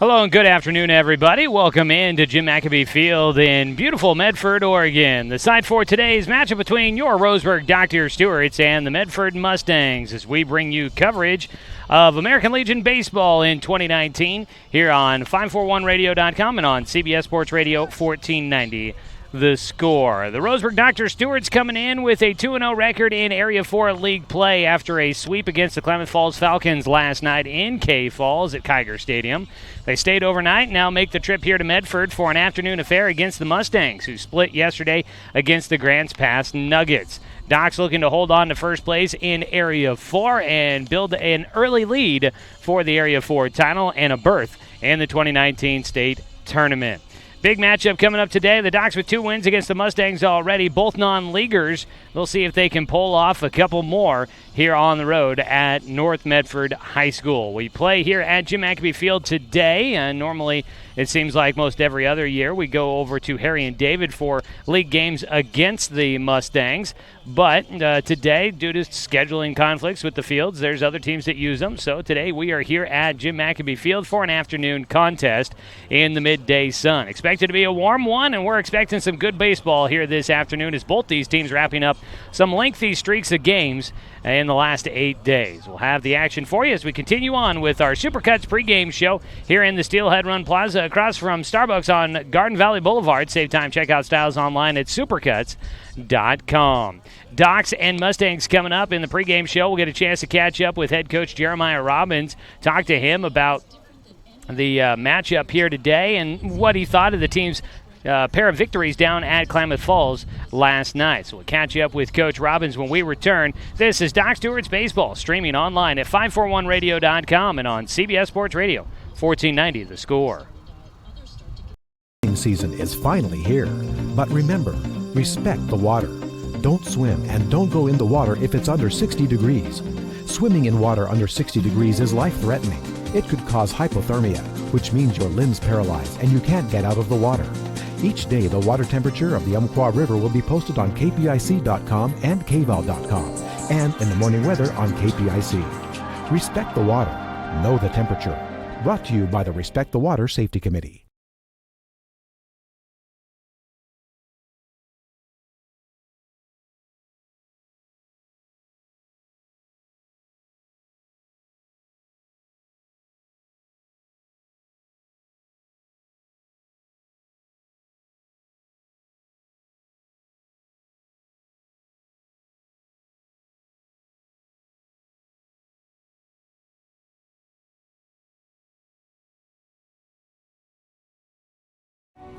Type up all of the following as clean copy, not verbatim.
Hello and good afternoon, everybody. Welcome in to Jim McAbee Field in beautiful Medford, Oregon. The site for today's matchup between your Roseburg Dr. Stewarts and the Medford Mustangs as we bring you coverage of American Legion Baseball in 2019 here on 541radio.com and on CBS Sports Radio 1490. The Score. The Roseburg Dr. Stewart's coming in with a 2-0 record in Area 4 League play after a sweep against the Klamath Falls Falcons last night in K Falls at Kiger Stadium. They stayed overnight and now make the trip here to Medford for an afternoon affair against the Mustangs, who split yesterday against the Grants Pass Nuggets. Doc's looking to hold on to first place in Area 4 and build an early lead for the Area 4 title and a berth in the 2019 state tournament. Big matchup coming up today. The Docs with 2 wins against the Mustangs already, both non-leaguers. We'll see if they can pull off a couple more here on the road at North Medford High School. We play here at Jim McAbee Field today, and normally it seems like most every other year we go over to Harry and David for league games against the Mustangs. But today, due to scheduling conflicts with the fields, there's other teams that use them. So today we are here at Jim McAbee Field for an afternoon contest in the midday sun. Expected to be a warm one, and we're expecting some good baseball here this afternoon as both these teams wrapping up some lengthy streaks of games in the last 8 days. We'll have the action for you as we continue on with our Supercuts pregame show here in the Steelhead Run Plaza across from Starbucks on Garden Valley Boulevard. Save time, check out styles online at supercuts.com. Docs and Mustangs coming up in the pregame show. We'll get a chance to catch up with head coach Jeremiah Robbins, talk to him about the matchup here today and what he thought of the team's pair of victories down at Klamath Falls last night. So we'll catch you up with Coach Robbins when we return. This is Doc Stewart's Baseball, streaming online at 541radio.com and on CBS Sports Radio 1490 The Score. Season is finally here, but remember, respect the water. Don't swim and don't go in the water if it's under 60 degrees. Swimming in water under 60 degrees is life-threatening. It could cause hypothermia, which means your limbs paralyzed and you can't get out of the water. Each day, the water temperature of the Umpqua River will be posted on kpic.com and kval.com, and in the morning weather on KPIC. Respect the water. Know the temperature. Brought to you by the Respect the Water Safety Committee.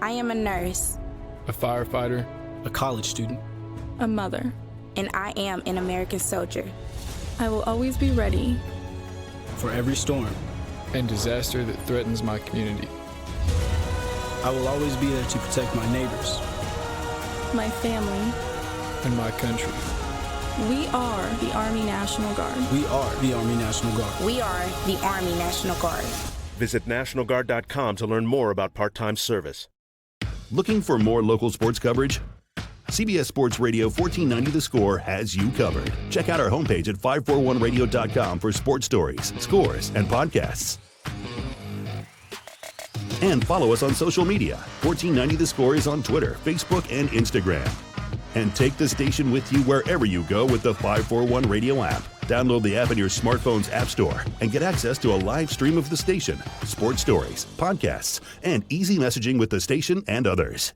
I am a nurse, a firefighter, a college student, a mother, and I am an American soldier. I will always be ready for every storm and disaster that threatens my community. I will always be there to protect my neighbors, my family, and my country. We are the Army National Guard. We are the Army National Guard. We are the Army National Guard. Visit nationalguard.com to learn more about part-time service. Looking for more local sports coverage? CBS Sports Radio 1490 The Score has you covered. Check out our homepage at 541radio.com for sports stories, scores, and podcasts. And follow us on social media. 1490 The Score is on Twitter, Facebook, and Instagram. And take the station with you wherever you go with the 541 Radio app. Download the app in your smartphone's app store and get access to a live stream of the station, sports stories, podcasts, and easy messaging with the station and others.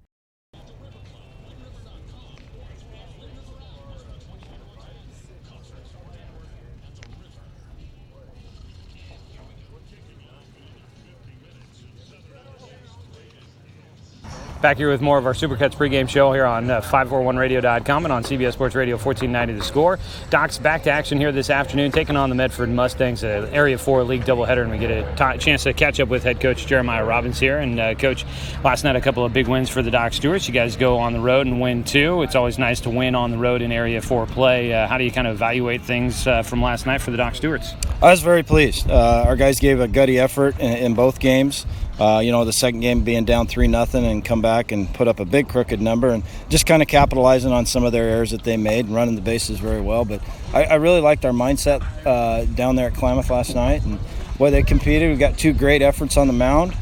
Back here with more of our Supercuts pregame show here on 541radio.com and on CBS Sports Radio 1490 The Score. Doc's back to action here this afternoon, taking on the Medford Mustangs, Area 4 League doubleheader, and we get a chance to catch up with head coach Jeremiah Robbins here. And Coach, last night a couple of big wins for the Doc Stewarts. You guys go on the road and win 2. It's always nice to win on the road in Area 4 play. How do you kind of evaluate things from last night for the Doc Stewarts? I was very pleased. Our guys gave a gutty effort in both games. The second game being down 3-0 and come back and put up a big crooked number and just kind of capitalizing on some of their errors that they made and running the bases very well. But I really liked our mindset down there at Klamath last night. And, boy, they competed. We've got 2 great efforts on the mound,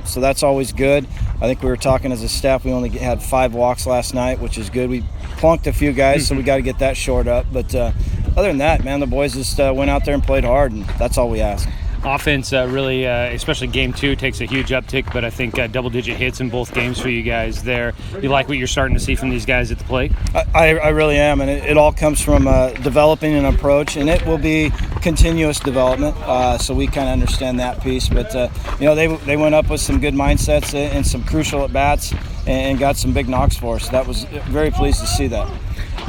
so that's always good. I think we were talking as a staff, we only had 5 walks last night, which is good. We plunked a few guys, so we got to get that shored up. But other than that, man, the boys just went out there and played hard, and that's all we ask. Offense really, especially game 2, takes a huge uptick, but I think double-digit hits in both games for you guys there. You like what you're starting to see from these guys at the plate? I really am, and it all comes from developing an approach, and it will be continuous development, so we kind of understand that piece. But, they went up with some good mindsets and some crucial at-bats and got some big knocks for us. That was very pleased to see that.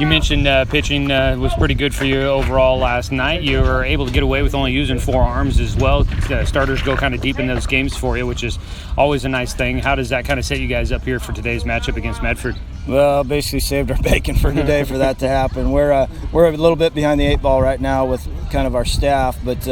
You mentioned pitching was pretty good for you overall last night. You were able to get away with only using 4 arms as well. Starters go kind of deep in those games for you, which is always a nice thing. How does that kind of set you guys up here for today's matchup against Medford? Well, basically saved our bacon for today for that to happen. We're a little bit behind the 8 ball right now with kind of our staff, but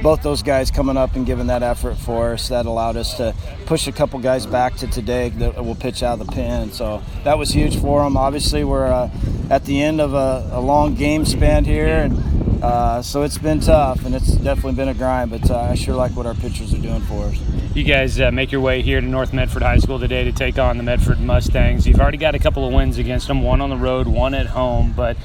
both those guys coming up and giving that effort for us, that allowed us to push a couple guys back to today that will pitch out of the pen. So that was huge for them. Obviously, we're at the end of a long game span here, and so it's been tough, and it's definitely been a grind, but I sure like what our pitchers are doing for us. You guys make your way here to North Medford High School today to take on the Medford Mustangs. You've already got a couple of wins against them, 1 on the road, 1 at home, but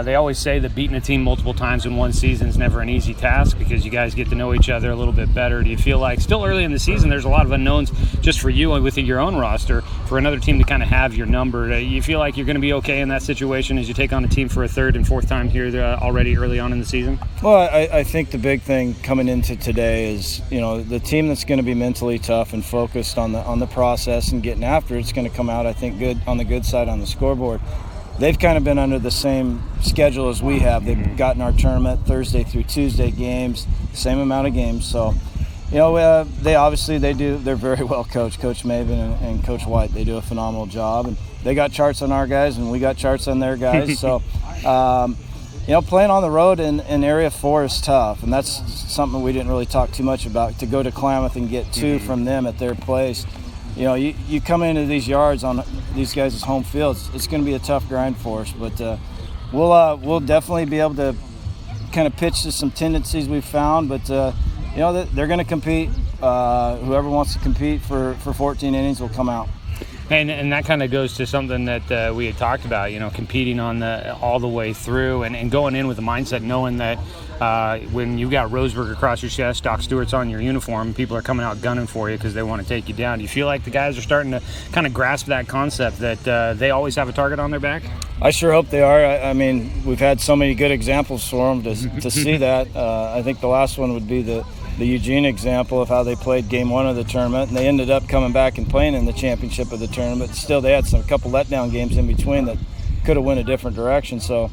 they always say that beating a team multiple times in one season is never an easy task because you guys get to know each other a little bit better. Do you feel like still early in the season there's a lot of unknowns just for you and within your own roster for another team to kind of have your number? You feel like you're going to be okay in that situation as you take on a team for a 3rd and 4th time here already early on in the season? Well, I think the big thing coming into today is, the team that's going to be mentally tough and focused on the process and getting after it's going to come out, I think, good on the good side on the scoreboard. They've kind of been under the same schedule as we have. They've gotten our tournament Thursday through Tuesday games, same amount of games. So, they're very well coached. Coach Maven and Coach White, they do a phenomenal job. And they got charts on our guys and we got charts on their guys. So, playing on the road in Area 4 is tough, and that's something we didn't really talk too much about. To go to Klamath and get 2 from them at their place, you come into these yards on these guys' home fields, it's going to be a tough grind for us. But we'll definitely be able to kind of pitch to some tendencies we've found. But they're going to compete. Whoever wants to compete for 14 innings will come out. And that kind of goes to something that we had talked about, competing on all the way through and going in with the mindset knowing that when you've got Roseburg across your chest, Doc Stewart's on your uniform, people are coming out gunning for you because they want to take you down. Do you feel like the guys are starting to kind of grasp that concept that they always have a target on their back? I sure hope they are. I mean, we've had so many good examples for them to see that. I think the last one would be the Eugene example of how they played game 1 of the tournament, and they ended up coming back and playing in the championship of the tournament. Still, they had a couple letdown games in between that could have went a different direction. So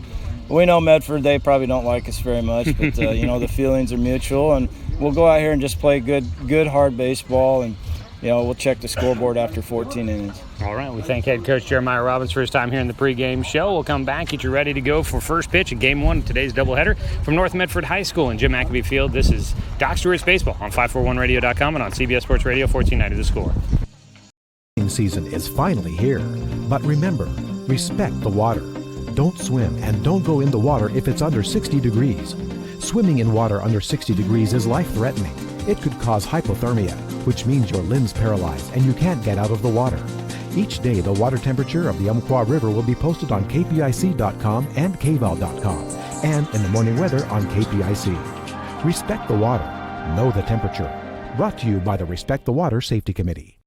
we know Medford, they probably don't like us very much, but the feelings are mutual, and we'll go out here and just play good hard baseball, and we'll check the scoreboard after 14 innings. All right, we thank head coach Jeremiah Robbins for his time here in the pregame show. We'll come back, get you ready to go for first pitch in game 1 of today's doubleheader from North Medford High School in Jim McAbee Field. This is Doc Stewart's Baseball on 541radio.com and on CBS Sports Radio 1490 The Score. Season is finally here, but remember, respect the water. Don't swim and don't go in the water if it's under 60 degrees. Swimming in water under 60 degrees is life-threatening. It could cause hypothermia, which means your limbs paralyzed and you can't get out of the water. Each day, the water temperature of the Umpqua River will be posted on kpic.com and kval.com, and in the morning weather on KPIC. Respect the water. Know the temperature. Brought to you by the Respect the Water Safety Committee.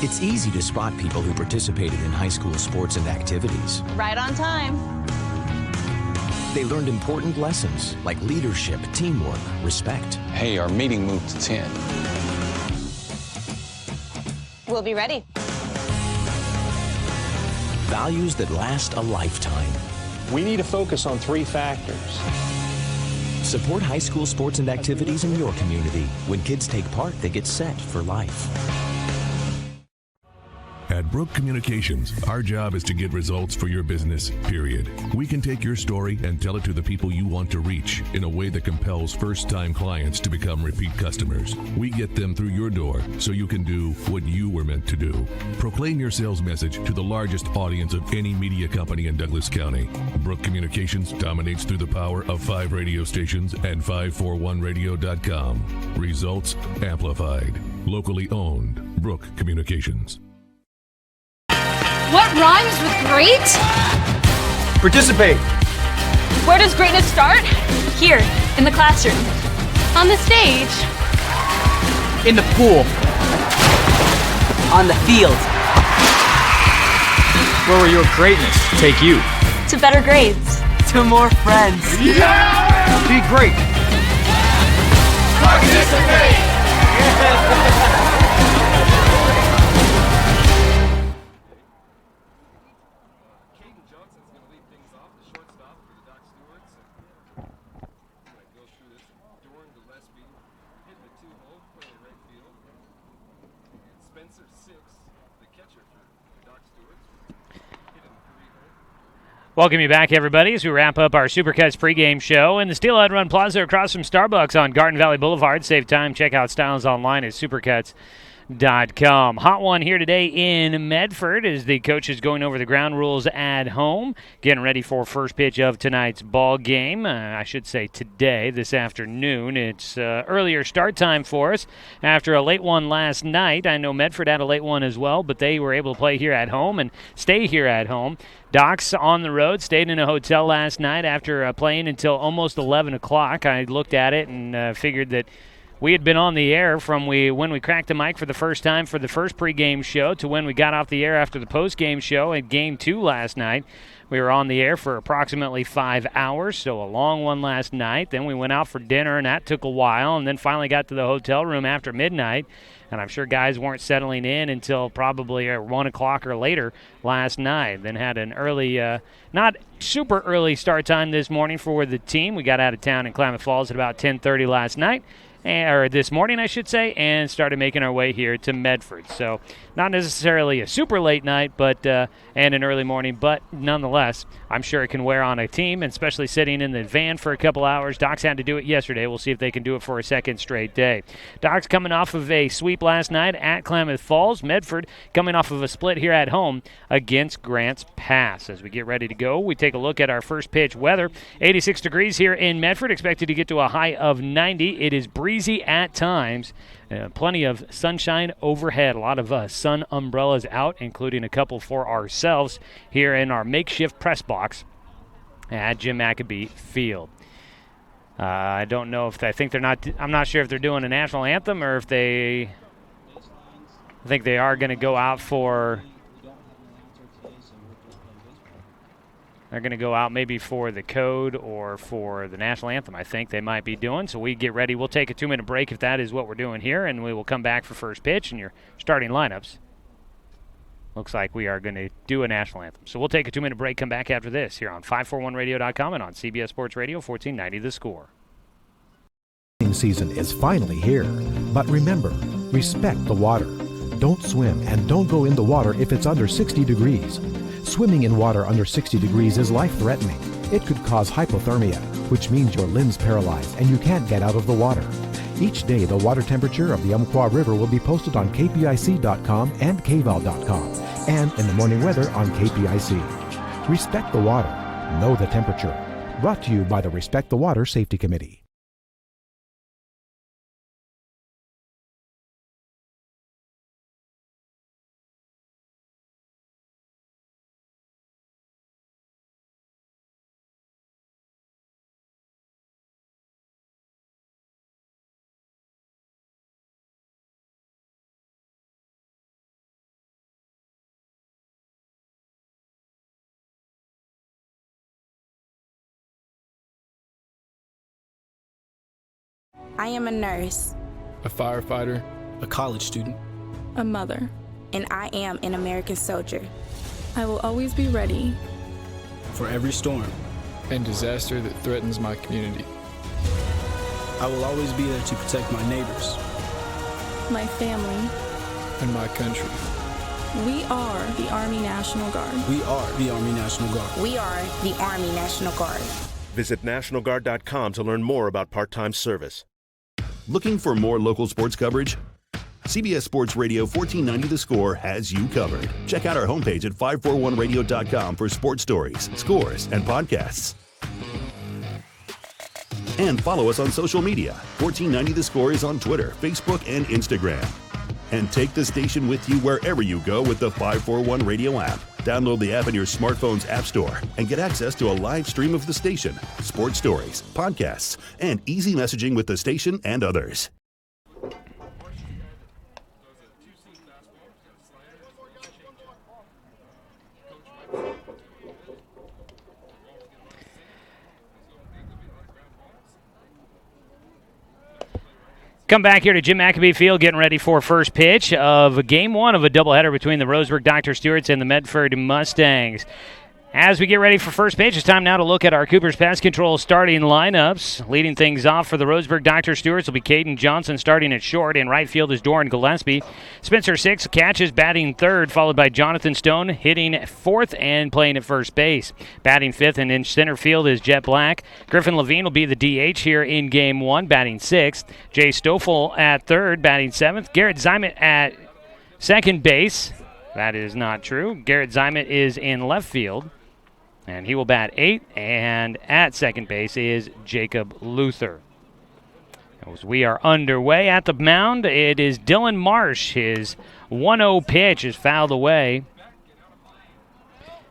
It's easy to spot people who participated in high school sports and activities. Right on time. They learned important lessons like leadership, teamwork, respect. Hey, our meeting moved to 10. We'll be ready. Values that last a lifetime. We need to focus on 3 factors. Support high school sports and activities in your community. When kids take part, they get set for life. At Brook Communications, our job is to get results for your business, period. We can take your story and tell it to the people you want to reach in a way that compels first-time clients to become repeat customers. We get them through your door so you can do what you were meant to do. Proclaim your sales message to the largest audience of any media company in Douglas County. Brook Communications dominates through the power of 5 radio stations and 541radio.com. Results amplified. Locally owned. Brook Communications. What rhymes with great? Participate. Where does greatness start? Here, in the classroom. On the stage. In the pool. On the field. Where will your greatness take you? To better grades. To more friends. Yeah! Be great. Participate! Welcome you back, everybody, as we wrap up our Supercuts pregame show in the Steelhead Run Plaza across from Starbucks on Garden Valley Boulevard. Save time. Check out styles online at supercuts.com. Hot one here today in Medford as the coaches going over the ground rules at home, getting ready for first pitch of tonight's ball game. I should say today, this afternoon. It's earlier start time for us after a late one last night. I know Medford had a late one as well, but they were able to play here at home and stay here at home. Docs on the road, stayed in a hotel last night after playing until almost 11 o'clock. I looked at it and figured that we had been on the air from when we cracked the mic for the first time for the first pregame show to when we got off the air after the postgame show at Game 2 last night. We were on the air for approximately 5 hours, so a long one last night. Then we went out for dinner, and that took a while, and then finally got to the hotel room after midnight. And I'm sure guys weren't settling in until probably 1 o'clock or later last night. Then had an early, not super early start time this morning for the team. We got out of town in Klamath Falls at about 10:30 last night. Or this morning, I should say, and started making our way here to Medford. So not necessarily a super late night, but and an early morning, but nonetheless, I'm sure it can wear on a team, and especially sitting in the van for a couple hours. Docs had to do it yesterday. We'll see if they can do it for a second straight day. Docs coming off of a sweep last night at Klamath Falls. Medford coming off of a split here at home against Grants Pass. As we get ready to go, we take a look at our first pitch weather. 86 degrees here in Medford, expected to get to a high of 90. It is breezy at times. Plenty of sunshine overhead. A lot of sun umbrellas out, including a couple for ourselves here in our makeshift press box at Jim McAbee Field. I don't know if I think they're not. I'm not sure if they're doing a national anthem or if they. I think they are going to go out for. They're going to go out maybe for the code or for the national anthem, I think they might be doing. So we get ready. We'll take a 2-minute break if that is what we're doing here, and we will come back for first pitch and your starting lineups. Looks like we are going to do a national anthem. So we'll take a 2-minute break, come back after this here on 541radio.com and on CBS Sports Radio 1490 The Score. Season is finally here, but remember, respect the water. Don't swim and don't go in the water if it's under 60 degrees. Swimming in water under 60 degrees is life-threatening. It could cause hypothermia, which means your limbs paralyzed and you can't get out of the water. Each day, the water temperature of the Umpqua River will be posted on kpic.com and kval.com, and in the morning weather on KPIC. Respect the water. Know the temperature. Brought to you by the Respect the Water Safety Committee. I am a nurse, a firefighter, a college student, a mother, and I am an American soldier. I will always be ready for every storm and disaster that threatens my community. I will always be there to protect my neighbors, my family, and my country. We are the Army National Guard. We are the Army National Guard. We are the Army National Guard. Visit nationalguard.com to learn more about part-time service. Looking for more local sports coverage? CBS Sports Radio 1490 The Score has you covered. Check out our homepage at 541radio.com for sports stories, scores, and podcasts. And follow us on social media. 1490 The Score is on Twitter, Facebook, and Instagram. And take the station with you wherever you go with the 541 Radio app. Download the app in your smartphone's app store and get access to a live stream of the station, sports stories, podcasts, and easy messaging with the station and others. Come back here to Jim McAbee Field, getting ready for first pitch of Game 1 of a doubleheader between the Roseburg Dr. Stewarts and the Medford Mustangs. As we get ready for first pitch, it's time now to look at our Cooper's Pest Control starting lineups. Leading things off for the Roseburg Dr. Stewarts will be Caden Johnson starting at short. In right field is Doran Gillespie. Spencer Six catches, batting third, followed by Jonathan Stone, hitting fourth and playing at first base. Batting fifth and in center field is Jet Black. Griffin Levine will be the DH here in Game 1, batting sixth. Jay Stoffel at third, batting seventh. Garrett Zimet at second base. That is not true. Garrett Zimet is in left field, and he will bat eighth, and at second base is Jacob Luther. As we are underway at the mound, it is Dylan Marsh. His 1-0 pitch is fouled away.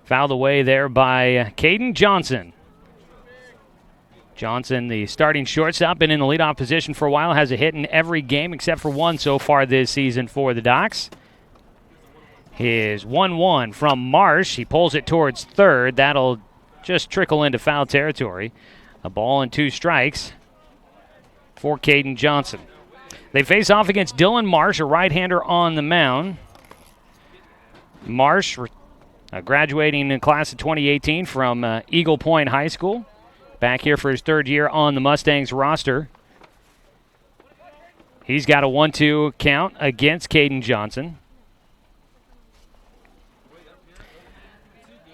Fouled away there by Caden Johnson. Johnson, the starting shortstop, been in the leadoff position for a while, has a hit in every game except for one so far this season for the Docs. His 1-1 from Marsh. He pulls it towards third. That'll just trickle into foul territory. A ball and 2 strikes for Caden Johnson. They face off against Dylan Marsh, a right-hander on the mound. Marsh, graduating in class of 2018 from Eagle Point High School. Back here for his third year on the Mustangs roster. He's got a 1-2 count against Caden Johnson.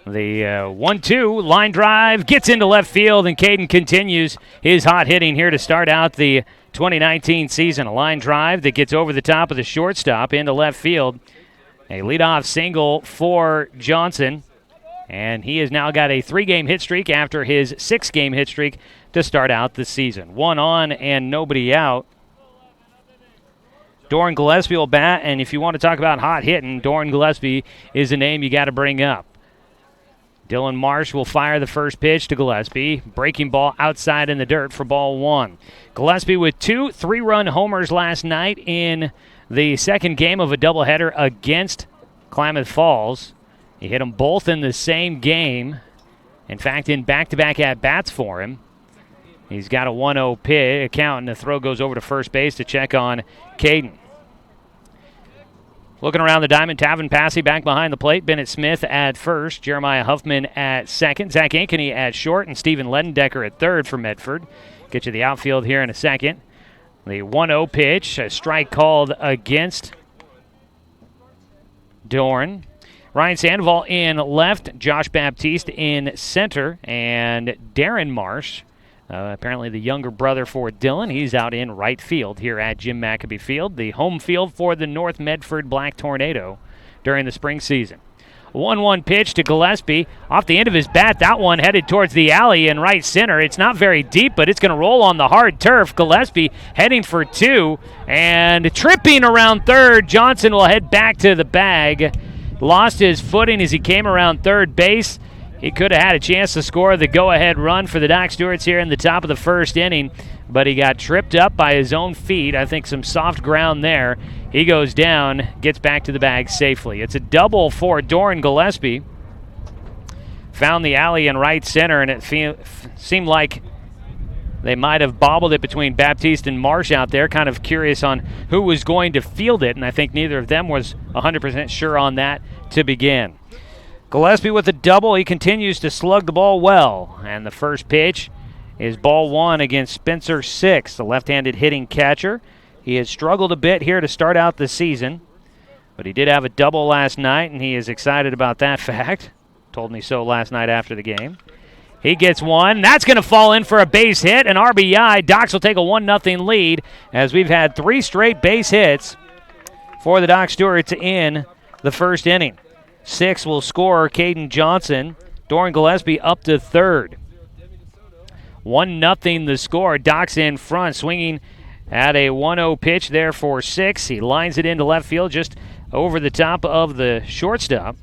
The 1-2 line drive gets into left field, and Caden continues his hot hitting here to start out the 2019 season. A line drive that gets over the top of the shortstop into left field. A leadoff single for Johnson, and he has now got a 3-game hit streak after his 6-game hit streak to start out the season. 1 on and nobody out. Doran Gillespie will bat, and if you want to talk about hot hitting, Doran Gillespie is a name you got to bring up. Dylan Marsh will fire the first pitch to Gillespie. Breaking ball outside in the dirt for ball 1. Gillespie with 2 3-run homers last night in the second game of a doubleheader against Klamath Falls. He hit them both in the same game. In fact, in back-to-back at-bats for him. He's got a 1-0 pitch count, and the throw goes over to first base to check on Caden. Looking around the diamond, Tavin Passy back behind the plate. Bennett Smith at first. Jeremiah Huffman at second. Zach Ankeny at short. And Stephen Ledendecker at third for Medford. Get you the outfield here in a second. The 1-0 pitch. A strike called against Doran. Ryan Sandoval in left. Josh Baptiste in center. And Darren Marsh, apparently the younger brother for Dylan, he's out in right field here at Jim McAbee Field, the home field for the North Medford Black Tornado during the spring season. 1-1 pitch to Gillespie. Off the end of his bat, that one headed towards the alley in right center. It's not very deep, but it's going to roll on the hard turf. Gillespie heading for 2, and tripping around third. Johnson will head back to the bag. Lost his footing as he came around third base. He could have had a chance to score the go-ahead run for the Doc Stewarts here in the top of the first inning, but he got tripped up by his own feet. I think some soft ground there. He goes down, gets back to the bag safely. It's a double for Doran Gillespie. Found the alley in right center, and it seemed like they might have bobbled it between Baptiste and Marsh out there, kind of curious on who was going to field it, and I think neither of them was 100% sure on that to begin. Gillespie with a double. He continues to slug the ball well. And the first pitch is ball 1 against Spencer Six, the left-handed hitting catcher. He has struggled a bit here to start out the season. But he did have a double last night, and he is excited about that fact. Told me so last night after the game. He gets one. That's going to fall in for a base hit, an RBI. Docs will take a 1-0 lead as we've had 3 straight base hits for the Doc Stewarts in the first inning. 6 will score Caden Johnson. Doran Gillespie up to third. 1-0 the score. Docs in front, swinging at a 1-0 pitch there for 6. He lines it into left field just over the top of the shortstop.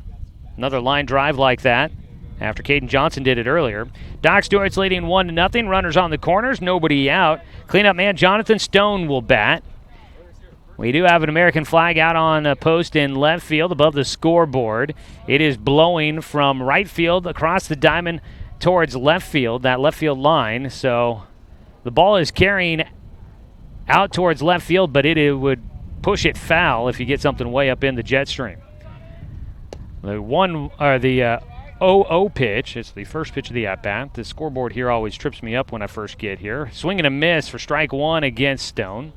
Another line drive like that after Caden Johnson did it earlier. Doc Stewart's leading 1-0. Runners on the corners, nobody out. Cleanup man Jonathan Stone will bat. We do have an American flag out on a post in left field above the scoreboard. It is blowing from right field across the diamond towards left field, that left field line. So the ball is carrying out towards left field, but it would push it foul if you get something way up in the jet stream. The 0-0 pitch. It's the first pitch of the at-bat. The scoreboard here always trips me up when I first get here. Swing and a miss for strike 1 against Stone.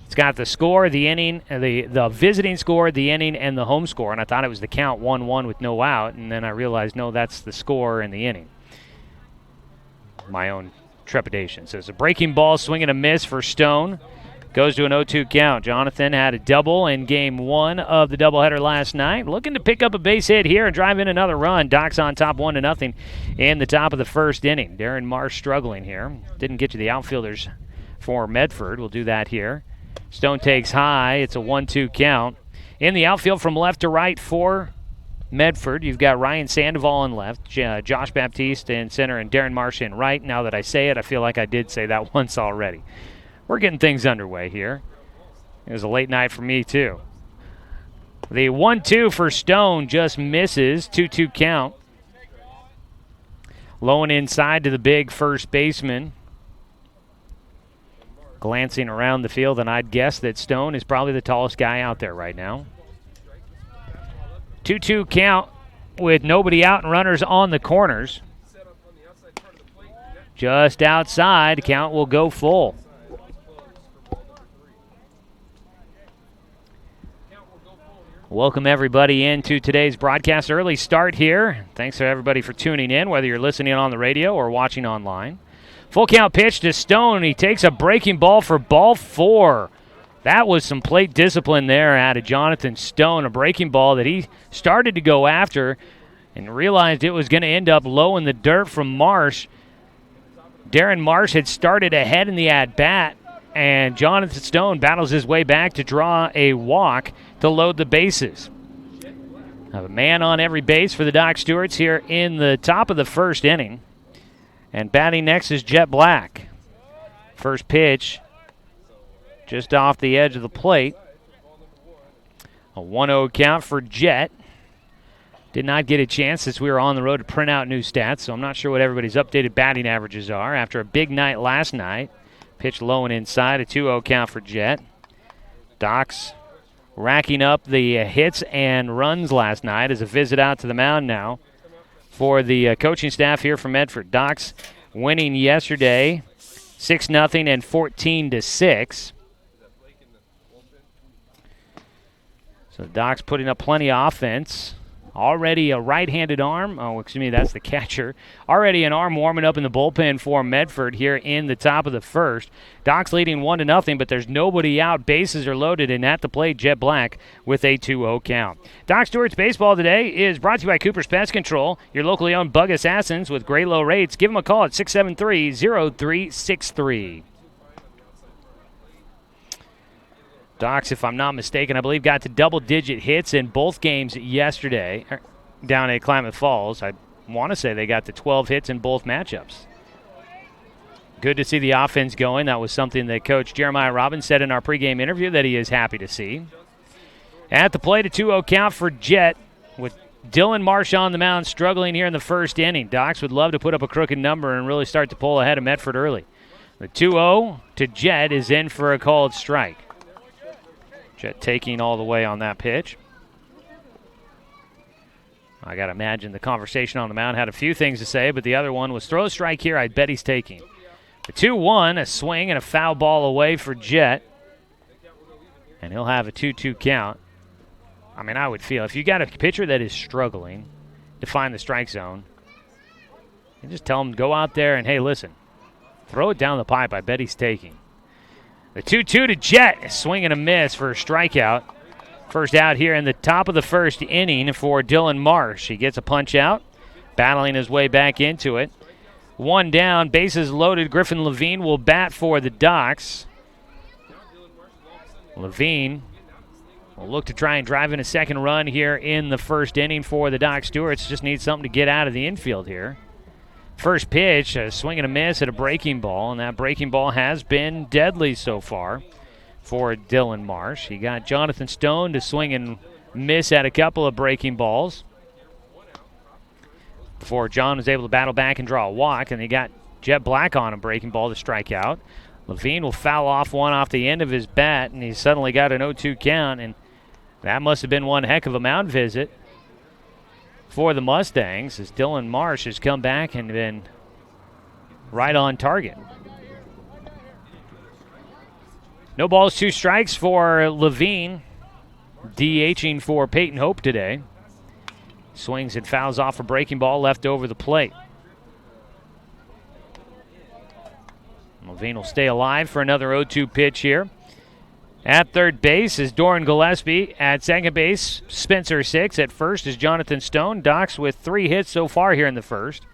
It's got the score, the inning, the visiting score, the inning, and the home score. And I thought it was the count 1-1 with no out, and then I realized, no, that's the score and the inning. My own trepidation. So it's a breaking ball, swing and a miss for Stone. Goes to an 0-2 count. Jonathan had a double in game 1 of the doubleheader last night. Looking to pick up a base hit here and drive in another run. Doc's on top 1-0 in the top of the first inning. Darren Marsh struggling here. Didn't get to the outfielders for Medford. We'll do that here. Stone takes high. It's a 1-2 count. In the outfield from left to right for Medford, you've got Ryan Sandoval in left, Josh Baptiste in center, and Darren Marsh in right. Now that I say it, I feel like I did say that once already. We're getting things underway here. It was a late night for me, too. The 1-2 for Stone just misses. 2-2 count. Low and inside to the big first baseman. Glancing around the field, and I'd guess that Stone is probably the tallest guy out there right now. 2-2 count with nobody out and runners on the corners. Just outside, count will go full. Welcome everybody into today's broadcast. Early start here. Thanks to everybody for tuning in, whether you're listening on the radio or watching online. Full count pitch to Stone. He takes a breaking ball for ball 4. That was some plate discipline there out of Jonathan Stone. A breaking ball that he started to go after and realized it was going to end up low in the dirt from Marsh. Darren Marsh had started ahead in the at-bat, and Jonathan Stone battles his way back to draw a walk to load the bases. Have a man on every base for the Doc Stewarts here in the top of the first inning. And batting next is Jet Black. First pitch just off the edge of the plate. A 1-0 count for Jet. Did not get a chance since we were on the road to print out new stats, so I'm not sure what everybody's updated batting averages are. After a big night last night, pitched low and inside, a 2-0 count for Jet. Doc's racking up the hits and runs last night as a visit out to the mound now for the coaching staff here from Medford. Doc's winning yesterday 6-0 and 14-6. So the Doc's putting up plenty of offense. Already a right-handed arm. Oh, excuse me, that's the catcher. Already an arm warming up in the bullpen for Medford here in the top of the first. Doc's leading 1-0, but there's nobody out. Bases are loaded, and at the plate, Jet Black with a 2-0 count. Doc Stewart's Baseball today is brought to you by Cooper's Pest Control, your locally owned bug assassins with great low rates. Give them a call at 673-0363. Docs, if I'm not mistaken, I believe got to double-digit hits in both games yesterday down at Klamath Falls. I want to say they got to 12 hits in both matchups. Good to see the offense going. That was something that Coach Jeremiah Robbins said in our pregame interview that he is happy to see. At the plate, a 2-0 count for Jet with Dylan Marsh on the mound struggling here in the first inning. Docs would love to put up a crooked number and really start to pull ahead of Medford early. The 2-0 to Jet is in for a called strike. Jet taking all the way on that pitch. I got to imagine the conversation on the mound had a few things to say, but the other one was throw a strike here, I bet he's taking. The 2-1, a swing and a foul ball away for Jet. And he'll have a 2-2 count. I mean, I would feel if you got a pitcher that is struggling to find the strike zone, you just tell him to go out there and, hey, listen, throw it down the pipe. I bet he's taking. The 2-2 to Jet, a swing and a miss for a strikeout. First out here in the top of the first inning for Dylan Marsh. He gets a punch out, battling his way back into it. One down, bases loaded. Griffin Levine will bat for the Docs. Levine will look to try and drive in a second run here in the first inning for the Doc Stewarts. Just need something to get out of the infield here. First pitch, a swing and a miss at a breaking ball, and that breaking ball has been deadly so far for Dylan Marsh. He got Jonathan Stone to swing and miss at a couple of breaking balls before John was able to battle back and draw a walk, and he got Jet Black on a breaking ball to strike out. Levine will foul off one off the end of his bat, and he suddenly got an 0-2 count, and that must have been one heck of a mound visit for the Mustangs as Dylan Marsh has come back and been right on target. No balls, 2 strikes for Levine, DHing for Peyton Hope today. Swings and fouls off a breaking ball left over the plate. Levine will stay alive for another 0-2 pitch here. At third base is Doran Gillespie. At second base, Spencer Six. At first is Jonathan Stone. Docs with 3 hits so far here in the first.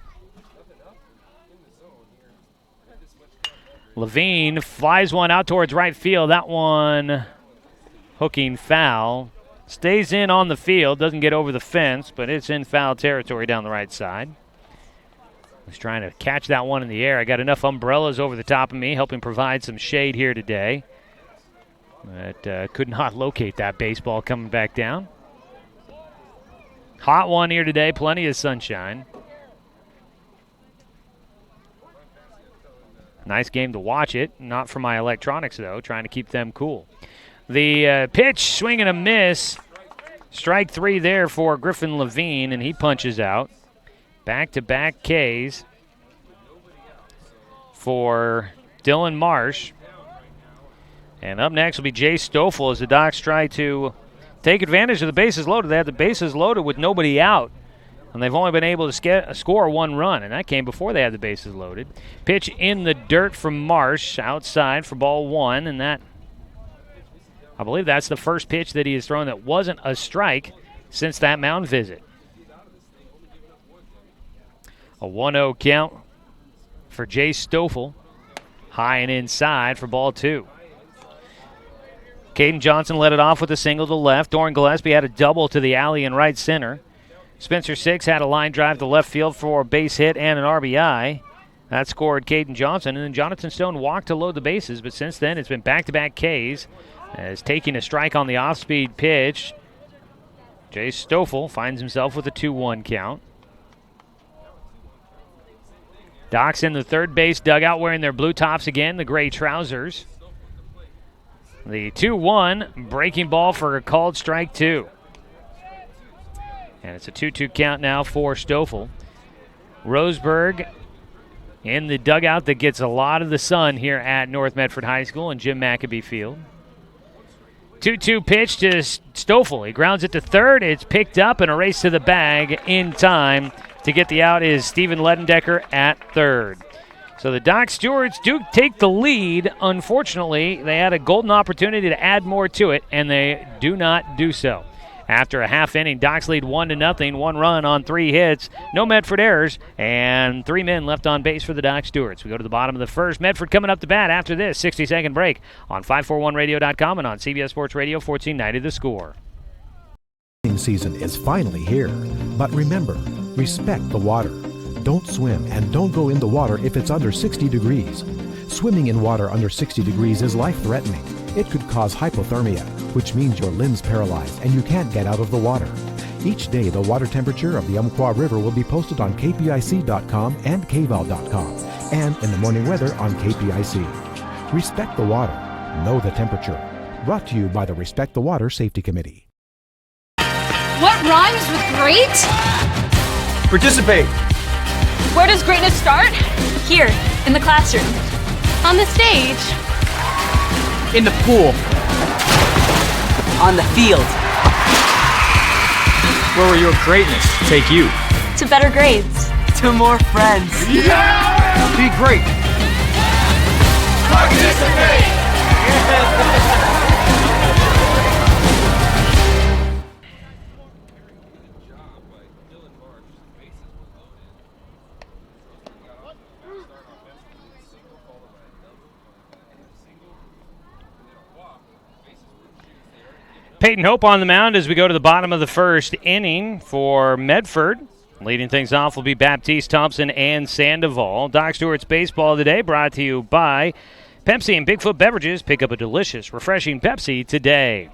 Levine flies one out towards right field. That one hooking foul. Stays in on the field. Doesn't get over the fence, but it's in foul territory down the right side. Was trying to catch that one in the air. I got enough umbrellas over the top of me, helping provide some shade here today. But could not locate that baseball coming back down. Hot one here today, plenty of sunshine. Nice game to watch it. Not for my electronics, though, trying to keep them cool. The pitch, swing and a miss. Strike 3 there for Griffin Levine, and he punches out. Back-to-back Ks for Dylan Marsh. And up next will be Jay Stoffel as the Docs try to take advantage of the bases loaded. They had the bases loaded with nobody out, and they've only been able to score 1 run, and that came before they had the bases loaded. Pitch in the dirt from Marsh outside for ball 1, and that, I believe that's the first pitch that he has thrown that wasn't a strike since that mound visit. A 1-0 count for Jay Stoffel. High and inside for ball 2. Caden Johnson led it off with a single to left. Doran Gillespie had a double to the alley in right center. Spencer Six had a line drive to left field for a base hit and an RBI. That scored Caden Johnson. And then Jonathan Stone walked to load the bases, but since then it's been back-to-back Ks. As taking a strike on the off-speed pitch, Jay Stoffel finds himself with a 2-1 count. Docs in the third base dugout wearing their blue tops again, the gray trousers. The 2-1 breaking ball for a called strike 2. And it's a 2-2 count now for Stoffel. Roseburg in the dugout that gets a lot of the sun here at North Medford High School and Jim Maccabee Field. 2-2 pitch to Stoffel. He grounds it to third. It's picked up and a race to the bag in time. To get the out is Steven Ledendecker at third. So the Doc Stewarts do take the lead. Unfortunately, they had a golden opportunity to add more to it, and they do not do so. After a half inning, Docs lead 1-0, 1 run on 3 hits, no Medford errors, and 3 men left on base for the Doc Stewarts. We go to the bottom of the first. Medford coming up to bat after this 60-second break on 541radio.com and on CBS Sports Radio 1490 The Score. Season is finally here, but remember, respect the water. Don't swim and don't go in the water if it's under 60 degrees. Swimming in water under 60 degrees is life-threatening. It could cause hypothermia, which means your limbs paralyzed and you can't get out of the water. Each day, the water temperature of the Umpqua River will be posted on kpic.com and kval.com, and in the morning weather on KPIC. Respect the water. Know the temperature. Brought to you by the Respect the Water Safety Committee. What rhymes with great? Participate. Where does greatness start? Here, in the classroom. On the stage. In the pool. On the field. Where will your greatness take you? To better grades. To more friends. Yeah! Be great. Participate! Peyton Hope on the mound as we go to the bottom of the first inning for Medford. Leading things off will be Baptiste, Thompson, and Sandoval. Doc Stewart's Baseball today brought to you by Pepsi and Bigfoot Beverages. Pick up a delicious, refreshing Pepsi today.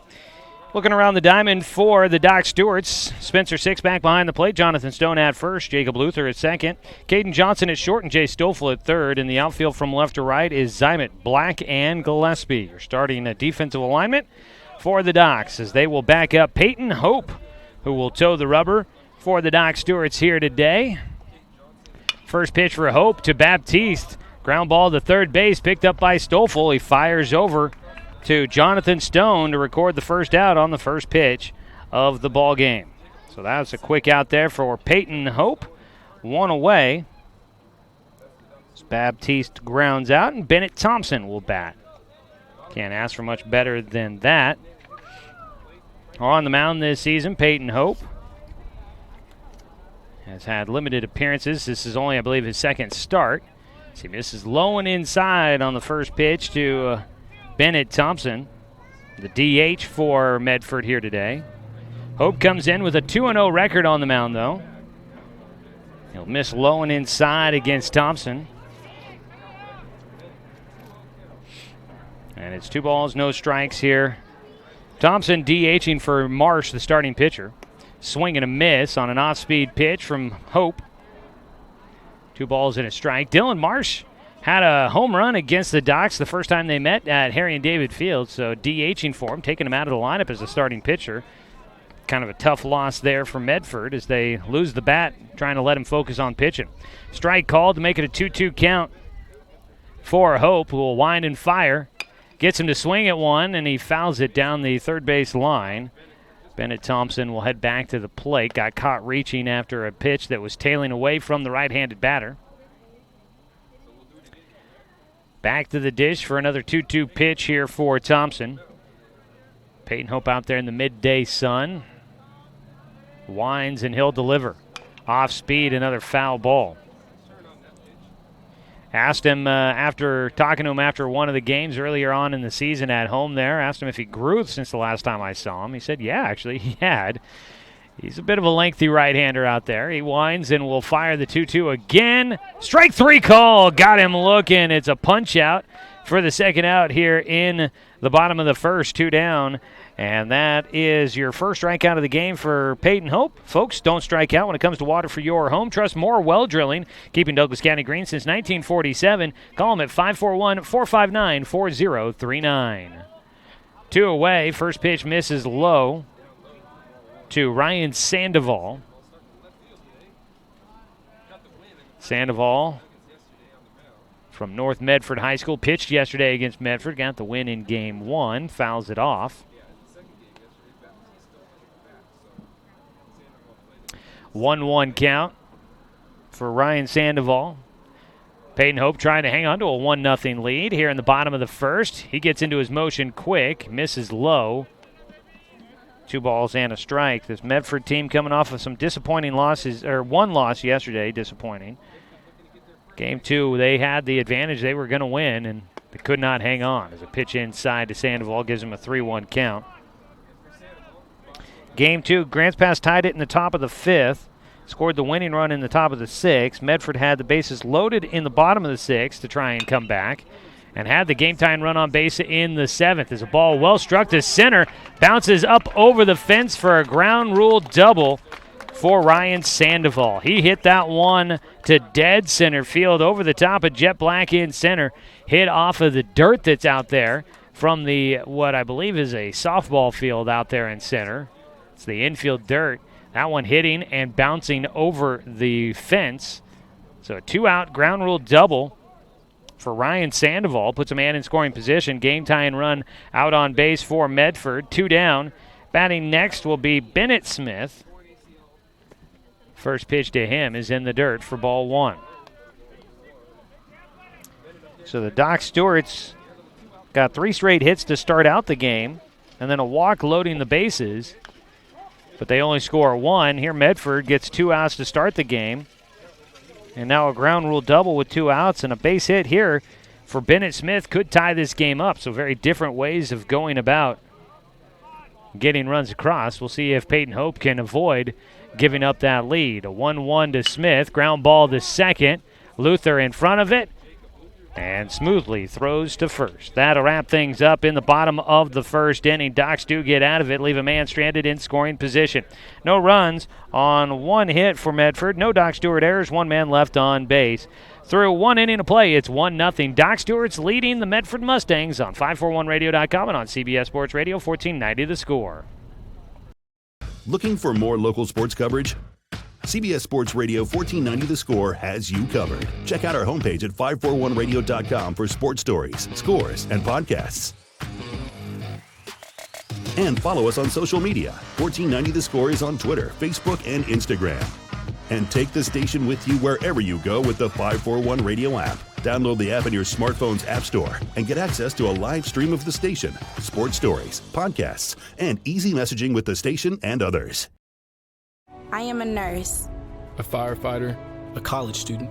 Looking around the diamond for the Doc Stewarts. Spencer Six back behind the plate. Jonathan Stone at first. Jacob Luther at second. Caden Johnson at short and Jay Stoffel at third. In the outfield from left to right is Zymet, Black, and Gillespie. You're starting a defensive alignment for the Docs as they will back up Peyton Hope, who will toe the rubber for the Doc Stewarts here today. First pitch for Hope to Baptiste. Ground ball to third base, picked up by Stoffel. He fires over to Jonathan Stone to record the first out on the first pitch of the ball game. So that's a quick out there for Peyton Hope. One away. As Baptiste grounds out, and Bennett Thompson will bat. Can't ask for much better than that. On the mound this season, Peyton Hope has had limited appearances. This is only, I believe, his second start. He misses low and inside on the first pitch to Bennett Thompson, the DH for Medford here today. Hope comes in with a 2-0 record on the mound, though. He'll miss low and inside against Thompson. And it's 2 balls, no strikes here. Thompson DHing for Marsh, the starting pitcher. Swing and a miss on an off-speed pitch from Hope. 2 balls and a strike. Dylan Marsh had a home run against the Docs the first time they met at Harry and David Field, so DHing for him, taking him out of the lineup as a starting pitcher. Kind of a tough loss there for Medford as they lose the bat, trying to let him focus on pitching. Strike called to make it a 2-2 count for Hope, who will wind and fire. Gets him to swing at one, and he fouls it down the third base line. Bennett Thompson will head back to the plate. Got caught reaching after a pitch that was tailing away from the right-handed batter. Back to the dish for another 2-2 pitch here for Thompson. Peyton Hope out there in the midday sun. Winds and he'll deliver. Off speed, another foul ball. Asked him after talking to him after one of the games earlier on in the season at home there, asked him if he grew since the last time I saw him. He said, yeah, actually, he had. He's a bit of a lengthy right-hander out there. He winds and will fire the 2-2 again. Strike 3 call. Got him looking. It's a punch-out for the second out here in the bottom of the first, 2 down. And that is your first strikeout of the game for Peyton Hope. Folks, don't strike out when it comes to water for your home. Trust More Well Drilling, keeping Douglas County green since 1947. Call them at 541-459-4039. 2 away. First pitch misses low to Ryan Sandoval. Sandoval from North Medford High School pitched yesterday against Medford. Got the win in game 1. Fouls it off. 1-1 count for Ryan Sandoval. Peyton Hope trying to hang on to a 1-0 lead here in the bottom of the first. He gets into his motion quick, misses low. 2 balls and a strike. This Medford team coming off of some disappointing losses, or 1 loss yesterday, disappointing. Game 2, they had the advantage. They were going to win, and they could not hang on. As a pitch inside to Sandoval gives him a 3-1 count. Game 2, Grants Pass tied it in the top of the 5th. Scored the winning run in the top of the 6th. Medford had the bases loaded in the bottom of the 6th to try and come back. And had the game-tying run on base in the 7th. As a ball well struck to center. Bounces up over the fence for a ground rule double for Ryan Sandoval. He hit that one to dead center field over the top of Jet Black in center. Hit off of the dirt that's out there from the, what I believe is a softball field out there in center. It's the infield dirt. That one hitting and bouncing over the fence. So a 2-out ground rule double for Ryan Sandoval. Puts a man in scoring position. Game-tying run out on base for Medford. 2 down. Batting next will be Bennett Smith. First pitch to him is in the dirt for ball one. So the Doc Stewarts got 3 straight hits to start out the game, and then a walk loading the bases. But they only score 1. Here Medford gets 2 outs to start the game. And now a ground rule double with 2 outs, and a base hit here for Bennett Smith could tie this game up. So very different ways of going about getting runs across. We'll see if Peyton Hope can avoid giving up that lead. A 1-1 to Smith. Ground ball to second. Luther in front of it and smoothly throws to first. That'll wrap things up in the bottom of the first inning. Docs do get out of it, leave a man stranded in scoring position. No runs on 1 hit for Medford. No Doc Stewart errors, 1 man left on base. Through 1 inning of play, it's 1-0. Doc Stewart's leading the Medford Mustangs on 541radio.com and on CBS Sports Radio 1490 The Score. Looking for more local sports coverage? CBS Sports Radio 1490 The Score has you covered. Check out our homepage at 541radio.com for sports stories, scores, and podcasts. And follow us on social media. 1490 The Score is on Twitter, Facebook, and Instagram. And take the station with you wherever you go with the 541 Radio app. Download the app in your smartphone's app store and get access to a live stream of the station, sports stories, podcasts, and easy messaging with the station and others. I am a nurse, a firefighter, a college student,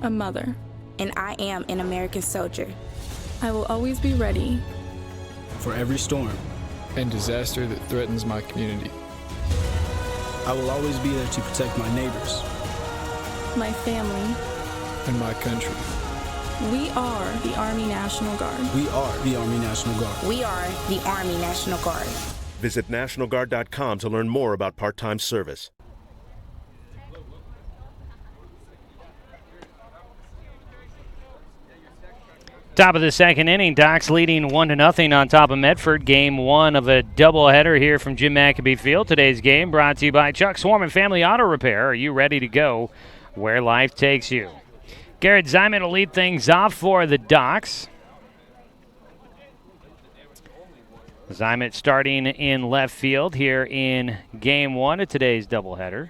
a mother, and I am an American soldier. I will always be ready for every storm and disaster that threatens my community. I will always be there to protect my neighbors, my family, and my country. We are the Army National Guard. We are the Army National Guard. We are the Army National Guard. Visit nationalguard.com to learn more about part-time service. Top of the second inning, Docs leading 1-0 on top of Medford. Game 1 of a doubleheader here from Jim McAbee Field. Today's game brought to you by Chuck Swarm and Family Auto Repair. Are you ready to go where life takes you? Garrett Zyman will lead things off for the Docs. Zyman starting in left field here in Game 1 of today's doubleheader.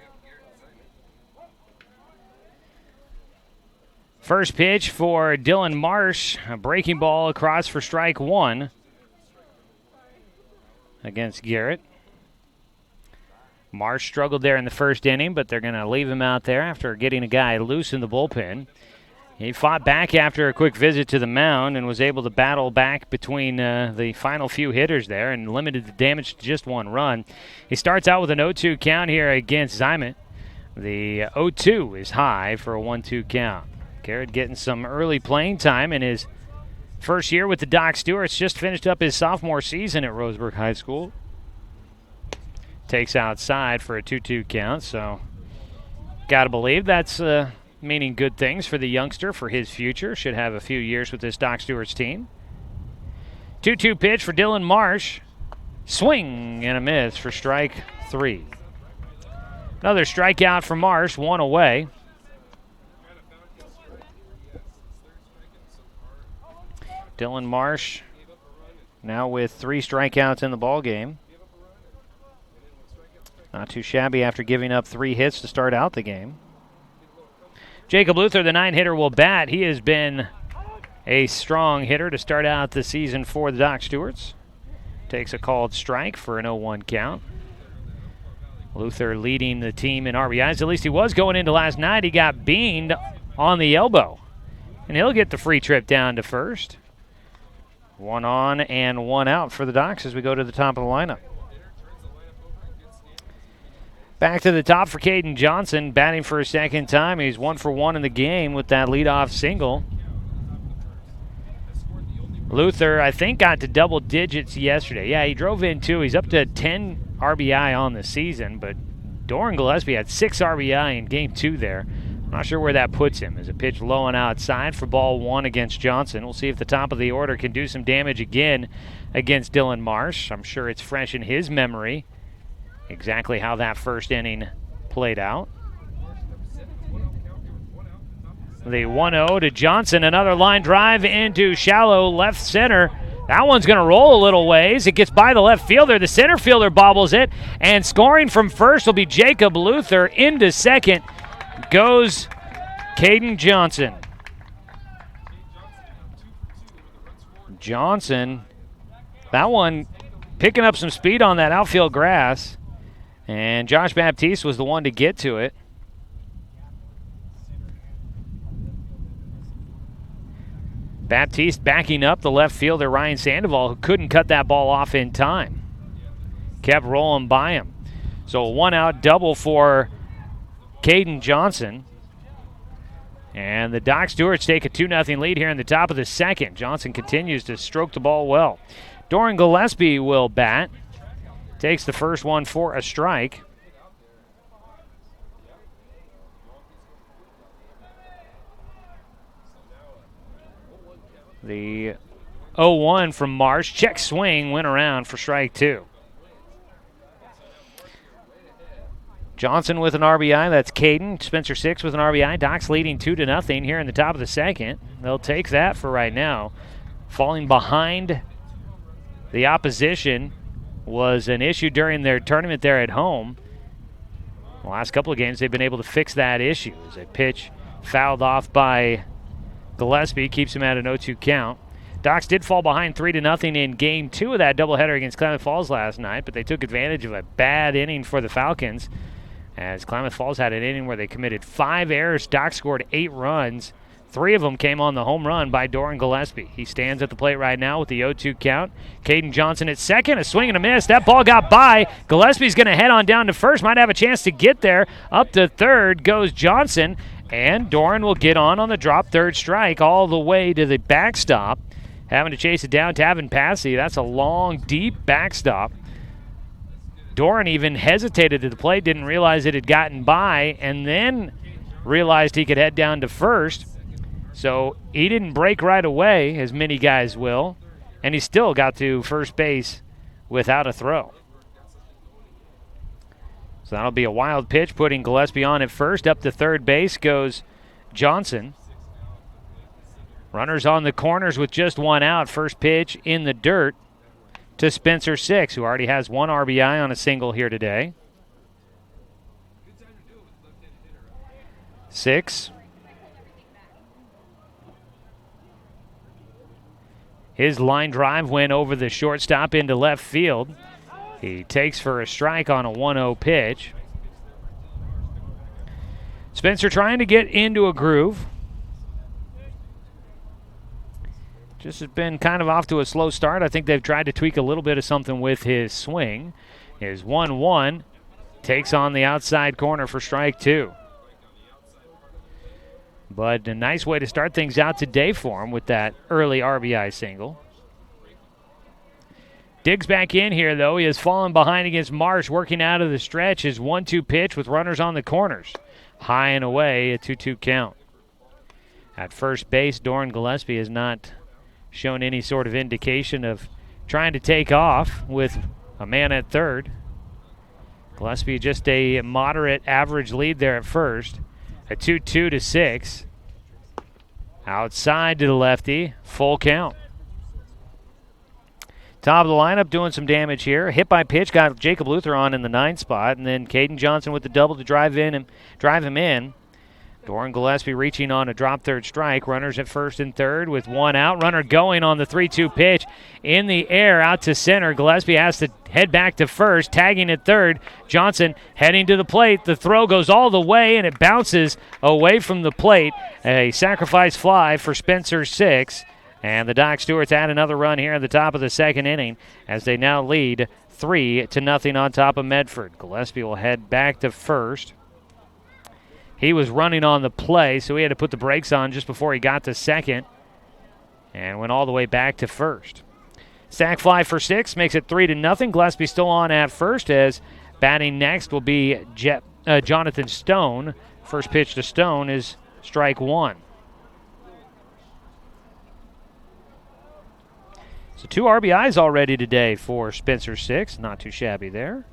First pitch for Dylan Marsh, a breaking ball across for strike 1 against Garrett. Marsh struggled there in the first inning, but they're going to leave him out there after getting a guy loose in the bullpen. He fought back after a quick visit to the mound and was able to battle back between the final few hitters there and limited the damage to just 1 run. He starts out with an 0-2 count here against Zyman. The 0-2 is high for a 1-2 count. Garrett getting some early playing time in his first year with the Doc Stewarts. Just finished up his sophomore season at Roseburg High School. Takes outside for a 2-2 count, so got to believe that's meaning good things for the youngster for his future. Should have a few years with this Doc Stewarts team. 2-2 pitch for Dylan Marsh. Swing and a miss for strike 3. Another strikeout for Marsh, 1 away. Dylan Marsh now with 3 strikeouts in the ball game. Not too shabby after giving up 3 hits to start out the game. Jacob Luther, the 9-hitter, will bat. He has been a strong hitter to start out the season for the Doc Stewarts. Takes a called strike for an 0-1 count. Luther leading the team in RBIs. At least he was going into last night. He got beamed on the elbow. And he'll get the free trip down to first. 1 on and 1 out for the Docs as we go to the top of the lineup. Back to the top for Caden Johnson, batting for a second time. He's 1 for 1 in the game with that leadoff single. Luther, I think, got to double digits yesterday. Yeah, he drove in 2. He's up to 10 RBI on the season, but Doran Gillespie had 6 RBI in Game 2 there. I'm not sure where that puts him. As a pitch low and outside for ball 1 against Johnson. We'll see if the top of the order can do some damage again against Dylan Marsh. I'm sure it's fresh in his memory exactly how that first inning played out. The 1-0 to Johnson. Another line drive into shallow left center. That one's going to roll a little ways. It gets by the left fielder. The center fielder bobbles it. And scoring from first will be Jacob Luther. Into second goes Caden Johnson. Johnson, that one picking up some speed on that outfield grass. And Josh Baptiste was the one to get to it. Baptiste backing up the left fielder, Ryan Sandoval, who couldn't cut that ball off in time. Kept rolling by him. So a one-out double for Caden Johnson. And the Doc Stewarts take a 2-0 lead here in the top of the second. Johnson continues to stroke the ball well. Doran Gillespie will bat. Takes the first one for a strike. The 0-1 from Marsh. Check swing went around for strike two. Johnson with an RBI. That's Caden. Spencer 6 with an RBI. Doc's leading 2-0 here in the top of the second. They'll take that for right now. Falling behind the opposition was an issue during their tournament there at home. The last couple of games, they've been able to fix that issue. As a pitch fouled off by Gillespie keeps him at an 0-2 count. Docs did fall behind 3-0 in Game 2 of that doubleheader against Klamath Falls last night, but they took advantage of a bad inning for the Falcons, as Klamath Falls had an inning where they committed 5 errors. Docs scored 8 runs. 3 of them came on the home run by Doran Gillespie. He stands at the plate right now with the 0-2 count. Caden Johnson at second, a swing and a miss. That ball got by. Gillespie's going to head on down to first. Might have a chance to get there. Up to third goes Johnson. And Doran will get on the drop third strike all the way to the backstop. Having to chase it down, Tavin Passy. That's a long, deep backstop. Doran even hesitated at the plate, didn't realize it had gotten by, and then realized he could head down to first. So he didn't break right away, as many guys will, and he still got to first base without a throw. So that'll be a wild pitch, putting Gillespie on at first. Up to third base goes Johnson. Runners on the corners with just one out. First pitch in the dirt to Spencer 6, who already has 1 RBI on a single here today. 6. His line drive went over the shortstop into left field. He takes for a strike on a 1-0 pitch. Spencer trying to get into a groove. Just has been kind of off to a slow start. I think they've tried to tweak a little bit of something with his swing. His 1-1 takes on the outside corner for strike 2. But a nice way to start things out today for him with that early RBI single. Diggs back in here, though. He has fallen behind against Marsh, working out of the stretch. His 1-2 pitch with runners on the corners. High and away, a 2-2 count. At first base, Doran Gillespie has not shown any sort of indication of trying to take off with a man at third. Gillespie just a moderate average lead there at first. A 2-2 to 6. Outside to the lefty, full count. Top of the lineup doing some damage here. Hit by pitch got Jacob Luther on in the 9th spot, and then Caden Johnson with the double to drive him in. Doran Gillespie reaching on a drop third strike. Runners at first and third with 1 out. Runner going on the 3-2 pitch in the air out to center. Gillespie has to head back to first, tagging at third. Johnson heading to the plate. The throw goes all the way, and it bounces away from the plate. A sacrifice fly for Spencer 6. And the Doc Stewarts add another run here at the top of the second inning as they now lead 3-0 on top of Medford. Gillespie will head back to first. He was running on the play, so he had to put the brakes on just before he got to second and went all the way back to first. Sac fly for 6 makes it 3-0. Gillespie still on at first, as batting next will be Jonathan Stone. First pitch to Stone is strike 1. So 2 RBIs already today for Spencer 6. Not too shabby there.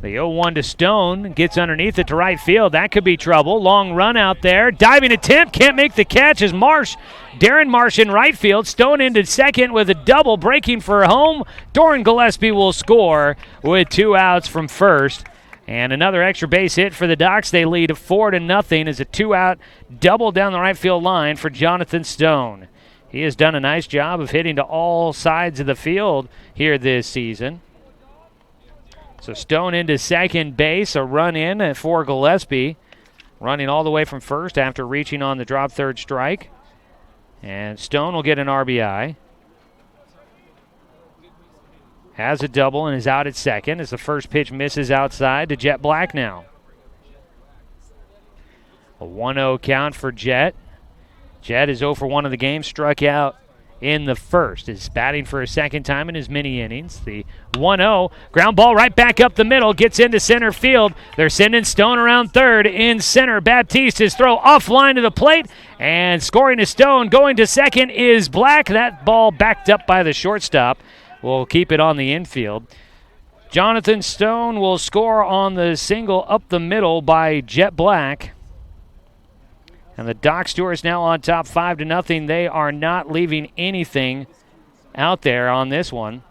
The 0-1 to Stone, gets underneath it to right field. That could be trouble. Long run out there. Diving attempt, can't make the catch as Darren Marsh in right field. Stone into second with a double, breaking for home. Doran Gillespie will score with 2 outs from first. And another extra base hit for the Docs. They lead 4-0 as a 2-out double down the right field line for Jonathan Stone. He has done a nice job of hitting to all sides of the field here this season. So Stone into second base, a run in for Gillespie, running all the way from first after reaching on the drop third strike. And Stone will get an RBI. Has a double and is out at second as the first pitch misses outside to Jet Black now. A 1-0 count for Jet. Jet is 0 for 1 of the game, struck out in the first. Is batting for a second time in his mini innings. The 1-0, ground ball right back up the middle, gets into center field. They're sending Stone around third. In center, Baptiste, his throw offline to the plate, and scoring is Stone. Going to second is Black. That ball backed up by the shortstop. We'll keep it on the infield. Jonathan Stone will score on the single up the middle by Jet Black. And the Doc Stewarts now on top 5-0. They are not leaving anything out there on this one.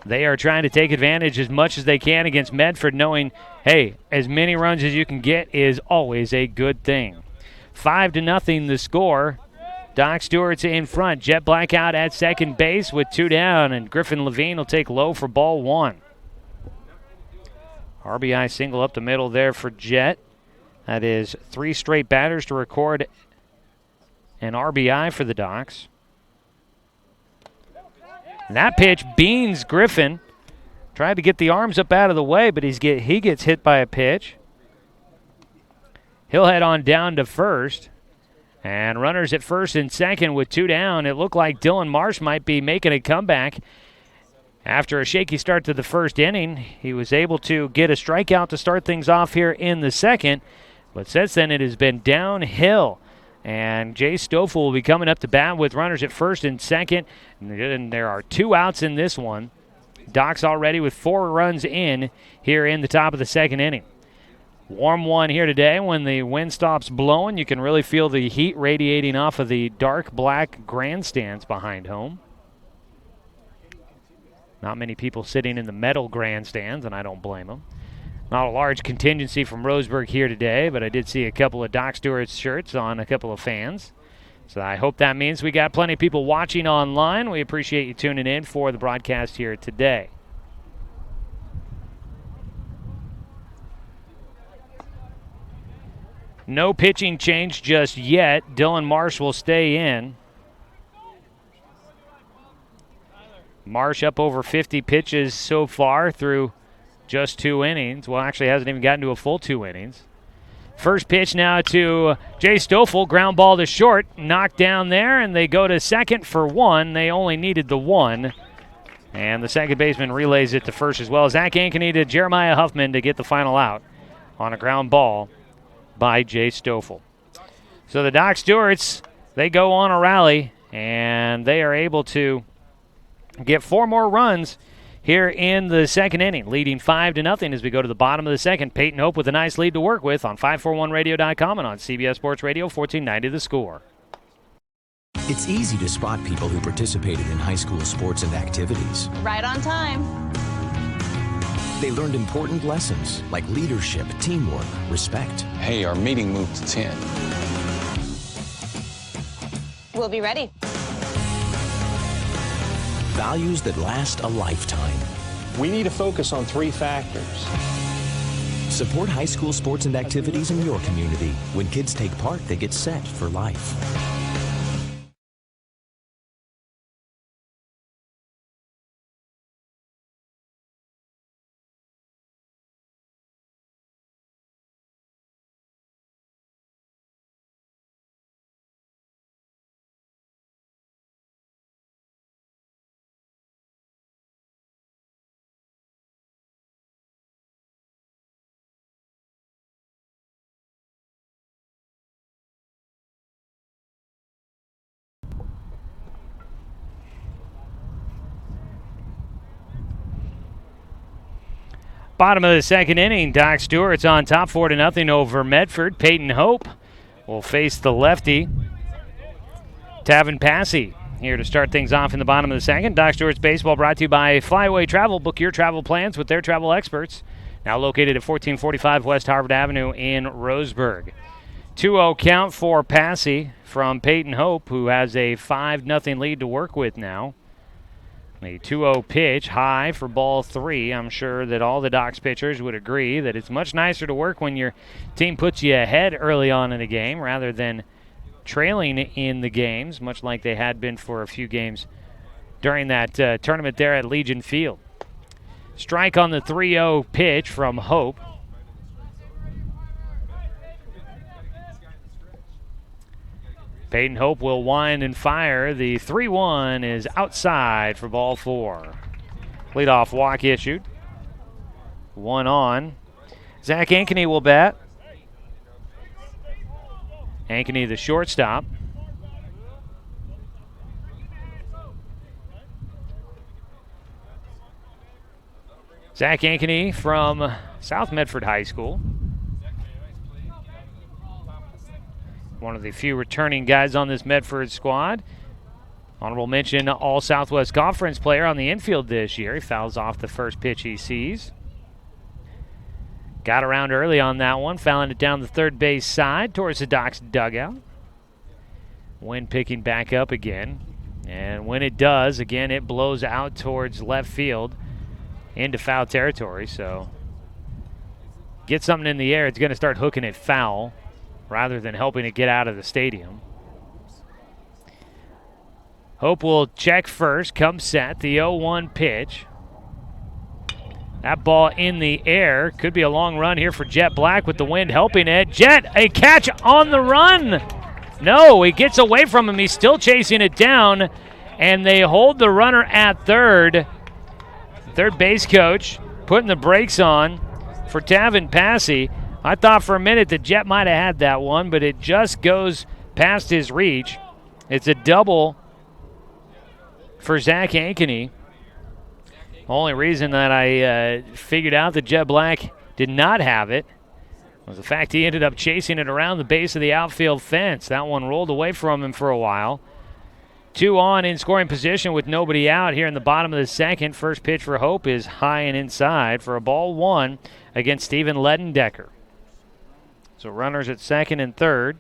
They are trying to take advantage as much as they can against Medford, knowing, hey, as many runs as you can get is always a good thing. 5-0 the score. Doc Stewart's in front. Jet Black out at second base with 2 down, and Griffin Levine will take low for ball 1. RBI single up the middle there for Jet. That is 3 straight batters to record an RBI for the Docs. And that pitch beans Griffin. Tried to get the arms up out of the way, but he gets hit by a pitch. He'll head on down to first. And runners at first and second with 2 down. It looked like Dylan Marsh might be making a comeback. After a shaky start to the first inning, he was able to get a strikeout to start things off here in the second. But since then, it has been downhill. And Jay Stoffel will be coming up to bat with runners at first and second. And there are 2 outs in this one. Docs already with 4 runs in here in the top of the second inning. Warm one here today. When the wind stops blowing, you can really feel the heat radiating off of the dark black grandstands behind home. Not many people sitting in the metal grandstands, and I don't blame them. Not a large contingency from Roseburg here today, but I did see a couple of Doc Stewart shirts on a couple of fans. So I hope that means we got plenty of people watching online. We appreciate you tuning in for the broadcast here today. No pitching change just yet. Dylan Marsh will stay in. Marsh up over 50 pitches so far through just 2 innings. Well, actually hasn't even gotten to a full 2 innings. First pitch now to Jay Stoffel. Ground ball to short. Knocked down there, and they go to second for 1. They only needed the 1. And the second baseman relays it to first as well. Zach Ankeny to Jeremiah Huffman to get the final out on a ground ball by Jay Stoffel. So the Doc Stewarts, they go on a rally, and they are able to get 4 more runs here in the second inning, leading 5-0 as we go to the bottom of the second. Peyton Hope with a nice lead to work with on 541radio.com and on CBS Sports Radio 1490 The Score. It's easy to spot people who participated in high school sports and activities. Right on time. They learned important lessons like leadership, teamwork, respect. Hey, our meeting moved to 10. We'll be ready. Values that last a lifetime. We need to focus on 3 factors. Support high school sports and activities in your community. When kids take part, they get set for life. Bottom of the second inning, Doc Stewart's on top 4-0 over Medford. Peyton Hope will face the lefty, Tavin Passy, here to start things off in the bottom of the second. Doc Stewart's Baseball brought to you by Flyaway Travel. Book your travel plans with their travel experts. Now located at 1445 West Harvard Avenue in Roseburg. 2-0 count for Passy from Peyton Hope, who has a 5-0 lead to work with now. The 2-0 pitch, high for ball 3. I'm sure that all the Docs pitchers would agree that it's much nicer to work when your team puts you ahead early on in a game rather than trailing in the games, much like they had been for a few games during that tournament there at Legion Field. Strike on the 3-0 pitch from Hope. Peyton Hope will wind and fire. The 3-1 is outside for ball 4. Leadoff walk issued. 1 on. Zach Ankeny will bat. Ankeny, the shortstop. Zach Ankeny from South Medford High School. One of the few returning guys on this Medford squad. Honorable mention, All Southwest Conference player on the infield this year. He fouls off the first pitch he sees. Got around early on that one, fouling it down the third base side towards the Docs dugout. Wind picking back up again. And when it does, again, it blows out towards left field into foul territory. So get something in the air, it's going to start hooking it foul rather than helping it get out of the stadium. Hope will check first, comes set, the 0-1 pitch. That ball in the air. Could be a long run here for Jet Black with the wind helping it. Jet, a catch on the run. No, he gets away from him. He's still chasing it down, and they hold the runner at third. Third base coach putting the brakes on for Tavin Passy. I thought for a minute that Jet might have had that one, but it just goes past his reach. It's a double for Zach Ankeny. Only reason that I figured out that Jet Black did not have it was the fact he ended up chasing it around the base of the outfield fence. That one rolled away from him for a while. 2 on in scoring position with nobody out here in the bottom of the second. First pitch for Hope is high and inside for a ball 1 against Stephen Ledendecker. So runners at second and third.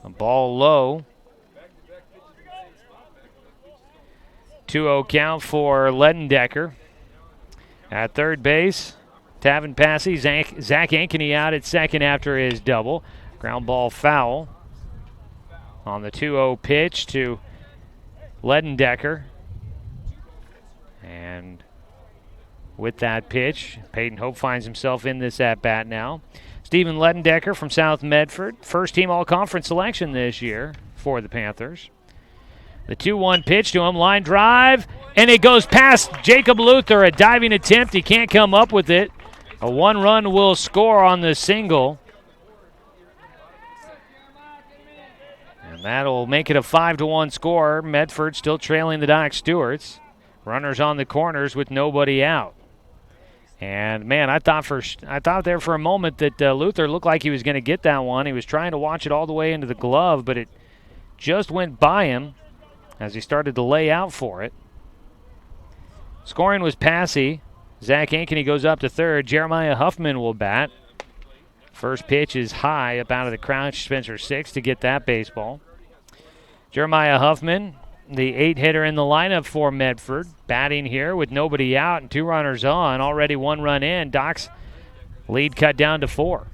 A ball low. 2-0 count for Ledendecker. At third base, Tavin Passy, Zach Ankeny out at second after his double. Ground ball foul on the 2-0 pitch to Ledendecker. And with that pitch, Peyton Hope finds himself in this at-bat now. Stephen Ledendecker from South Medford, first-team all-conference selection this year for the Panthers. The 2-1 pitch to him, line drive, and it goes past Jacob Luther, a diving attempt. He can't come up with it. A 1-run will score on the single. And that'll make it a 5-1 score. Medford still trailing the Doc Stewarts. Runners on the corners with nobody out. And, man, I thought there for a moment that Luther looked like he was going to get that one. He was trying to watch it all the way into the glove, but it just went by him as he started to lay out for it. Scoring was Passy. Zach Ankeny goes up to third. Jeremiah Huffman will bat. First pitch is high up out of the crouch. Spencer 6 to get that baseball. Jeremiah Huffman, the 8-hitter in the lineup for Medford, batting here with nobody out and 2 runners on. Already 1 run in. Doc's lead cut down to 4.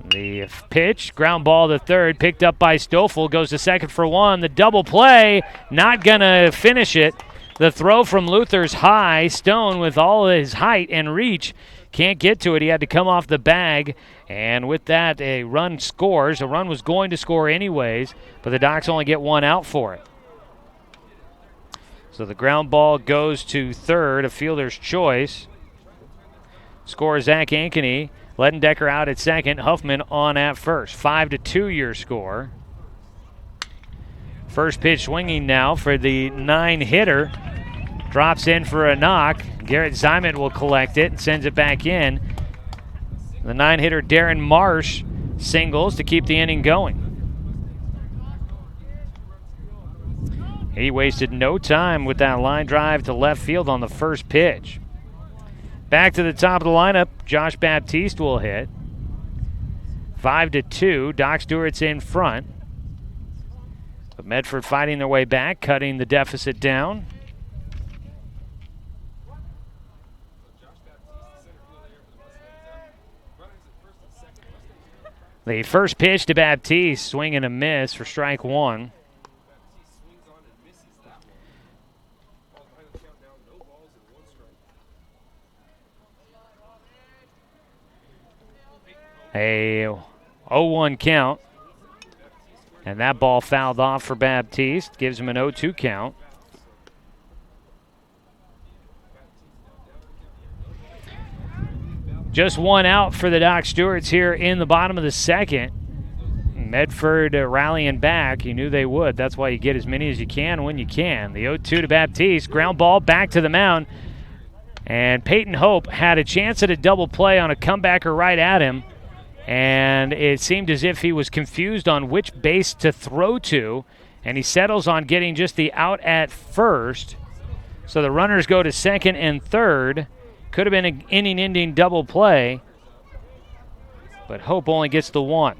The pitch, ground ball to third, picked up by Stoffel, goes to second for 1. The double play, not going to finish it. The throw from Luther's high. Stone, with all of his height and reach, can't get to it. He had to come off the bag, and with that, a run scores. A run was going to score anyways, but the Docs only get 1 out for it. So the ground ball goes to third, a fielder's choice. Score Zach Ankeny. Ledendecker out at second, Huffman on at first. 5-2 your score. First pitch swinging now for the 9-hitter. Drops in for a knock. Garrett Zymet will collect it and sends it back in. The 9-hitter Darren Marsh singles to keep the inning going. He wasted no time with that line drive to left field on the first pitch. Back to the top of the lineup, Josh Baptiste will hit. 5-2, Doc Stewart's in front. But Medford fighting their way back, cutting the deficit down. The first pitch to Baptiste, swing and a miss for strike one. A 0-1 count. And that ball fouled off for Baptiste. Gives him an 0-2 count. Just one out for the Doc Stewarts here in the bottom of the second. Medford rallying back. You knew they would. That's why you get as many as you can when you can. The 0-2 to Baptiste. Ground ball back to the mound. And Peyton Hope had a chance at a double play on a comebacker right at him. And it seemed as if he was confused on which base to throw to. And he settles on getting just the out at first. So the runners go to second and third. Could have been an inning-ending double play, but Hope only gets the one.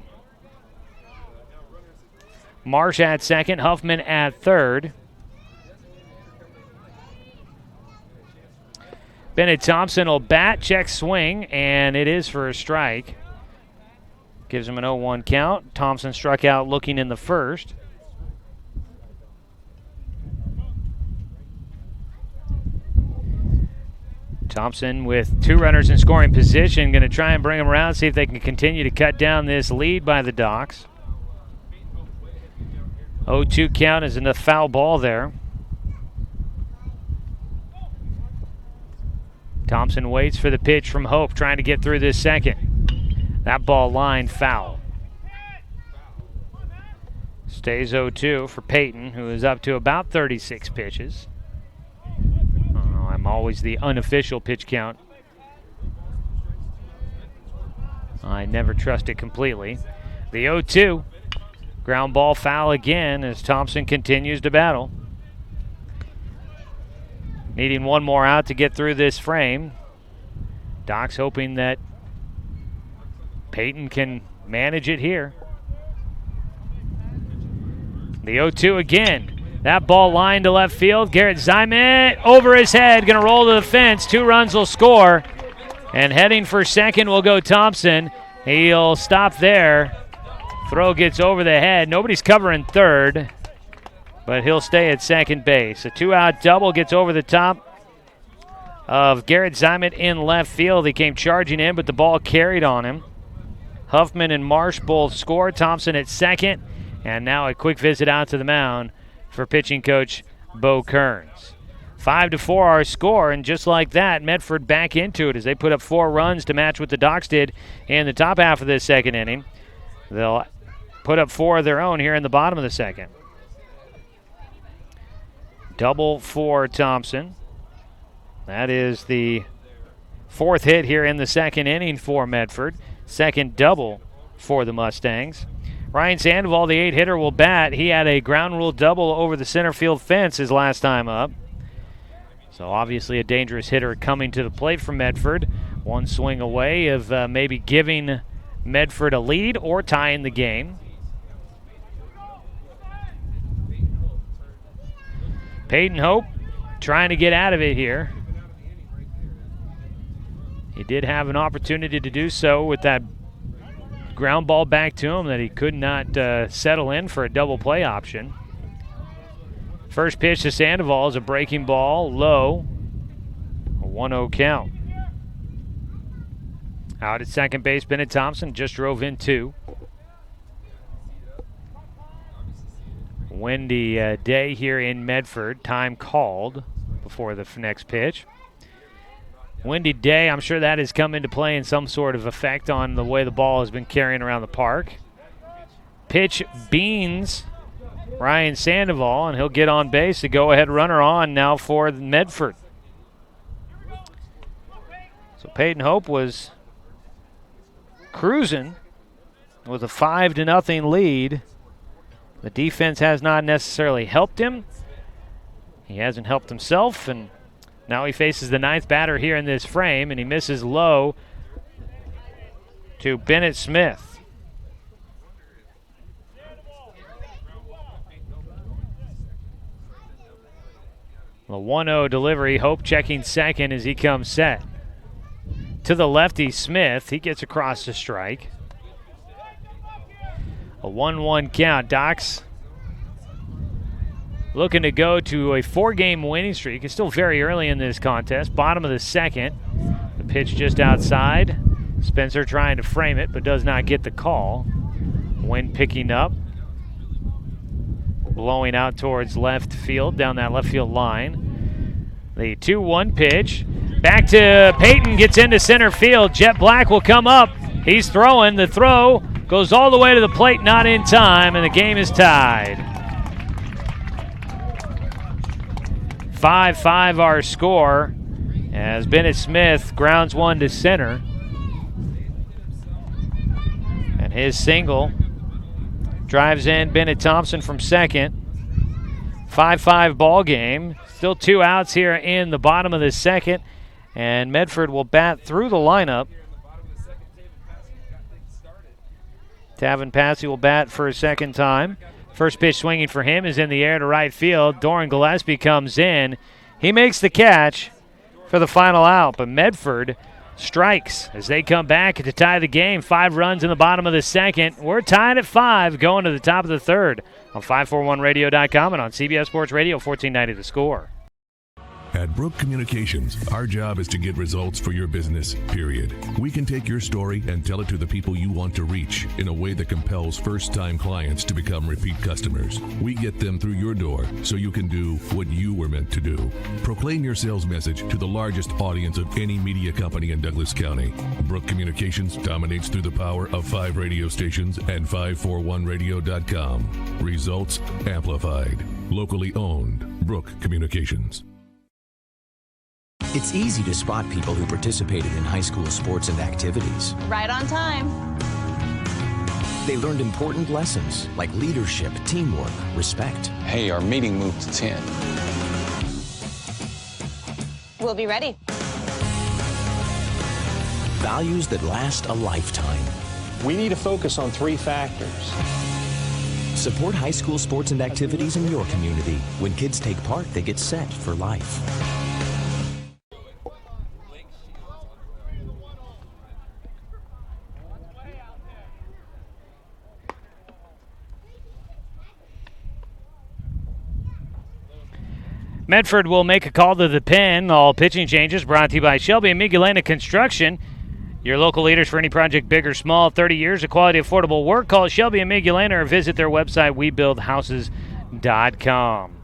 Marsh at second, Huffman at third. Bennett Thompson will bat, check swing, and it is for a strike. Gives him an 0-1 count. Thompson struck out looking in the first. Thompson with two runners in scoring position, going to try and bring them around, see if they can continue to cut down this lead by the Docs. 0-2 count is in the foul ball there. Thompson waits for the pitch from Hope, trying to get through this second. That ball lined foul. Stays 0-2 for Peyton, who is up to about 36 pitches. I'm always the unofficial pitch count. I never trust it completely. The 0-2. Ground ball foul again as Thompson continues to battle. Needing one more out to get through this frame. Doc's hoping that Peyton can manage it here. The 0-2 again. That ball lined to left field. Garrett Zymet over his head, going to roll to the fence. 2 runs will score. And heading for second will go Thompson. He'll stop there. Throw gets over the head. Nobody's covering third, but he'll stay at second base. A 2-out double gets over the top of Garrett Zymet in left field. He came charging in, but the ball carried on him. Huffman and Marsh both score. Thompson at second. And now a quick visit out to the mound for pitching coach Bo Kearns. 5-4 our score, and just like that, Medford back into it as they put up 4 runs to match what the Docs did in the top half of this second inning. They'll put up 4 of their own here in the bottom of the second. Double for Thompson. That is the 4th hit here in the second inning for Medford. Second double for the Mustangs. Ryan Sandoval, the 8-hitter, will bat. He had a ground rule double over the center field fence his last time up. So obviously a dangerous hitter coming to the plate for Medford. One swing away of maybe giving Medford a lead or tying the game. Peyton Hope trying to get out of it here. He did have an opportunity to do so with that ground ball back to him that he could not settle in for a double play option. First pitch to Sandoval is a breaking ball, low, a 1-0 count. Out at second base, Bennett Thompson just drove in 2. Windy day here in Medford. Time called before the next pitch. Windy day, I'm sure that has come into play in some sort of effect on the way the ball has been carrying around the park. Pitch, Beans Ryan Sandoval, and he'll get on base. The go-ahead runner on now for Medford. So Peyton Hope was cruising with a 5-0 lead. The defense has not necessarily helped him. He hasn't helped himself, and now he faces the ninth batter here in this frame, and he misses low to Bennett Smith. The 1-0 delivery, Hope checking second as he comes set. To the lefty, Smith. He gets across the strike. A 1-1 count. Docs looking to go to a 4-game winning streak. It's still very early in this contest. Bottom of the second. The pitch just outside. Spencer trying to frame it, but does not get the call. Wind picking up. Blowing out towards left field, down that left field line. The 2-1 pitch. Back to Peyton, gets into center field. Jet Black will come up. He's throwing. The throw goes all the way to the plate, not in time, and the game is tied. 5-5 our score as Bennett Smith grounds one to center. And his single drives in Bennett Thompson from second. 5-5 ball game. Still 2 outs here in the bottom of the second. And Medford will bat through the lineup. Tavin Passy will bat for a second time. First pitch swinging for him is in the air to right field. Doran Gillespie comes in. He makes the catch for the final out. But Medford strikes as they come back to tie the game. 5 runs in the bottom of the second. We're tied at 5 going to the top of the third on 541radio.com and on CBS Sports Radio 1490 The Score. At Brook Communications, our job is to get results for your business, period. We can take your story and tell it to the people you want to reach in a way that compels first-time clients to become repeat customers. We get them through your door so you can do what you were meant to do. Proclaim your sales message to the largest audience of any media company in Douglas County. Brook Communications dominates through the power of 5 radio stations and 541radio.com. Results amplified. Locally owned. Brook Communications. It's easy to spot people who participated in high school sports and activities. Right on time. They learned important lessons like leadership, teamwork, respect. Hey, our meeting moved to 10. We'll be ready. Values that last a lifetime. We need to focus on 3 factors. Support high school sports and activities in your community. When kids take part, they get set for life. Medford will make a call to the pen. All pitching changes brought to you by Shelby and Migulena Construction. Your local leaders for any project, big or small. 30 years of quality, affordable work. Call Shelby and Migulena or visit their website, webuildhouses.com.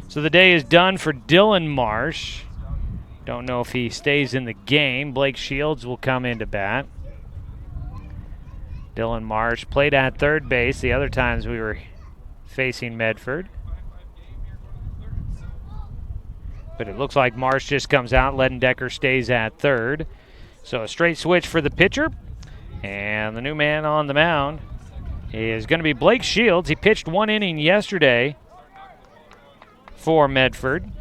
So the day is done for Dylan Marsh. Don't know if he stays in the game. Blake Shields will come into bat. Dylan Marsh played at third base the other times we were facing Medford. But it looks like Marsh just comes out. Ledendecker stays at third. So a straight switch for the pitcher. And the new man on the mound is going to be Blake Shields. He pitched 1 inning yesterday for Medford.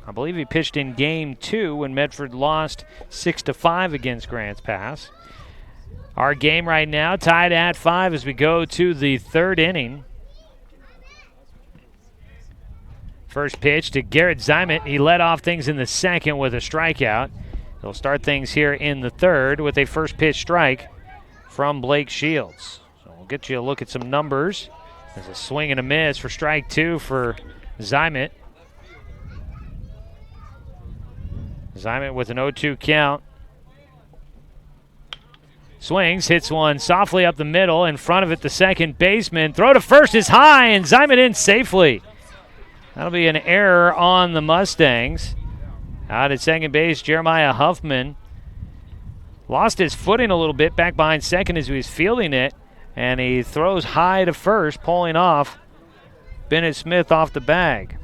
I believe he pitched in game 2 when Medford lost 6-5 against Grants Pass. Our game right now tied at 5 as we go to the third inning. First pitch to Garrett Zimet. He led off things in the second with a strikeout. He'll start things here in the third with a first pitch strike from Blake Shields. So we'll get you a look at some numbers. There's a swing and a miss for strike 2 for Zimet. Zimet with an 0-2 count. Swings, hits one softly up the middle. In front of it, the second baseman. Throw to first is high, and Zimet in safely. That'll be an error on the Mustangs. Out at second base, Jeremiah Huffman lost his footing a little bit back behind second as he was fielding it, and he throws high to first, pulling off Bennett Smith off the bag.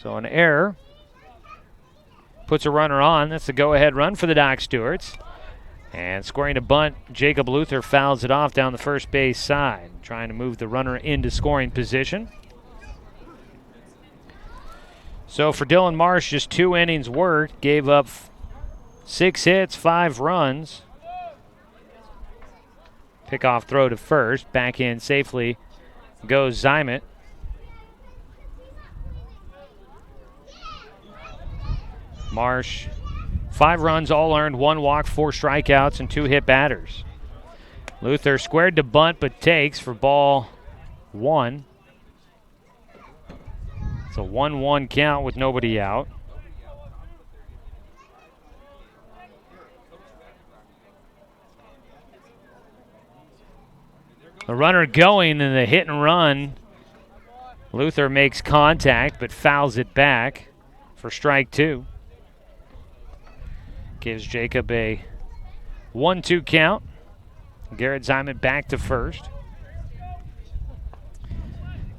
So an error. Puts a runner on. That's the go-ahead run for the Doc Stewarts. And scoring a bunt, Jacob Luther fouls it off down the first base side, trying to move the runner into scoring position. So for Dylan Marsh, just 2 innings worked, gave up 6 hits, 5 runs. Pickoff throw to first, back in safely goes Zymet. Marsh, 5 runs, all earned, 1 walk, 4 strikeouts, and 2 hit batters. Luther squared to bunt, but takes for ball 1. It's a 1-1 count with nobody out. The runner going in the hit and run. Luther makes contact, but fouls it back for strike 2. Gives Jacob a 1-2 count. Garrett Zymet back to first.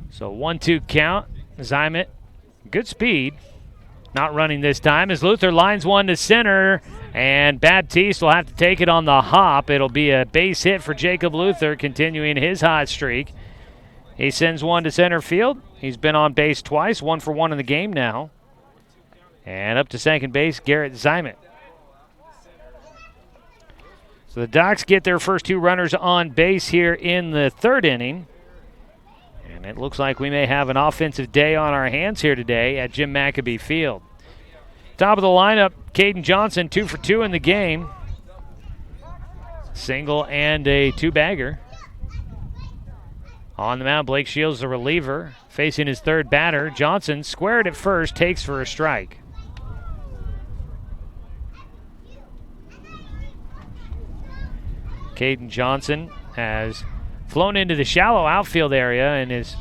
So 1-2 count. Zymet, good speed. Not running this time as Luther lines one to center, and Baptiste will have to take it on the hop. It'll be a base hit for Jacob Luther, continuing his hot streak. He sends one to center field. He's been on base twice, 1 for 1 in the game now. And up to second base, Garrett Zymet. So the Docs get their first 2 runners on base here in the 3rd inning. And it looks like we may have an offensive day on our hands here today at Jim McAbee Field. Top of the lineup, Caden Johnson, 2 for 2 in the game. Single and a 2-bagger. On the mound, Blake Shields, the reliever, facing his 3rd batter. Johnson squared at first, takes for a strike. Caden Johnson has flown into the shallow outfield area in his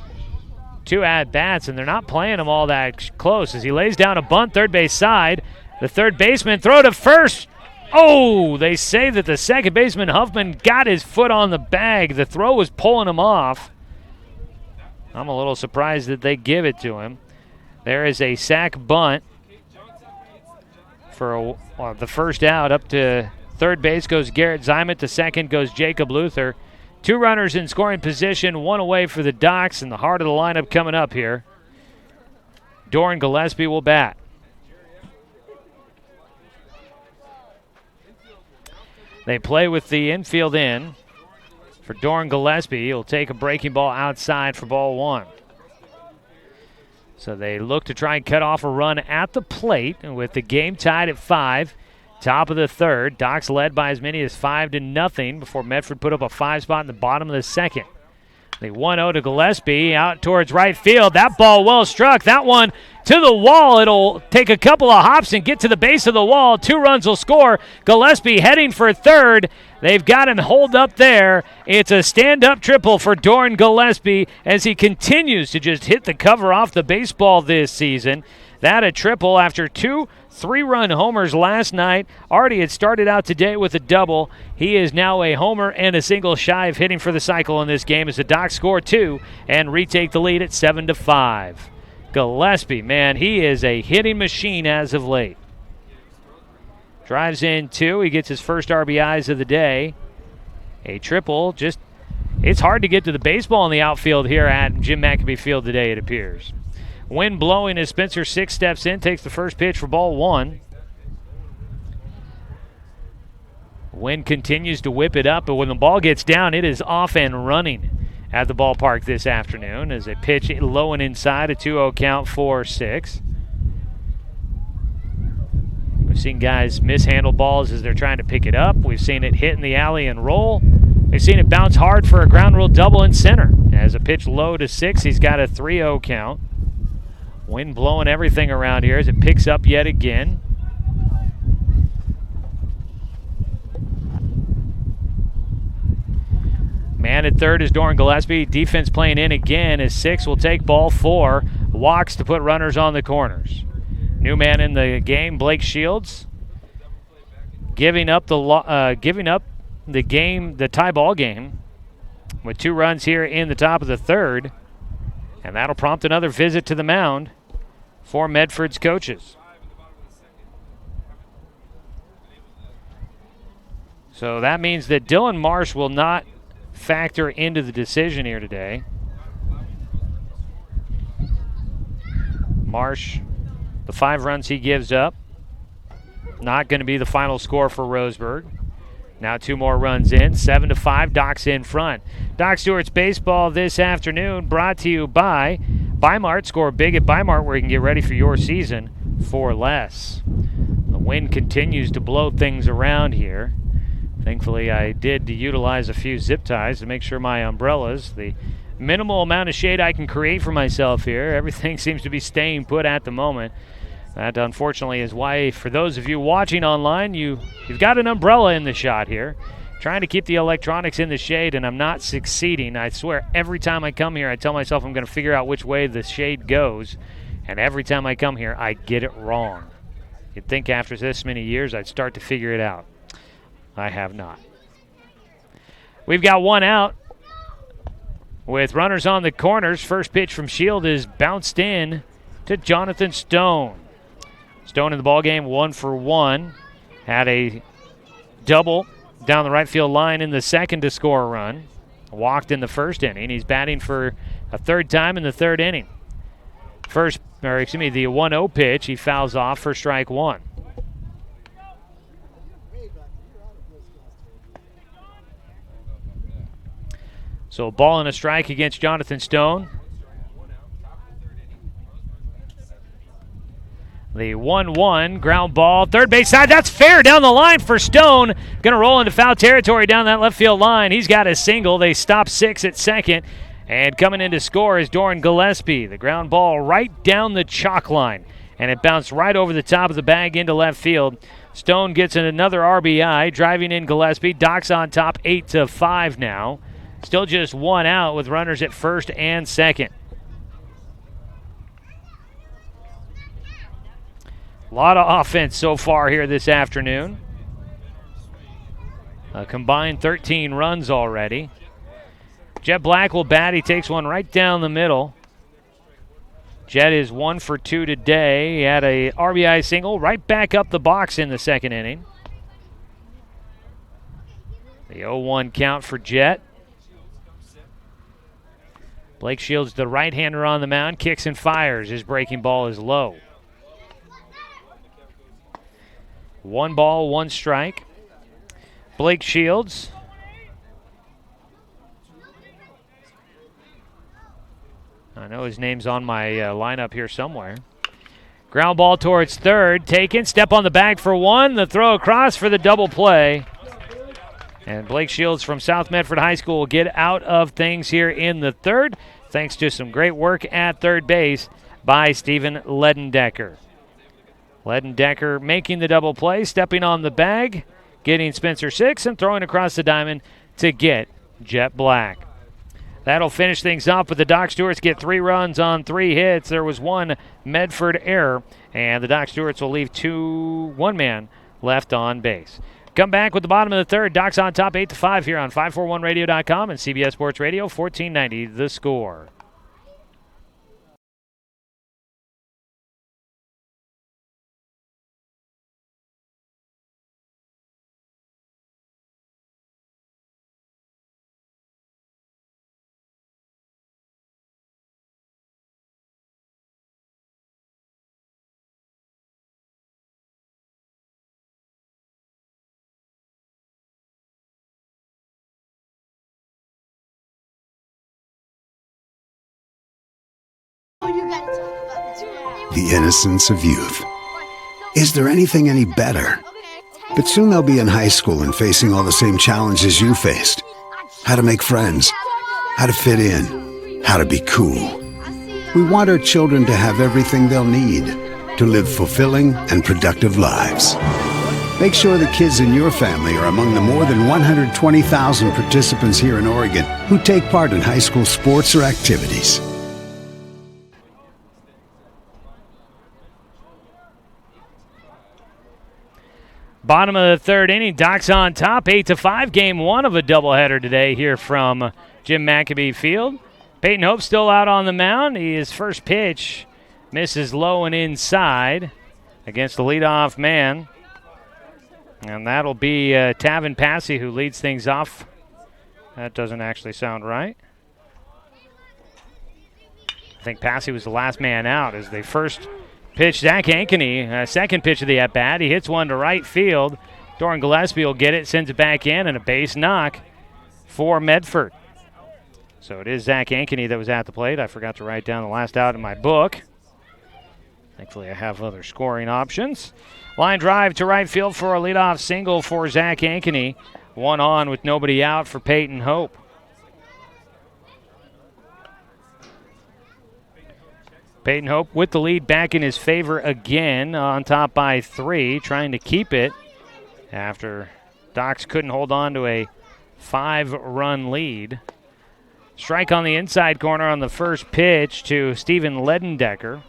2 at-bats, and they're not playing him all that close as he lays down a bunt, third base side. The third baseman throw to first. Oh, they say that the second baseman, Huffman, got his foot on the bag. The throw was pulling him off. I'm a little surprised that they give it to him. There is a sac bunt for the first out. Up to third base goes Garrett Zymet. To second goes Jacob Luther. 2 runners in scoring position, 1 away for the Docs, and the heart of the lineup coming up here. Doran Gillespie will bat. They play with the infield in for Doran Gillespie. He'll take a breaking ball outside for ball 1. So they look to try and cut off a run at the plate, and with the game tied at 5. Top of the 3rd, Docs led by as many as 5-0 before Medford put up a 5 spot in the bottom of the 2nd. The 1-0 to Gillespie out towards right field. That ball well struck. That one to the wall. It'll take a couple of hops and get to the base of the wall. 2 runs will score. Gillespie heading for third. They've got him holed up there. It's a stand-up triple for Doran Gillespie as he continues to just hit the cover off the baseball this season. That a triple after 2 3-run homers last night. Already had started out today with a double. He is now a homer and a single shy of hitting for the cycle in this game as the Docs score 2 and retake the lead at 7-5. Gillespie, man, he is a hitting machine as of late. Drives in 2. He gets his first RBIs of the day. A triple. Just, it's hard to get to the baseball in the outfield here at Jim McAbee Field today, it appears. Wind blowing as Spencer 6 steps in, takes the first pitch for ball 1. Wind continues to whip it up, but when the ball gets down, it is off and running at the ballpark this afternoon as a pitch low and inside, a 2-0 count for 6. We've seen guys mishandle balls as they're trying to pick it up. We've seen it hit in the alley and roll. We've seen it bounce hard for a ground rule double in center. As a pitch low to 6, he's got a 3-0 count. Wind blowing everything around here as it picks up yet again. Man at third is Doran Gillespie. Defense playing in again as 6 will take ball 4. Walks to put runners on the corners. New man in the game, Blake Shields, giving up the tie ball game with 2 runs here in the top of the third. And that'll prompt another visit to the mound for Medford's coaches. So that means that Dylan Marsh will not factor into the decision here today. Marsh, the 5 runs he gives up, not going to be the final score for Roseburg. Now 2 more runs in, 7-5, Doc's in front. Doc Stewart's baseball this afternoon brought to you by Bimart. Score big at Bimart where you can get ready for your season for less. The wind continues to blow things around here. Thankfully, I did utilize a few zip ties to make sure my umbrellas, the minimal amount of shade I can create for myself here, everything seems to be staying put at the moment. That, unfortunately, is why, for those of you watching online, you've got an umbrella in the shot here. Trying to keep the electronics in the shade, and I'm not succeeding. I swear, every time I come here, I tell myself I'm going to figure out which way the shade goes, and every time I come here, I get it wrong. You'd think after this many years, I'd start to figure it out. I have not. We've got 1 out with runners on the corners. First pitch from Shield is bounced in to Jonathan Stone. Stone in the ballgame, 1 for 1. Had a double down the right field line in the second to score a run. Walked in the first inning. He's batting for a 3rd time in the 3rd inning. The 1-0 pitch, he fouls off for strike 1. So a ball and a strike against Jonathan Stone. The 1-1 ground ball, third base side. That's fair down the line for Stone. Going to roll into foul territory down that left field line. He's got a single. They stop 6 at second. And coming in to score is Doran Gillespie. The ground ball right down the chalk line. And it bounced right over the top of the bag into left field. Stone gets another RBI, driving in Gillespie. Doc's on top, 8-5 now. Still just 1 out with runners at first and second. A lot of offense so far here this afternoon. A combined 13 runs already. Jet Black will bat. He takes one right down the middle. Jet is 1 for 2 today. He had a RBI single right back up the box in the second inning. The 0-1 count for Jet. Blake Shields, the right-hander on the mound, kicks and fires. His breaking ball is low. 1 ball, 1 strike. Blake Shields. I know his name's on my lineup here somewhere. Ground ball towards third. Taken. Step on the bag for 1. The throw across for the double play. And Blake Shields from South Medford High School will get out of things here in the third, thanks to some great work at third base by Stephen Ledendecker. Ledendecker making the double play, stepping on the bag, getting Spencer 6, and throwing across the diamond to get Jet Black. That'll finish things off, but the Doc Stewarts get 3 runs on 3 hits. There was 1 Medford error, and the Doc Stewarts will leave 1 man left on base. Come back with the bottom of the third. Doc's on top, 8-5 here on 541radio.com and CBS Sports Radio, 1490 The Score. The innocence of youth. Is there anything any better? But soon they'll be in high school and facing all the same challenges you faced. How to make friends, how to fit in, how to be cool. We want our children to have everything they'll need to live fulfilling and productive lives. Make sure the kids in your family are among the more than 120,000 participants here in Oregon who take part in high school sports or activities. Bottom of the third inning, Doc's on top, 8-5. Game 1 of a doubleheader today here from Jim McAbee Field. Peyton Hope still out on the mound. His first pitch misses low and inside against the leadoff man. And that'll be Tavin Passy who leads things off. That doesn't actually sound right. I think Passy was the last man out as they first pitch. Zach Ankeny, second pitch of the at-bat. He hits one to right field. Doran Gillespie will get it, sends it back in, and a base knock for Medford. So it is Zach Ankeny that was at the plate. I forgot to write down the last out in my book. Thankfully, I have other scoring options. Line drive to right field for a leadoff single for Zach Ankeny. One on with nobody out for Peyton Hope. Peyton Hope with the lead back in his favor again, on top by 3, trying to keep it after Docs couldn't hold on to a 5-run lead. Strike on the inside corner on the first pitch to Steven Ledendecker.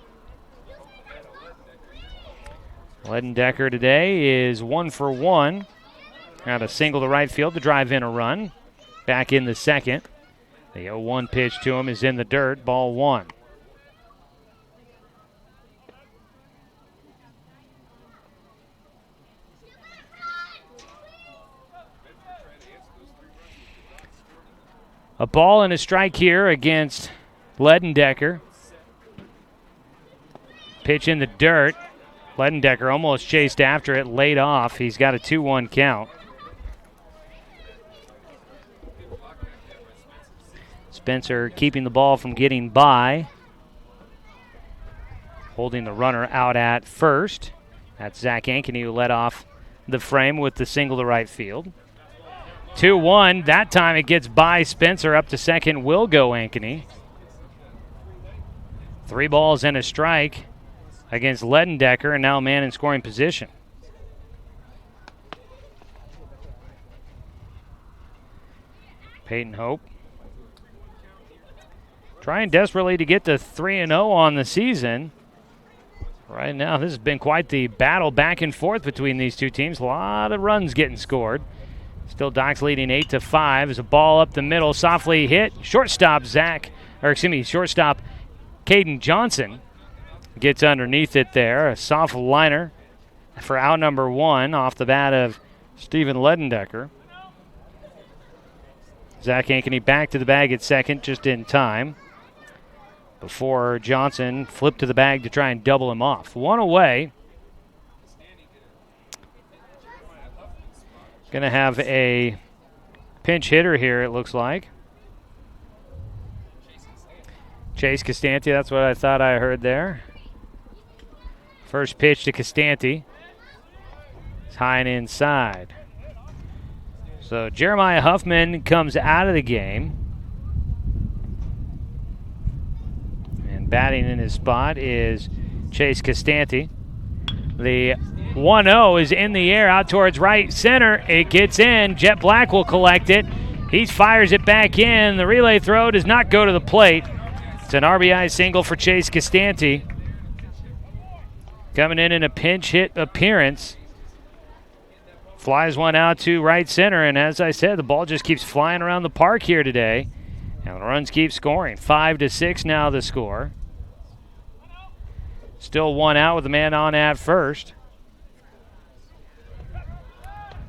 Ledendecker today is 1 for 1. Had a single to right field to drive in a run. Back in the second. The 0-1 pitch to him is in the dirt, ball 1. A ball and a strike here against Ledendecker. Pitch in the dirt. Ledendecker almost chased after it, laid off. He's got a 2-1 count. Spencer keeping the ball from getting by. Holding the runner out at first. That's Zach Ankeny who led off the frame with the single to right field. 2-1. That time it gets by Spencer. Up to second will go Ankeny. 3 balls and a strike against Ledendecker, and now a man in scoring position. Peyton Hope trying desperately to get to 3-0 on the season. Right now, this has been quite the battle back and forth between these two teams. A lot of runs getting scored. Still Docs leading 8-5. As a ball up the middle, softly hit. Shortstop Caden Johnson gets underneath it there. A soft liner for out number 1 off the bat of Steven Ledendecker. Zach Ankeny back to the bag at second just in time before Johnson flipped to the bag to try and double him off. 1 away. Going to have a pinch hitter here, it looks like. Chase Costanti, that's what I thought I heard there. First pitch to Costanti. It's high and inside. So Jeremiah Huffman comes out of the game. And batting in his spot is Chase Costanti. The 1-0 is in the air out towards right center. It gets in. Jet Black will collect it. He fires it back in. The relay throw does not go to the plate. It's an RBI single for Chase Costanti. Coming in a pinch hit appearance. Flies one out to right center, and as I said, the ball just keeps flying around the park here today. And the runs keep scoring. 5-6 now the score. Still 1 out with the man on at first.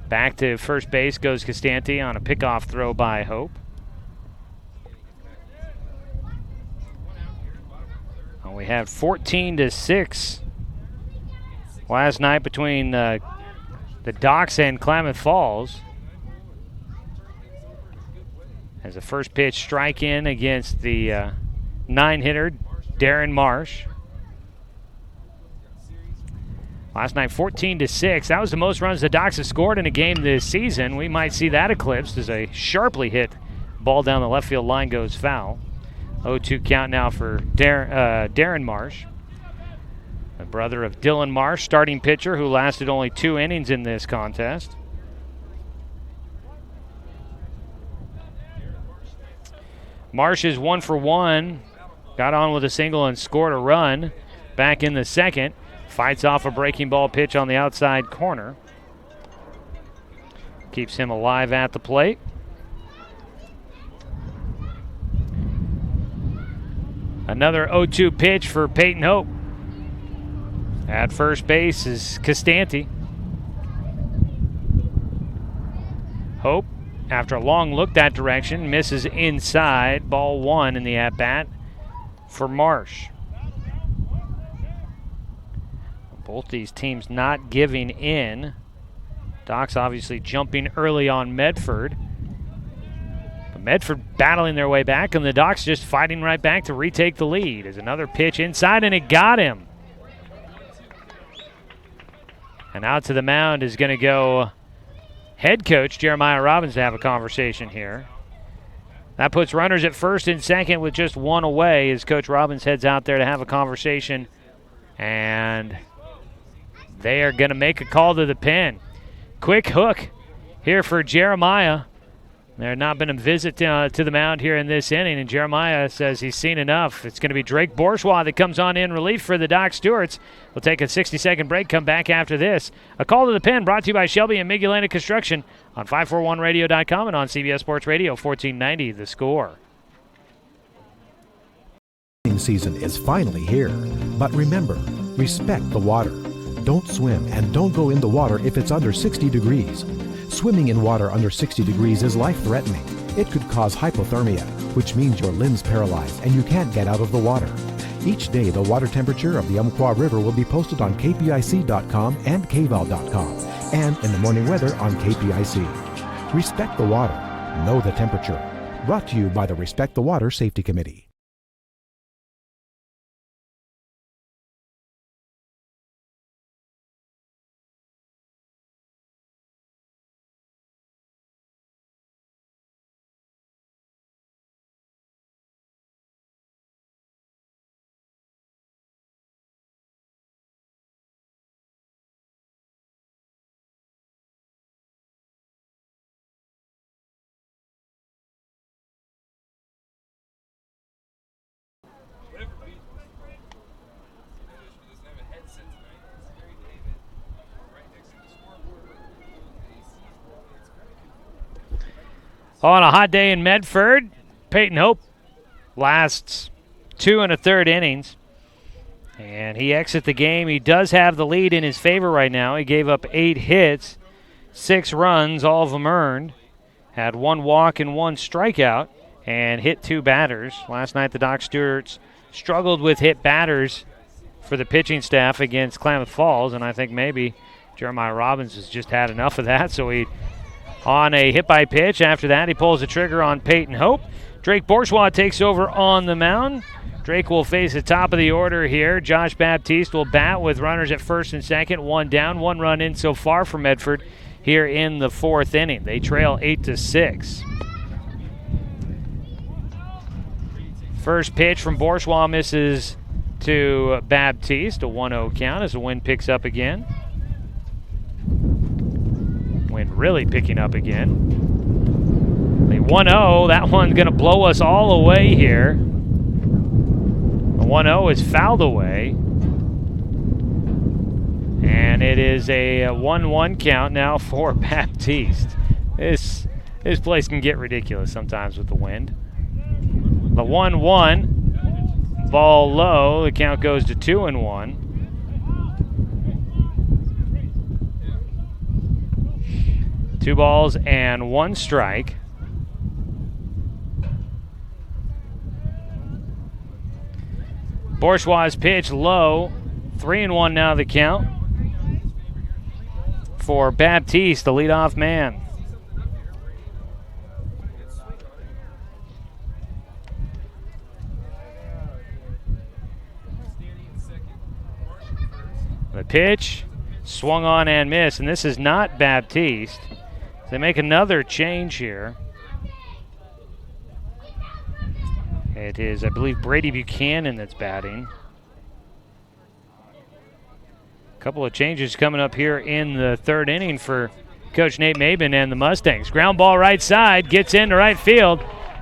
Back to first base goes Costanti on a pickoff throw by Hope. And we had 14-6 last night between the Docs and Klamath Falls. As a first pitch strike in against the 9-hitter, Darren Marsh. Last night, 14-6. That was the most runs the Docs have scored in a game this season. We might see that eclipsed as a sharply hit ball down the left field line goes foul. 0-2 count now for Darren Marsh. The brother of Dylan Marsh, starting pitcher who lasted only 2 innings in this contest. Marsh is 1 for 1. Got on with a single and scored a run back in the second. Fights off a breaking ball pitch on the outside corner. Keeps him alive at the plate. Another 0-2 pitch for Peyton Hope. At first base is Costanti. Hope, after a long look that direction, misses inside. Ball 1 in the at-bat for Marsh. Both these teams not giving in. Docs obviously jumping early on Medford. But Medford battling their way back, and the Docs just fighting right back to retake the lead. As another pitch inside, and it got him. And out to the mound is going to go head coach Jeremiah Robbins to have a conversation here. That puts runners at first and second with just one away as Coach Robbins heads out there to have a conversation. And they are going to make a call to the pen. Quick hook here for Jeremiah. There had not been a visit to the mound here in this inning, and Jeremiah says he's seen enough. It's going to be Drake Bourgeois that comes on in relief for the Doc Stewarts. We'll take a 60-second break, come back after this. A call to the pen brought to you by Shelby and Migulana Construction on 541radio.com and on CBS Sports Radio 1490 The Score. Season is finally here, but remember, respect the water. Don't swim and don't go in the water if it's under 60 degrees. Swimming in water under 60 degrees is life-threatening. It could cause hypothermia, which means your limbs paralyzed and you can't get out of the water. Each day, the water temperature of the Umpqua River will be posted on kpic.com and kval.com, and in the morning weather on KPIC. Respect the water. Know the temperature. Brought to you by the Respect the Water Safety Committee. On a hot day in Medford, Peyton Hope lasts 2 1/3 innings. And he exits the game. He does have the lead in his favor right now. He gave up 8 hits, 6 runs, all of them earned. Had 1 walk and 1 strikeout and hit 2 batters. Last night the Doc Stewarts struggled with hit batters for the pitching staff against Klamath Falls, and I think maybe Jeremiah Robbins has just had enough of that, so he on a hit by pitch. After that, he pulls the trigger on Peyton Hope. Drake Bourgeois takes over on the mound. Drake will face the top of the order here. Josh Baptiste will bat with runners at first and second. 1 down, 1 run in so far for Medford here in the 4th inning. They trail 8-6. First pitch from Bourgeois misses to Baptiste. A 1-0 count as the wind picks up again. Wind really picking up again. The 1-0, that one's going to blow us all away here. The 1-0 is fouled away. And it is a 1-1 count now for Baptiste. This place can get ridiculous sometimes with the wind. The 1-1, ball low, the count goes to 2-1. 2 balls and 1 strike. Bourgeois' pitch low. 3-1 now the count for Baptiste, the leadoff man. The pitch swung on and missed, and this is not Baptiste. They make another change here. It is, I believe, Brady Buchanan that's batting. A couple of changes coming up here in the 3rd inning for Coach Nate Maben and the Mustangs. Ground ball right side, gets into right field.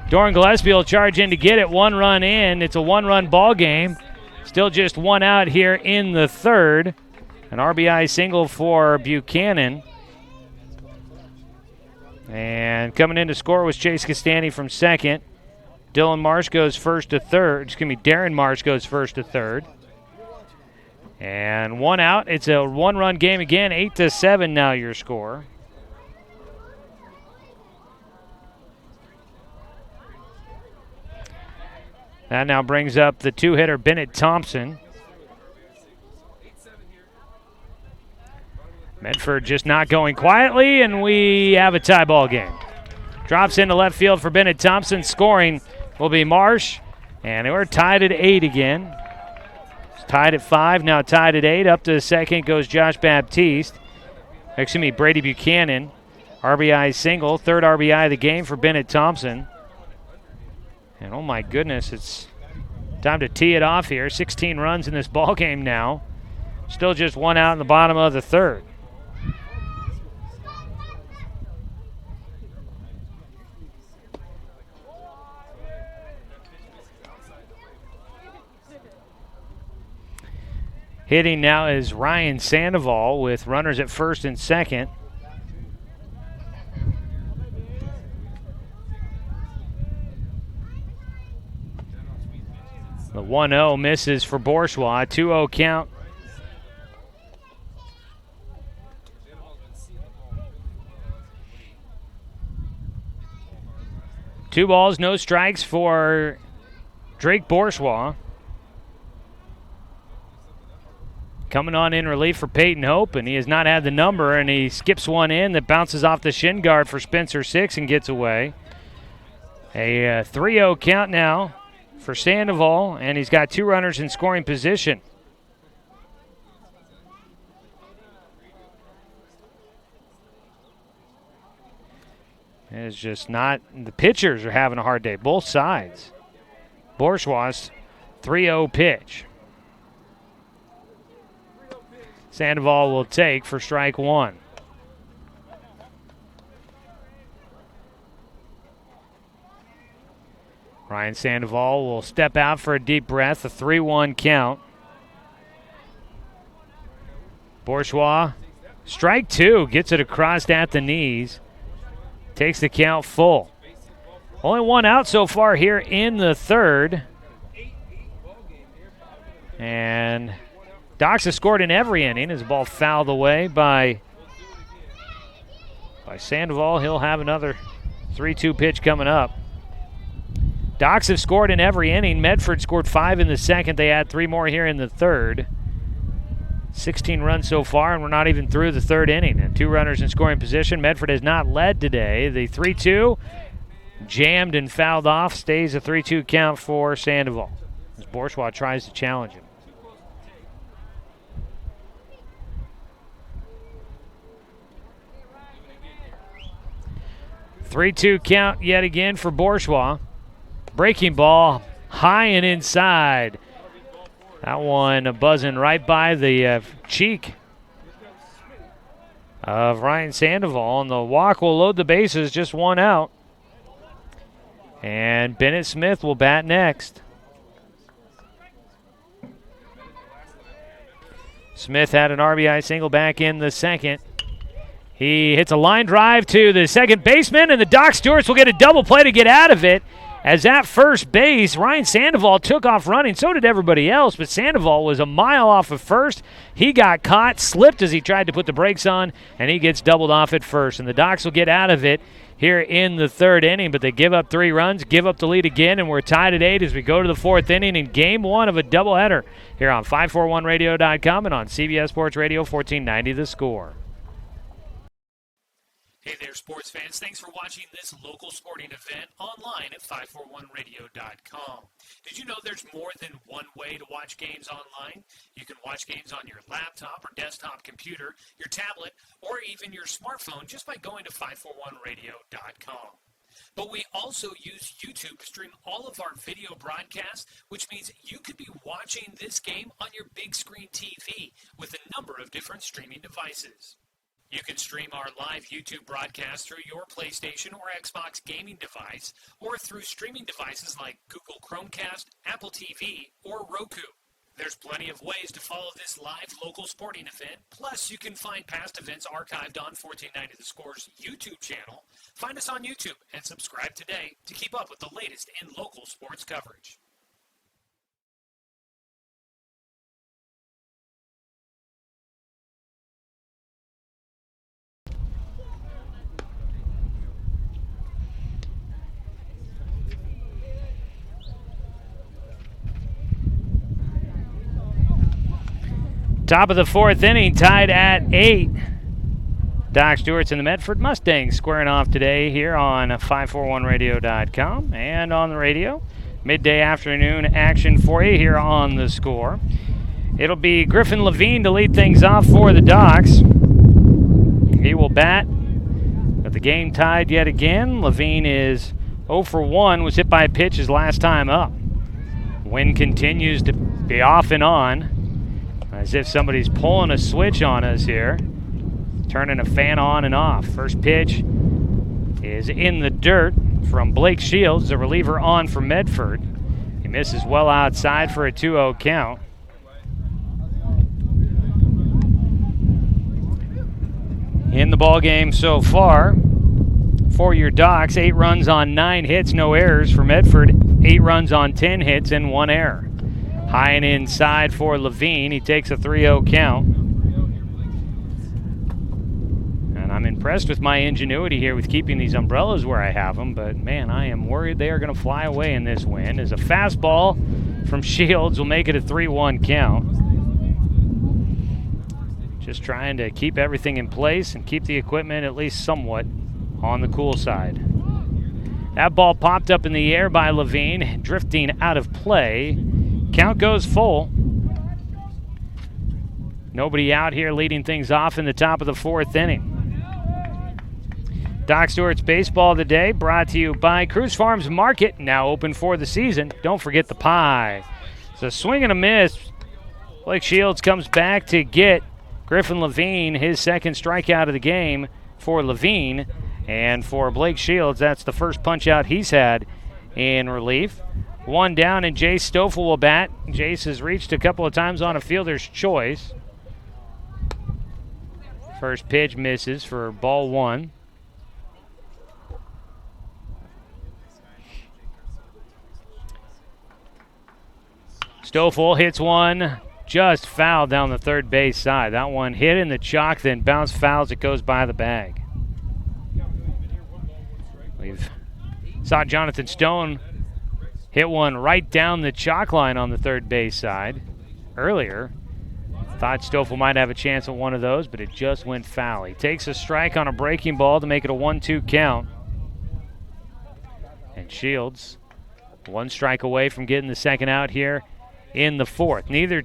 Doran Gillespie will charge in to get it. 1 run in. It's a 1-run ball game. Still just 1 out here in the 3rd. An RBI single for Buchanan. And coming in to score was Chase Castani from second. Dylan Marsh goes first to third. Darren Marsh goes first to third. And one out. It's a one-run game again. 8-7 now your score. That now brings up the two-hitter Bennett Thompson. Medford just not going quietly, and we have a tie ball game. Drops into left field for Bennett Thompson. Scoring will be Marsh, and we're tied at 8 again. It's tied at 5, now tied at 8. Up to the second goes Josh Baptiste. Brady Buchanan. RBI single, third RBI of the game for Bennett Thompson. And oh my goodness, it's time to tee it off here. 16 runs in this ball game now. Still just one out in the bottom of the third. Hitting now is Ryan Sandoval with runners at first and second. The 1-0 misses for Bourgeois. 2-0 count. Two balls, no strikes for Drake Bourgeois. Coming on in relief for Peyton Hope, and he has not had the number, and he skips one in that bounces off the shin guard for Spencer Six and gets away. A 3-0 count now for Sandoval, and he's got two runners in scoring position. It's just not, the pitchers are having a hard day, both sides. Bourgeois' 3-0 pitch. Sandoval will take for strike one. Ryan Sandoval will step out for a deep breath, a 3-1 count. Bourgeois, strike two, gets it across at the knees. Takes the count full. Only one out so far here in the third. And Docs has scored in every inning. His ball fouled away by Sandoval. He'll have another 3-2 pitch coming up. Docs have scored in every inning. Medford scored 5 in the second. They add 3 more here in the third. 16 runs so far, and we're not even through the third inning. And 2 runners in scoring position. Medford has not led today. The 3-2 jammed and fouled off. Stays a 3-2 count for Sandoval as Bourgeois tries to challenge him. Three-two count yet again for Bourgeois. Breaking ball high and inside. That one buzzing right by the cheek of Ryan Sandoval. And the walk will load the bases, just one out. And Bennett Smith will bat next. Smith had an RBI single back in the second. He hits a line drive to the second baseman, and the Doc Stewarts will get a double play to get out of it. As at first base, Ryan Sandoval took off running. So did everybody else, but Sandoval was a mile off of first. He got caught, slipped as he tried to put the brakes on, and he gets doubled off at first. And the Docs will get out of it here in the third inning, but they give up 3 runs, give up the lead again, and we're tied at 8 as we go to the fourth inning in game 1 of a doubleheader here on 541radio.com and on CBS Sports Radio 1490 The Score. Hey there, sports fans. Thanks for watching this local sporting event online at 541radio.com. Did you know there's more than one way to watch games online? You can watch games on your laptop or desktop computer, your tablet, or even your smartphone just by going to 541radio.com. But we also use YouTube to stream all of our video broadcasts, which means you could be watching this game on your big screen TV with a number of different streaming devices. You can stream our live YouTube broadcast through your PlayStation or Xbox gaming device or through streaming devices like Google Chromecast, Apple TV, or Roku. There's plenty of ways to follow this live local sporting event. Plus, you can find past events archived on 1490 The Score's YouTube channel. Find us on YouTube and subscribe today to keep up with the latest in local sports coverage. Top of the fourth inning, tied at 8. Doc Stewart's and the Medford Mustangs squaring off today here on 541radio.com and on the radio. Midday afternoon action for you here on The Score. It'll be Griffin Levine to lead things off for the Docs. He will bat, but the game tied yet again. Levine is 0 for 1, was hit by a pitch his last time up. Wind continues to be off and on, as if somebody's pulling a switch on us here, turning a fan on and off. First pitch is in the dirt from Blake Shields, the reliever on for Medford. He misses well outside for a 2-0 count. In the ball game so far, for your Docs, 8 runs on 9 hits, no errors. For Medford, 8 runs on 10 hits and 1 error. High and inside for Levine. He takes a 3-0 count. And I'm impressed with my ingenuity here with keeping these umbrellas where I have them, but man, I am worried they are going to fly away in this wind, as a fastball from Shields will make it a 3-1 count. Just trying to keep everything in place and keep the equipment at least somewhat on the cool side. That ball popped up in the air by Levine, drifting out of play. Count goes full. Nobody out here leading things off in the top of the fourth inning. Doc Stewart's Baseball Today brought to you by Cruise Farms Market, now open for the season. Don't forget the pie. It's a swing and a miss. Blake Shields comes back to get Griffin Levine, his second strikeout of the game for Levine. And for Blake Shields, that's the first punch out he's had in relief. One down, and Jace Stoffel will bat. Jace has reached a couple of times on a fielder's choice. First pitch misses for ball 1. Stoffel hits one just foul down the third base side. That one hit in the chalk, then bounced foul as it goes by the bag. We've saw Jonathan Stone hit one right down the chalk line on the third base side earlier. Thought Stoffel might have a chance at one of those, but it just went foul. He takes a strike on a breaking ball to make it a 1-2 count. And Shields, 1 strike away from getting the second out here in the fourth. Neither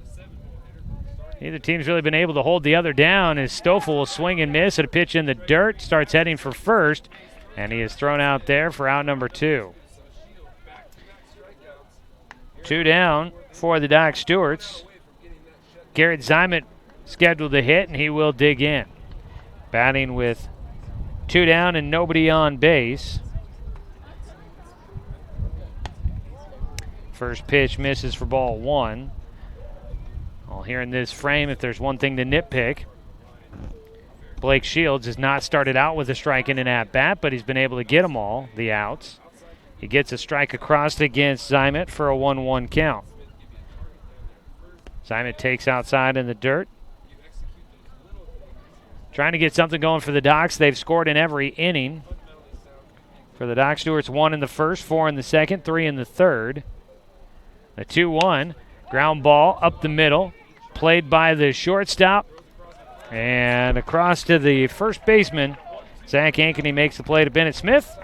team's really been able to hold the other down, as Stoffel will swing and miss at a pitch in the dirt, starts heading for first, and he is thrown out there for out number 2. 2 down for the Doc Stewarts. Garrett Zimet scheduled to hit, and he will dig in. Batting with 2 down and nobody on base. First pitch misses for ball 1. Well, here in this frame, if there's one thing to nitpick, Blake Shields has not started out with a strike in an at-bat, but he's been able to get them all, the outs. He gets a strike across against Zimet for a 1-1 count. Zimet takes outside in the dirt. Trying to get something going for the Docs. They've scored in every inning. For the Doc Stewarts, 1 in the first, 4 in the second, 3 in the third. A 2-1. Ground ball up the middle. Played by the shortstop. And across to the first baseman. Zach Ankeny makes the play to Bennett Smith.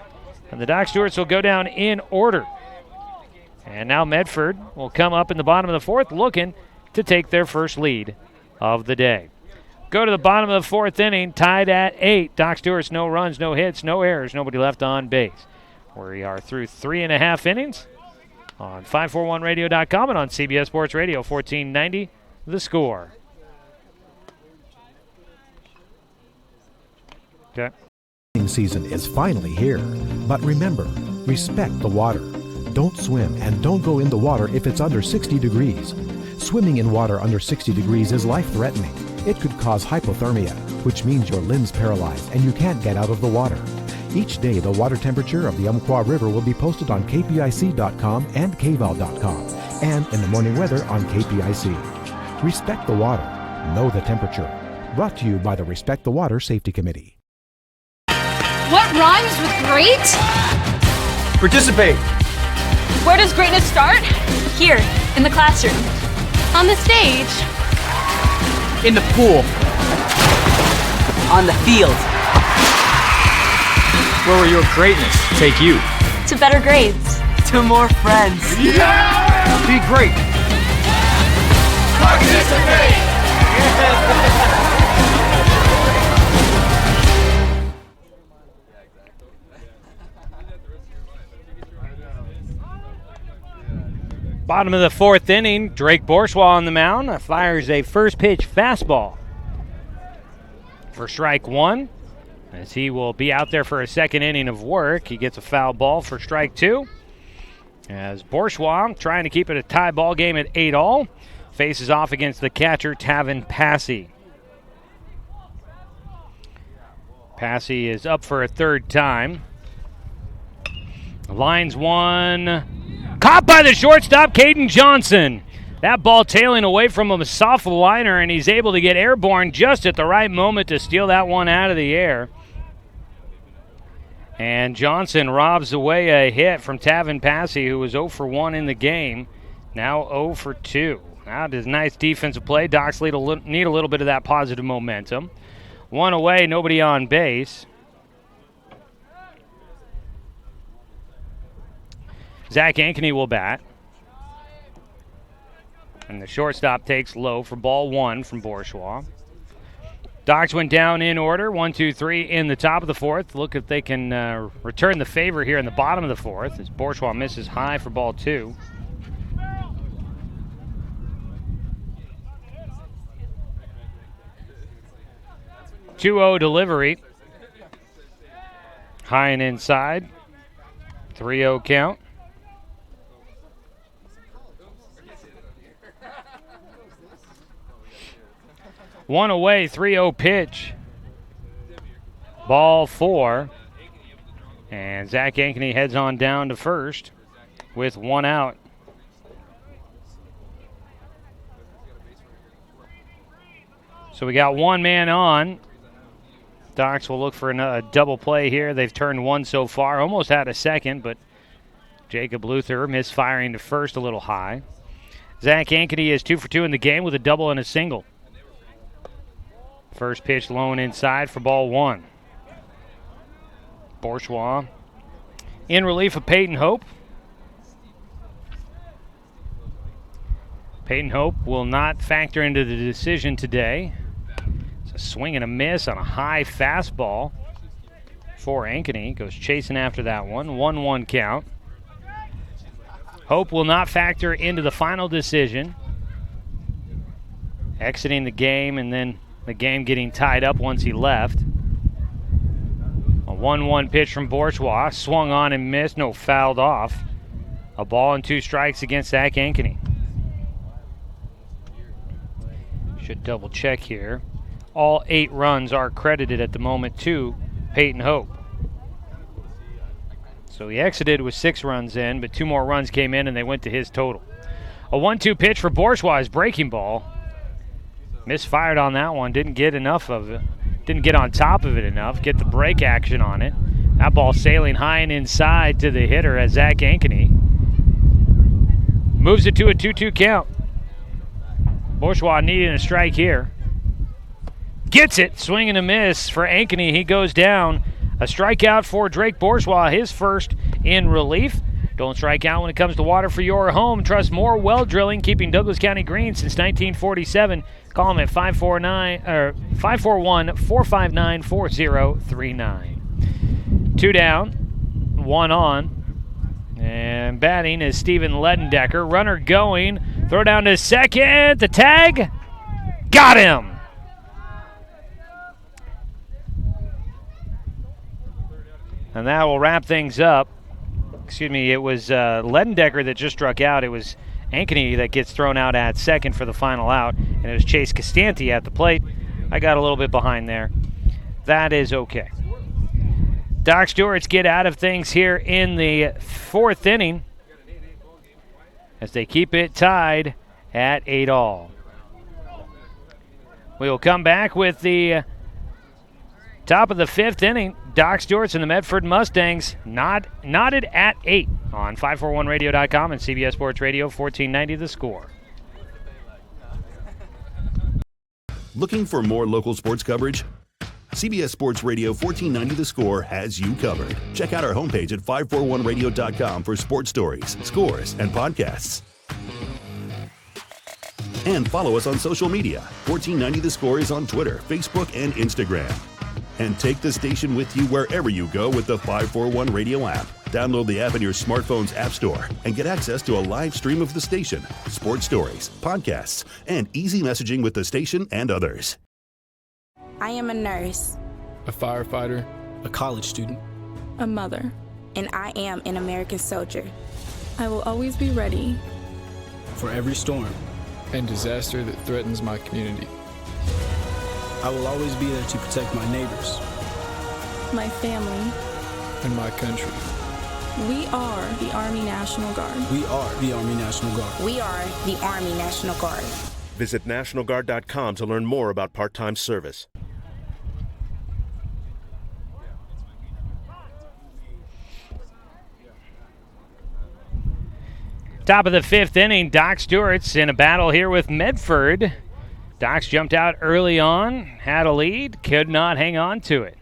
And the Doc Stewarts will go down in order. And now Medford will come up in the bottom of the fourth, looking to take their first lead of the day. Go to the bottom of the fourth inning, tied at 8. Doc Stewarts, no runs, no hits, no errors, nobody left on base. We are through 3.5 innings on 541radio.com and on CBS Sports Radio 1490, The Score. Okay. Season is finally here, but remember, respect the water. Don't swim and don't go in the water if it's under 60 degrees. Swimming in water under 60 degrees is life-threatening. It could cause hypothermia, which means your limbs paralyze and you can't get out of the water. Each day, the water temperature of the Umpqua River will be posted on kpic.com and kval.com, and in the morning weather on KPIC. Respect the water. Know the temperature. Brought to you by the Respect the Water Safety Committee. What rhymes with great? Participate. Where does greatness start? Here, in the classroom. On the stage. In the pool. On the field. Where will your greatness take you? To better grades. To more friends. Yeah! Be great. Participate. Bottom of the fourth inning, Drake Bourgeois on the mound fires a first pitch fastball for strike one, as he will be out there for a second inning of work. He gets a foul ball for strike two, as Bourgeois, trying to keep it a tie ball game at 8-all, faces off against the catcher Tavin Passy. Passy is up for a third time. Lines one. Caught by the shortstop, Caden Johnson. That ball tailing away from him, a soft liner, and he's able to get airborne just at the right moment to steal that one out of the air. And Johnson robs away a hit from Tavin Passy, who was 0 for 1 in the game. Now 0 for 2. That is nice defensive play. Docs need a little bit of that positive momentum. One away, nobody on base. Zach Ankeny will bat. And the shortstop takes low for ball one from Bourgeois. Docs went down in order, 1, 2, 3 in the top of the fourth. Look if they can return the favor here in the bottom of the fourth, as Bourgeois misses high for ball two. Two-0 delivery. High and inside. 3-0 count. One away, 3-0 pitch. Ball four. And Zach Ankeny heads on down to first with one out. So we got one man on. Docs will look for a double play here. They've turned one so far. Almost had a second, but Jacob Luther misfiring to first a little high. Zach Ankeny is 2 for 2 in the game with a double and a single. First pitch low inside for ball one. Bourgeois in relief of Peyton Hope. Peyton Hope will not factor into the decision today. It's a swing and a miss on a high fastball for Ankeny. Goes chasing after that one. 1-1 count. Hope will not factor into the final decision. Exiting the game and then the game getting tied up once he left. A 1-1 pitch from Bourgeois. Swung on and missed. No, fouled off. A ball and 2 strikes against Zach Ankeny. Should double check here. All 8 runs are credited at the moment to Peyton Hope. So he exited with 6 runs in, but 2 more runs came in and they went to his total. A 1-2 pitch for Bourgeois' breaking ball. Misfired on that one. Didn't get enough of it. Didn't get on top of it enough. Get the break action on it. That ball sailing high and inside to the hitter as Zach Ankeny moves it to a 2-2 count. Bourgeois needing a strike here. Gets it. Swing and a miss for Ankeny. He goes down. A strikeout for Drake Bourgeois, his first in relief. Don't strike out when it comes to water for your home. Trust more well drilling, keeping Douglas County green since 1947. Call them at 541-459-4039. 2 down, 1 on. And batting is Steven Ledendecker. Runner going. Throw down to second. The tag. Got him. And that will wrap things up. Excuse me, it was Ledendecker that just struck out. It was Ankeny that gets thrown out at second for the final out, and it was Chase Costanti at the plate. I got a little bit behind there. That is okay. Doc Stewart's get out of things here in the fourth inning as they keep it tied at 8-all. We will come back with the top of the fifth inning. Doc Stewart's and the Medford Mustangs knotted at 8 on 541radio.com and CBS Sports Radio 1490 The Score. Looking for more local sports coverage? CBS Sports Radio 1490 The Score has you covered. Check out our homepage at 541radio.com for sports stories, scores, and podcasts. And follow us on social media. 1490 The Score is on Twitter, Facebook, and Instagram. And take the station with you wherever you go with the 541 Radio app. Download the app in your smartphone's app store and get access to a live stream of the station, sports stories, podcasts, and easy messaging with the station and others. I am a nurse, a firefighter, a college student, a mother, and I am an American soldier. I will always be ready for every storm and disaster that threatens my community. I will always be there to protect my neighbors, my family, and my country. We are the Army National Guard. We are the Army National Guard. We are the Army National Guard. Visit nationalguard.com to learn more about part-time service. Top of the fifth inning, Doc Stewart's in a battle here with Medford. Doc's jumped out early on, had a lead, could not hang on to it.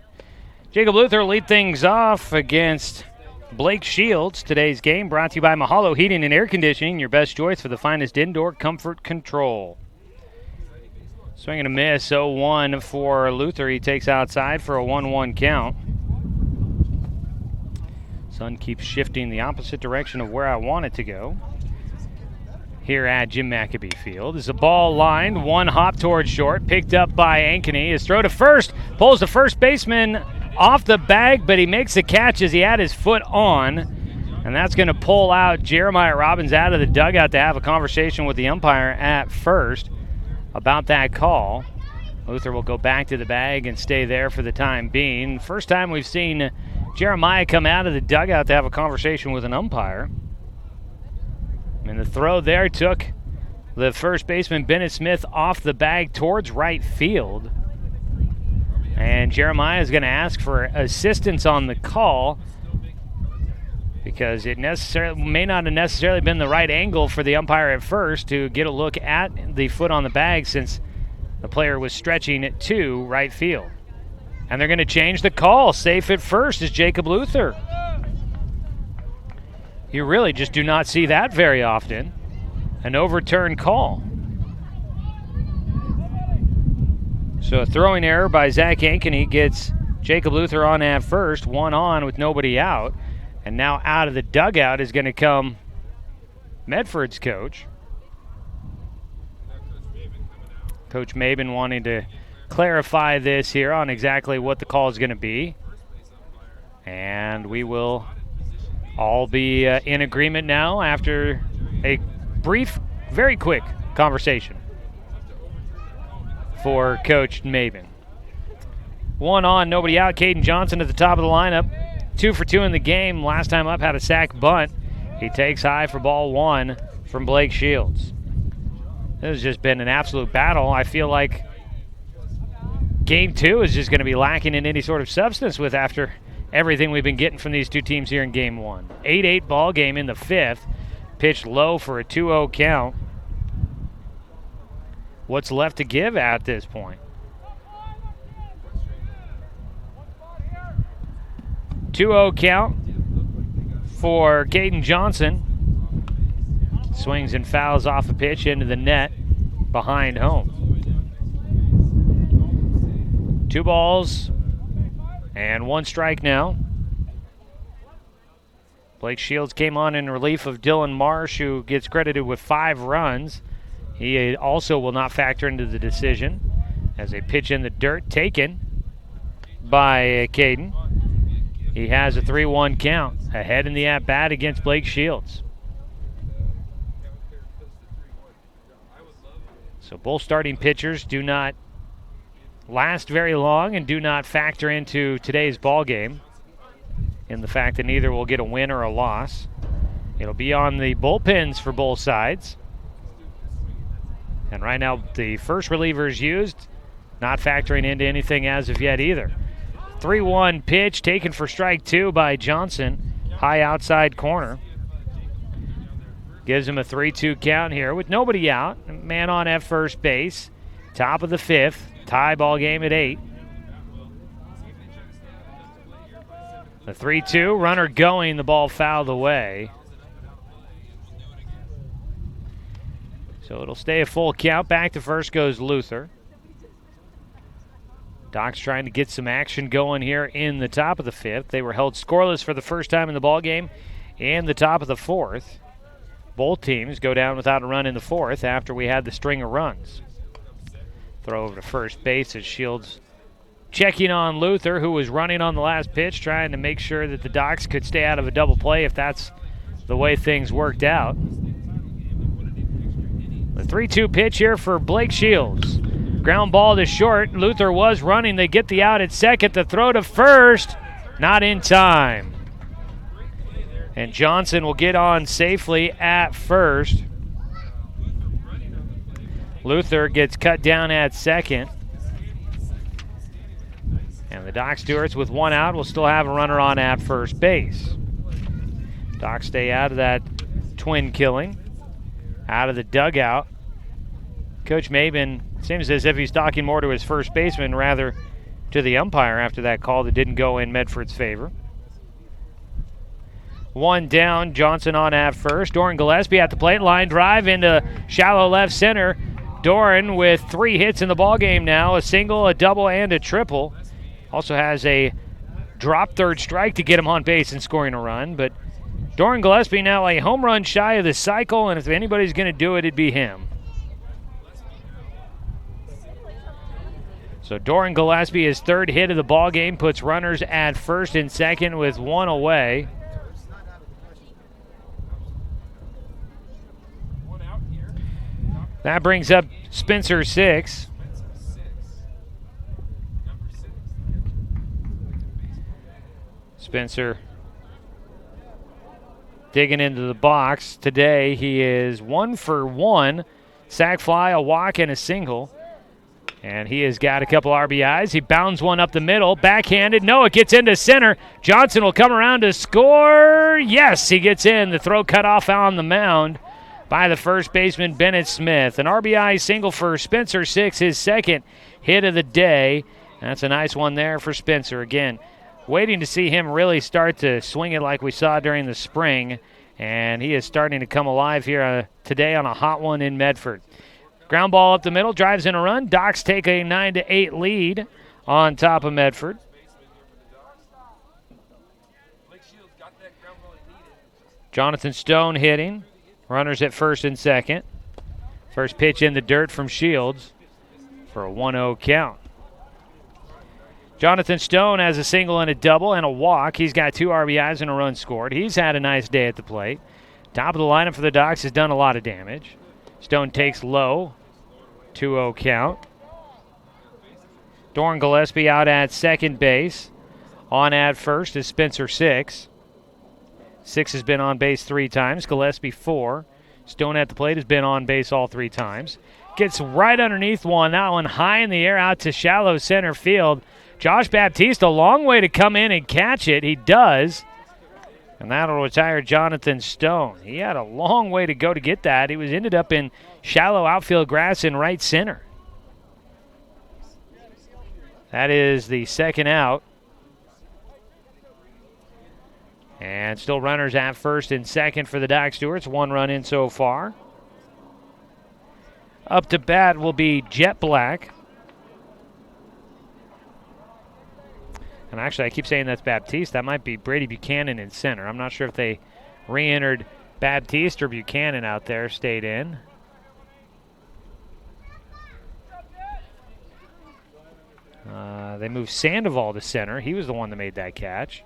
Jacob Luther will lead things off against Blake Shields. Today's game brought to you by Mahalo Heating and Air Conditioning, your best choice for the finest indoor comfort control. Swing and a miss, 0-1 for Luther. He takes outside for a 1-1 count. Sun keeps shifting the opposite direction of where I want it to go. Here at Jim McAbee Field is a ball lined, one hop towards short, picked up by Ankeny. His throw to first, pulls the first baseman off the bag, but he makes the catch as he had his foot on, and that's going to pull out Jeremiah Robbins out of the dugout to have a conversation with the umpire at first about that call. Luther will go back to the bag and stay there for the time being. First time we've seen Jeremiah come out of the dugout to have a conversation with an umpire. And the throw there took the first baseman, Bennett Smith, off the bag towards right field. And Jeremiah is going to ask for assistance on the call because it may not have necessarily been the right angle for the umpire at first to get a look at the foot on the bag since the player was stretching it to right field. And they're going to change the call. Safe at first is Jacob Luther. You really just do not see that very often. An overturned call. So a throwing error by Zach Ankeny gets Jacob Luther on at first, one on with nobody out. And now out of the dugout is going to come Medford's coach. Coach Maben wanting to clarify this here on exactly what the call is going to be. And we will all be in agreement now after a brief, very quick conversation for Coach Maben. One on, nobody out. Caden Johnson at the top of the lineup. 2 for 2 in the game. Last time up had a sac bunt. He takes high for ball one from Blake Shields. This has just been an absolute battle. I feel like game 2 is just going to be lacking in any sort of substance with after everything we've been getting from these two teams here in game 1. 8-8 ball game in the fifth. Pitched low for a 2-0 count. What's left to give at this point? 2-0 count for Caden Johnson. Swings and fouls off a pitch into the net behind home. 2 balls and 1 strike now. Blake Shields came on in relief of Dylan Marsh, who gets credited with 5 runs. He also will not factor into the decision as a pitch in the dirt taken by Caden. He has a 3-1 count ahead in the at-bat against Blake Shields. So both starting pitchers do not last very long and do not factor into today's ball game in the fact that neither will get a win or a loss. It'll be on the bullpens for both sides. And right now the first reliever is used, not factoring into anything as of yet either. 3-1 pitch taken for strike 2 by Johnson, high outside corner. Gives him a 3-2 count here with nobody out. Man on at first base. Top of the 5th. Tie ball game at 8. The 3-2, runner going, the ball fouled away. So it'll stay a full count. Back to first goes Luther. Docs trying to get some action going here in the top of the 5th. They were held scoreless for the first time in the ball game in the top of the 4th. Both teams go down without a run in the 4th after we had the string of runs. Throw over to first base as Shields checking on Luther, who was running on the last pitch, trying to make sure that the Docs could stay out of a double play if that's the way things worked out. The 3-2 pitch here for Blake Shields. Ground ball to short. Luther was running. They get the out at second. The throw to first, not in time. And Johnson will get on safely at first. Luther gets cut down at second. And the Doc Stewarts with one out will still have a runner on at first base. Docs stay out of that twin killing. Out of the dugout. Coach Maben seems as if he's talking more to his first baseman rather to the umpire after that call that didn't go in Medford's favor. One down, Johnson on at first. Doran Gillespie at the plate, line drive into shallow left center. Doran with 3 hits in the ballgame now, a single, a double, and a triple. Also has a drop third strike to get him on base and scoring a run. But Doran Gillespie now a home run shy of the cycle, and if anybody's going to do it, it'd be him. So Doran Gillespie, his 3rd hit of the ballgame, puts runners at first and second with 1 away. That brings up Spencer 6. Spencer digging into the box. Today he is 1 for 1. Sac fly, a walk, and a single. And he has got a couple RBIs. He bounds one up the middle. Backhanded. No, it gets into center. Johnson will come around to score. Yes, he gets in. The throw cut off on the mound by the first baseman, Bennett Smith. An RBI single for Spencer 6, his 2nd hit of the day. That's a nice one there for Spencer. Again, waiting to see him really start to swing it like we saw during the spring. And he is starting to come alive here today on a hot one in Medford. Ground ball up the middle, drives in a run. Docs take a 9-8 lead on top of Medford. Jonathan Stone hitting. Runners at first and second. First pitch in the dirt from Shields for a 1-0 count. Jonathan Stone has a single and a double and a walk. He's got 2 RBIs and a run scored. He's had a nice day at the plate. Top of the lineup for the Docs has done a lot of damage. Stone takes low. 2-0 count. Doran Gillespie out at second base. On at first is Spencer 6. 6 has been on base 3 times. Gillespie 4. Stone at the plate has been on base all 3 times. Gets right underneath one. That one high in the air out to shallow center field. Josh Baptiste, a long way to come in and catch it. He does. And that'll retire Jonathan Stone. He had a long way to go to get that. He ended up in shallow outfield grass in right center. That is the 2nd out. And still runners at first and second for the Doc Stewarts. 1 run in so far. Up to bat will be Jet Black. And actually, I keep saying that's Baptiste. That might be Brady Buchanan in center. I'm not sure if they re-entered Baptiste or Buchanan out there, stayed in. They moved Sandoval to center. He was the one that made that catch.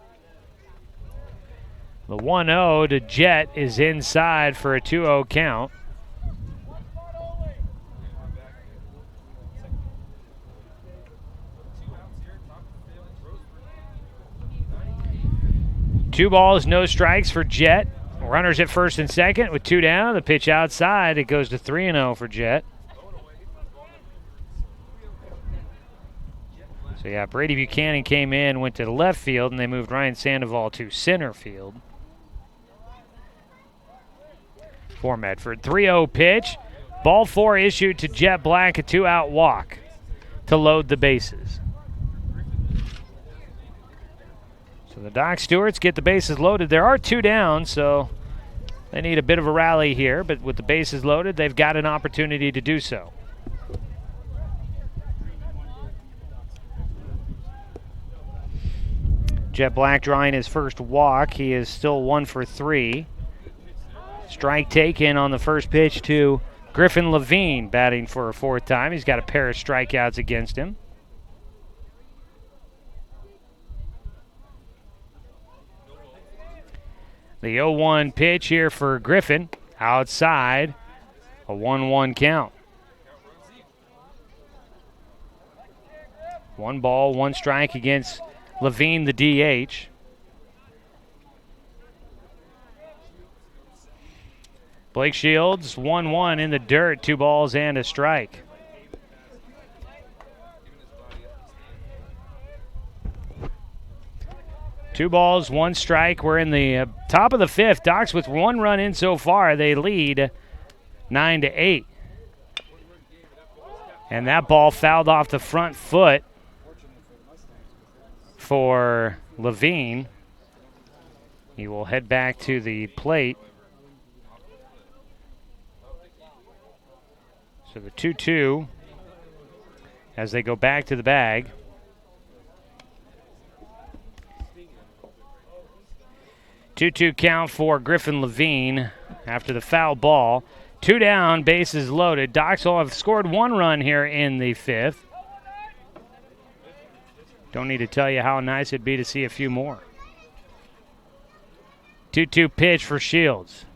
The 1-0 to Jet is inside for a 2-0 count. 2 balls, no strikes for Jet. Runners at first and second with 2 down. The pitch outside. It goes to 3-0 for Jet. So, yeah, Brady Buchanan came in, went to the left field, and they moved Ryan Sandoval to center field for Medford. 3-0 pitch. Ball 4 issued to Jet Black, a 2-out walk to load the bases. So the Doc Stewarts get the bases loaded. There are 2 down, so they need a bit of a rally here, but with the bases loaded, they've got an opportunity to do so. Jet Black drawing his first walk. He is still 1 for 3. Strike taken on the first pitch to Griffin Levine, batting for a 4th time. He's got a pair of strikeouts against him. The 0-1 pitch here for Griffin. Outside, a 1-1 count. 1 ball, 1 strike against Levine, the DH. Blake Shields, 1-1 in the dirt, 2 balls and a strike. Two balls, 1 strike. We're in the top of the 5th. Docs with 1 run in so far. They lead 9-8. And that ball fouled off the front foot for Levine. He will head back to the plate. So the 2-2 as they go back to the bag. 2-2 count for Griffin Levine after the foul ball. 2 down, bases loaded. Docs will have scored 1 run here in the 5th. Don't need to tell you how nice it'd be to see a few more. 2-2 pitch for Shields.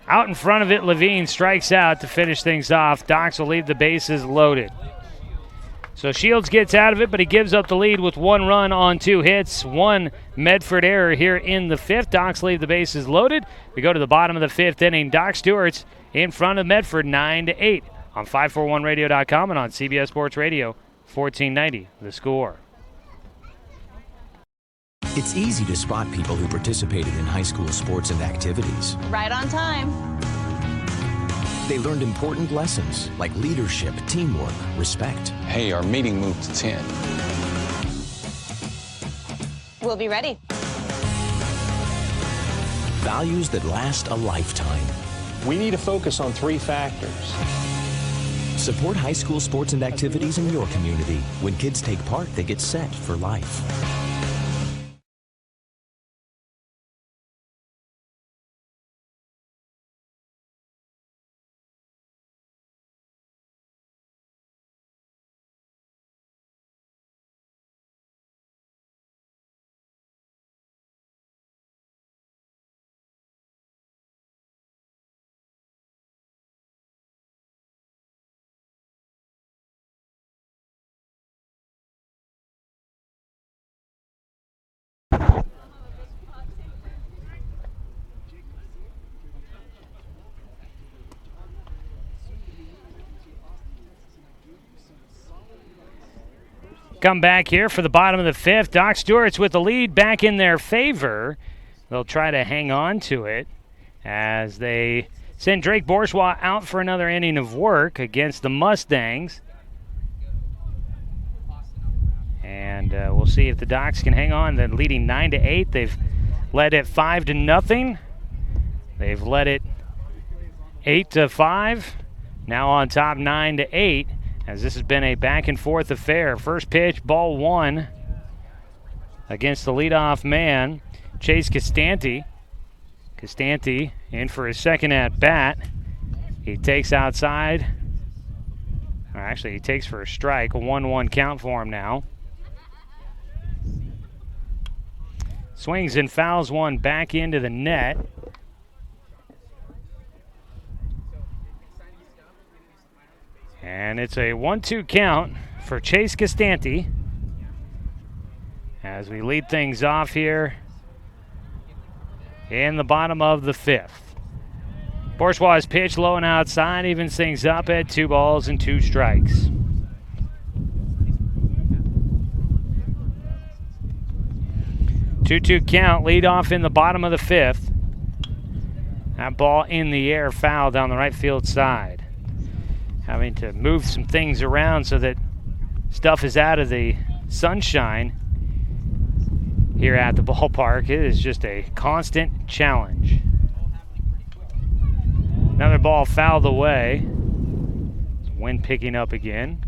Out in front of it, Levine strikes out to finish things off. Docs will leave the bases loaded. So Shields gets out of it, but he gives up the lead with 1 run on 2 hits. 1 Medford error here in the 5th. Docs leave the bases loaded. We go to the bottom of the 5th inning. Doc Stewart's in front of Medford 9-8 on 541radio.com and on CBS Sports Radio 1490. The Score. It's easy to spot people who participated in high school sports and activities. Right on time. They learned important lessons like leadership, teamwork, respect. Hey, our meeting moved to 10. We'll be ready. Values that last a lifetime. We need to focus on 3 factors. Support high school sports and activities in your community. When kids take part, they get set for life. Come back here for the bottom of the 5th. Doc Stewart's with the lead back in their favor. They'll try to hang on to it as they send Drake Bourgeois out for another inning of work against the Mustangs. And we'll see if the Docs can hang on. They're leading 9-8. They've led it 5-0. They've led it 8-5. Now on top 9-8. As this has been a back-and-forth affair. First pitch, ball 1 against the leadoff man, Chase Costanti. Costanti in for his second at-bat. He takes outside. Or actually, he takes for a strike. A 1-1 count for him now. Swings and fouls one back into the net. And it's a 1-2 count for Chase Costanti as we lead things off here in the bottom of the 5th. Bourgeois' pitch low and outside, evens things up at 2 balls and 2 strikes. Two-two count, lead off in the bottom of the 5th. That ball in the air, foul down the right field side. Having to move some things around so that stuff is out of the sunshine here at the ballpark. It is just a constant challenge. Another ball fouled away. Wind picking up again.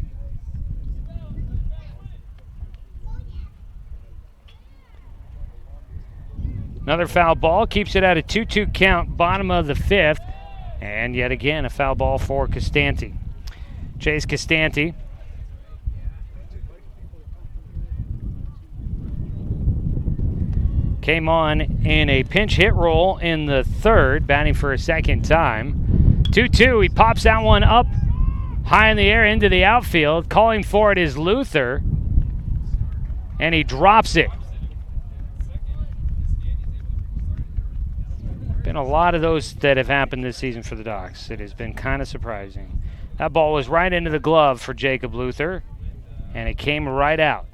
Another foul ball keeps it at a 2-2 count, bottom of the 5th. And yet again, a foul ball for Costanti. Chase Costanti. Came on in a pinch hit roll in the 3rd, batting for a second time. 2-2, he pops that one up high in the air into the outfield. Calling for it is Luther. And he drops it. Been a lot of those that have happened this season for the Docs. It has been kind of surprising. That ball was right into the glove for Jacob Luther, and it came right out.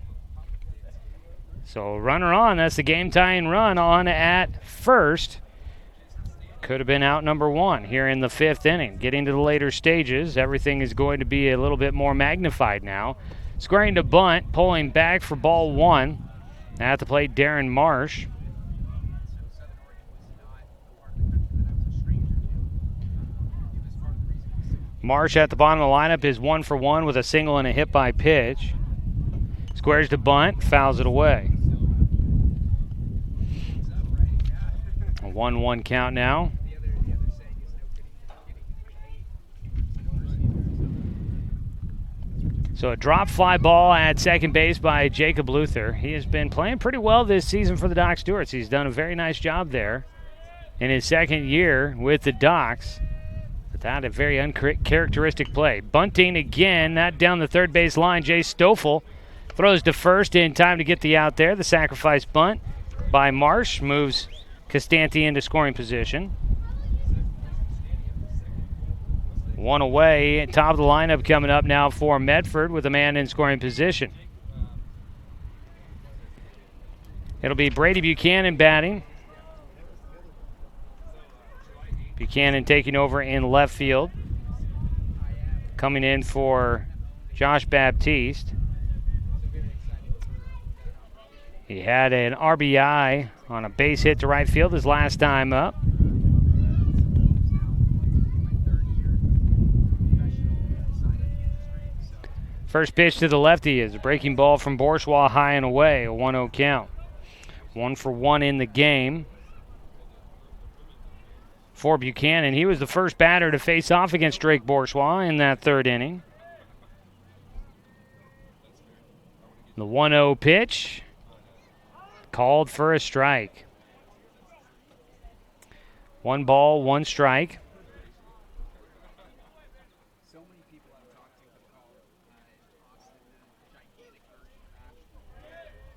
So runner on, that's the game-tying run on at first. Could have been out number 1 here in the 5th inning. Getting to the later stages, everything is going to be a little bit more magnified now. Squaring to bunt, pulling back for ball 1. At the plate, Darren Marsh. Marsh at the bottom of the lineup is 1 for 1 with a single and a hit by pitch. Squares to bunt, fouls it away. A 1-1 count now. So a drop fly ball at second base by Jacob Luther. He has been playing pretty well this season for the Doc Stewarts. He's done a very nice job there in his 2nd year with the Docs. That a very uncharacteristic play. Bunting again, that down the 3rd base line. Jay Stoffel throws to first in time to get the out there. The sacrifice bunt by Marsh moves Costanti into scoring position. 1 away, top of the lineup coming up now for Medford with a man in scoring position. It'll be Brady Buchanan batting. Buchanan taking over in left field. Coming in for Josh Baptiste. He had an RBI on a base hit to right field his last time up. First pitch to the lefty is a breaking ball from Bourgeois, high and away, a 1-0 count. 1 for 1 in the game for Buchanan. He was the first batter to face off against Drake Bourgeois in that 3rd inning. The 1-0 pitch called for a strike. 1 ball, 1 strike.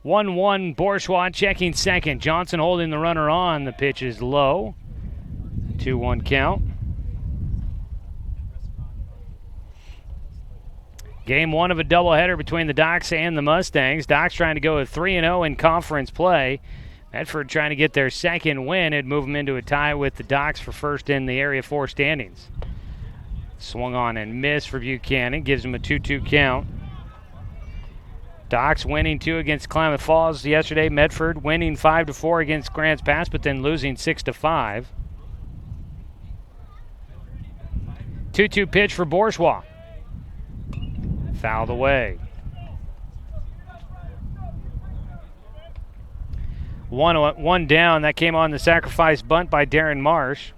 One Bourgeois checking second. Johnson holding the runner on. The pitch is low. 2-1 count. Game 1 of a doubleheader between the Docs and the Mustangs. Docs trying to go with 3-0 in conference play. Medford trying to get their 2nd win. It'd move them into a tie with the Docs for first in the Area 4 standings. Swung on and missed for Buchanan. Gives them a 2-2 count. Docs winning 2 against Klamath Falls yesterday. Medford winning 5-4 against Grants Pass, but then losing 6-5. 2-2 pitch for Bourgeois. Fouled away. 1 down. That came on the sacrifice bunt by Darren Marsh.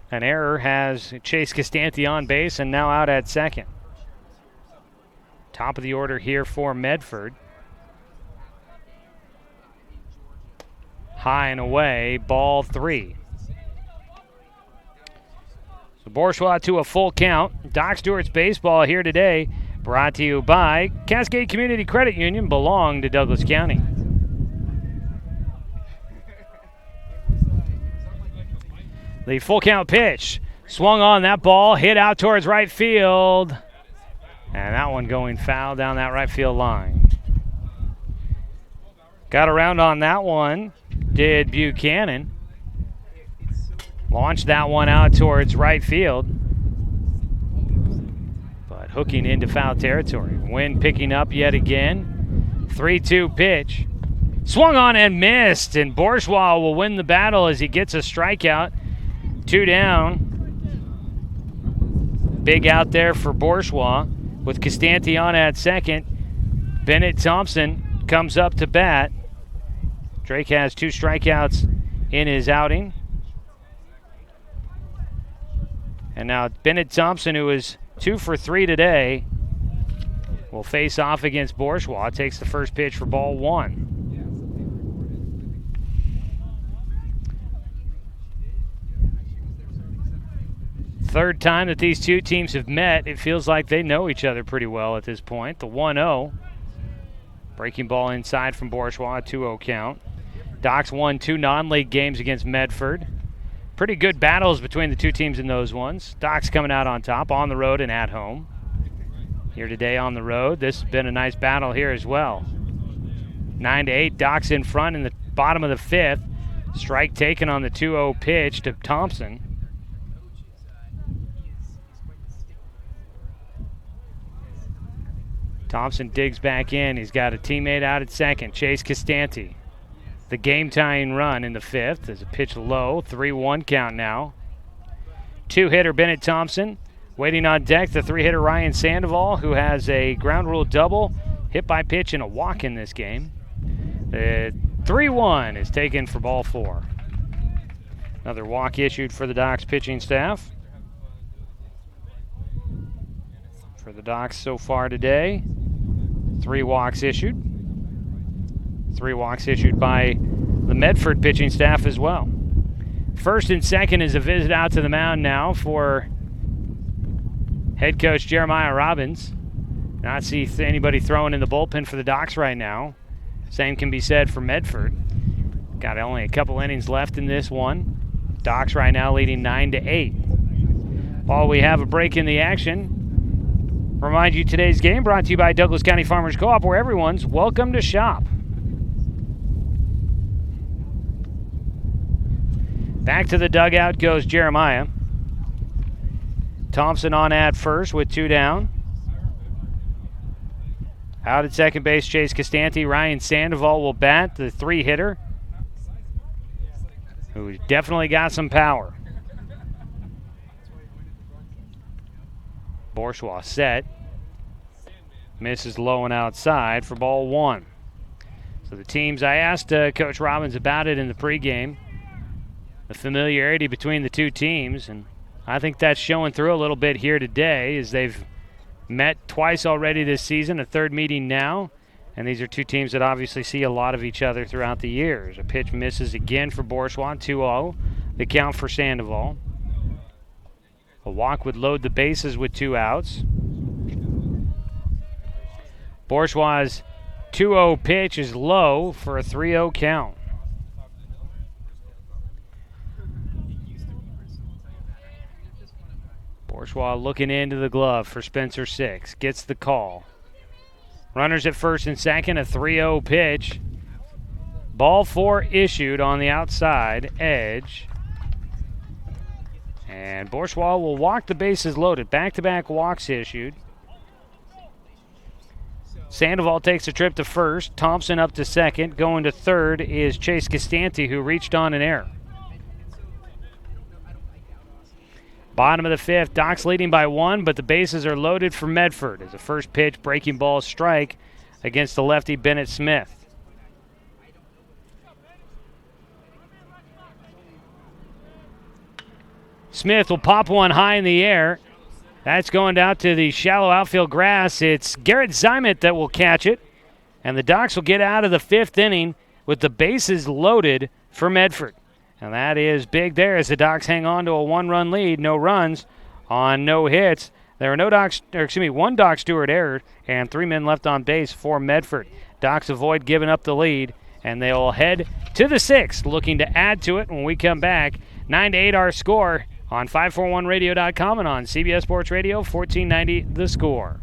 An error has Chase Costanti on base and now out at second. Top of the order here for Medford. High and away, ball 3. So Bourgeois to a full count. Doc Stewart's baseball here today, brought to you by Cascade Community Credit Union, belong to Douglas County. The full count pitch. Swung on that ball, hit out towards right field. And that one going foul down that right field line. Got around on that one, did Buchanan. Launched that one out towards right field. But hooking into foul territory. Wind picking up yet again. 3-2 pitch. Swung on and missed, and Bourgeois will win the battle as he gets a strikeout. 2 down. Big out there for Bourgeois with Costanti on at second. Bennett Thompson comes up to bat. Drake has 2 strikeouts in his outing. And now Bennett Thompson, who is 2 for 3 today, will face off against Bourgeois. Takes the first pitch for ball 1. Third time that these two teams have met. It feels like they know each other pretty well at this point. The 1-0. Breaking ball inside from Bourgeois, 2-0 count. Docs won 2 non-league games against Medford. Pretty good battles between the two teams in those ones. Docs coming out on top, on the road and at home. Here today on the road. This has been a nice battle here as well. 9-8, Docs in front in the bottom of the 5th. Strike taken on the 2-0 pitch to Thompson. Thompson digs back in. He's got a teammate out at second, Chase Costanti. The game-tying run in the 5th. There's a pitch low, 3-1 count now. 2-hitter Bennett Thompson. Waiting on deck, the 3-hitter Ryan Sandoval, who has a ground rule double, hit by pitch and a walk in this game. The 3-1 is taken for ball 4. Another walk issued for the Docs pitching staff. For the Docs so far today, 3 walks issued. 3 walks issued by the Medford pitching staff as well. First and second is a visit out to the mound now for head coach Jeremiah Robbins. Not see anybody throwing in the bullpen for the Docs right now. Same can be said for Medford. Got only a couple innings left in this one. Docs right now leading 9-8. While we have a break in the action, remind you today's game brought to you by Douglas County Farmers Co-op, where everyone's welcome to shop. Back to the dugout goes Jeremiah. Thompson on at first with 2 down. Out at second base, Chase Costanti. Ryan Sandoval will bat, the 3-hitter, who's definitely got some power. Bourgeois set. Misses low and outside for ball 1. So the teams, I asked Coach Robbins about it in the pregame, the familiarity between the two teams, and I think that's showing through a little bit here today as they've met twice already this season, a 3rd meeting now, and these are two teams that obviously see a lot of each other throughout the years. A pitch misses again for Bourgeois, 2-0. The count for Sandoval. A walk would load the bases with 2 outs. Bourgeois' 2-0 pitch is low for a 3-0 count. Bourgeois looking into the glove for Spencer 6. Gets the call. Runners at first and second, a 3-0 pitch. Ball 4 issued on the outside edge. And Bourgeois will walk, the bases loaded. Back-to-back walks issued. Sandoval takes a trip to first. Thompson up to second. Going to third is Chase Costanti, who reached on an error. Bottom of the 5th, Docs leading by 1, but the bases are loaded for Medford as a first pitch breaking ball strike against the lefty Bennett Smith. Smith will pop one high in the air. That's going down to the shallow outfield grass. It's Garrett Zimet that will catch it, and the Docs will get out of the 5th inning with the bases loaded for Medford. And that is big there as the Docs hang on to a 1-run lead. No runs on no hits. There are one Doc Stewart error and 3 men left on base for Medford. Docs avoid giving up the lead, and they'll head to the 6th, looking to add to it when we come back. 9-8 our score on 541radio.com and on CBS Sports Radio, 1490 The Score.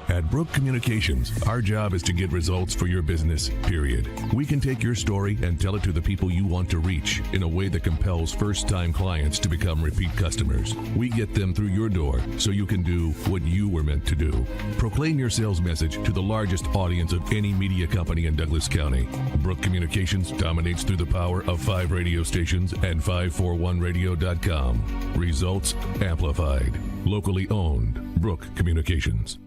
At Brook Communications, our job is to get results for your business, period. We can take your story and tell it to the people you want to reach in a way that compels first-time clients to become repeat customers. We get them through your door so you can do what you were meant to do. Proclaim your sales message to the largest audience of any media company in Douglas County. Brook Communications dominates through the power of 5 radio stations and 541radio.com. Results amplified. Locally owned. Brook Communications.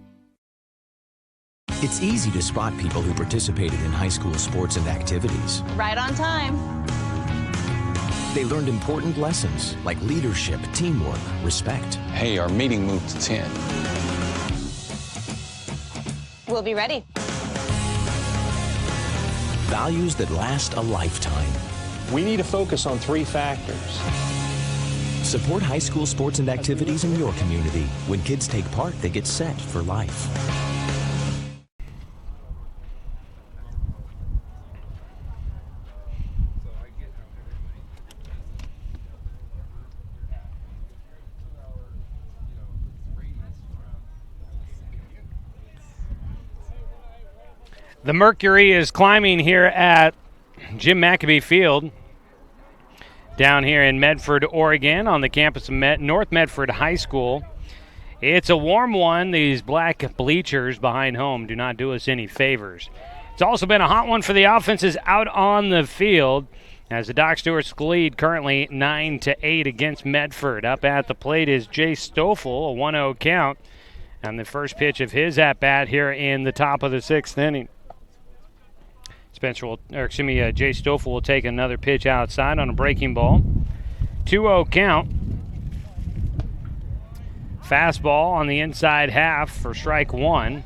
It's easy to spot people who participated in high school sports and activities. Right on time. They learned important lessons like leadership, teamwork, respect. Hey, our meeting moved to 10. We'll be ready. Values that last a lifetime. We need to focus on 3 factors. Support high school sports and activities in your community. When kids take part, they get set for life. The mercury is climbing here at Jim McAbee Field down here in Medford, Oregon, on the campus of North Medford High School. It's a warm one. These black bleachers behind home do not do us any favors. It's also been a hot one for the offenses out on the field, as the Doc Stewart's lead currently 9-8 against Medford. Up at the plate is Jay Stoffel, a 1-0 count, on the first pitch of his at-bat here in the top of the 6th inning. Jay Stoffel will take another pitch outside on a breaking ball. 2-0 count. Fastball on the inside half for strike 1.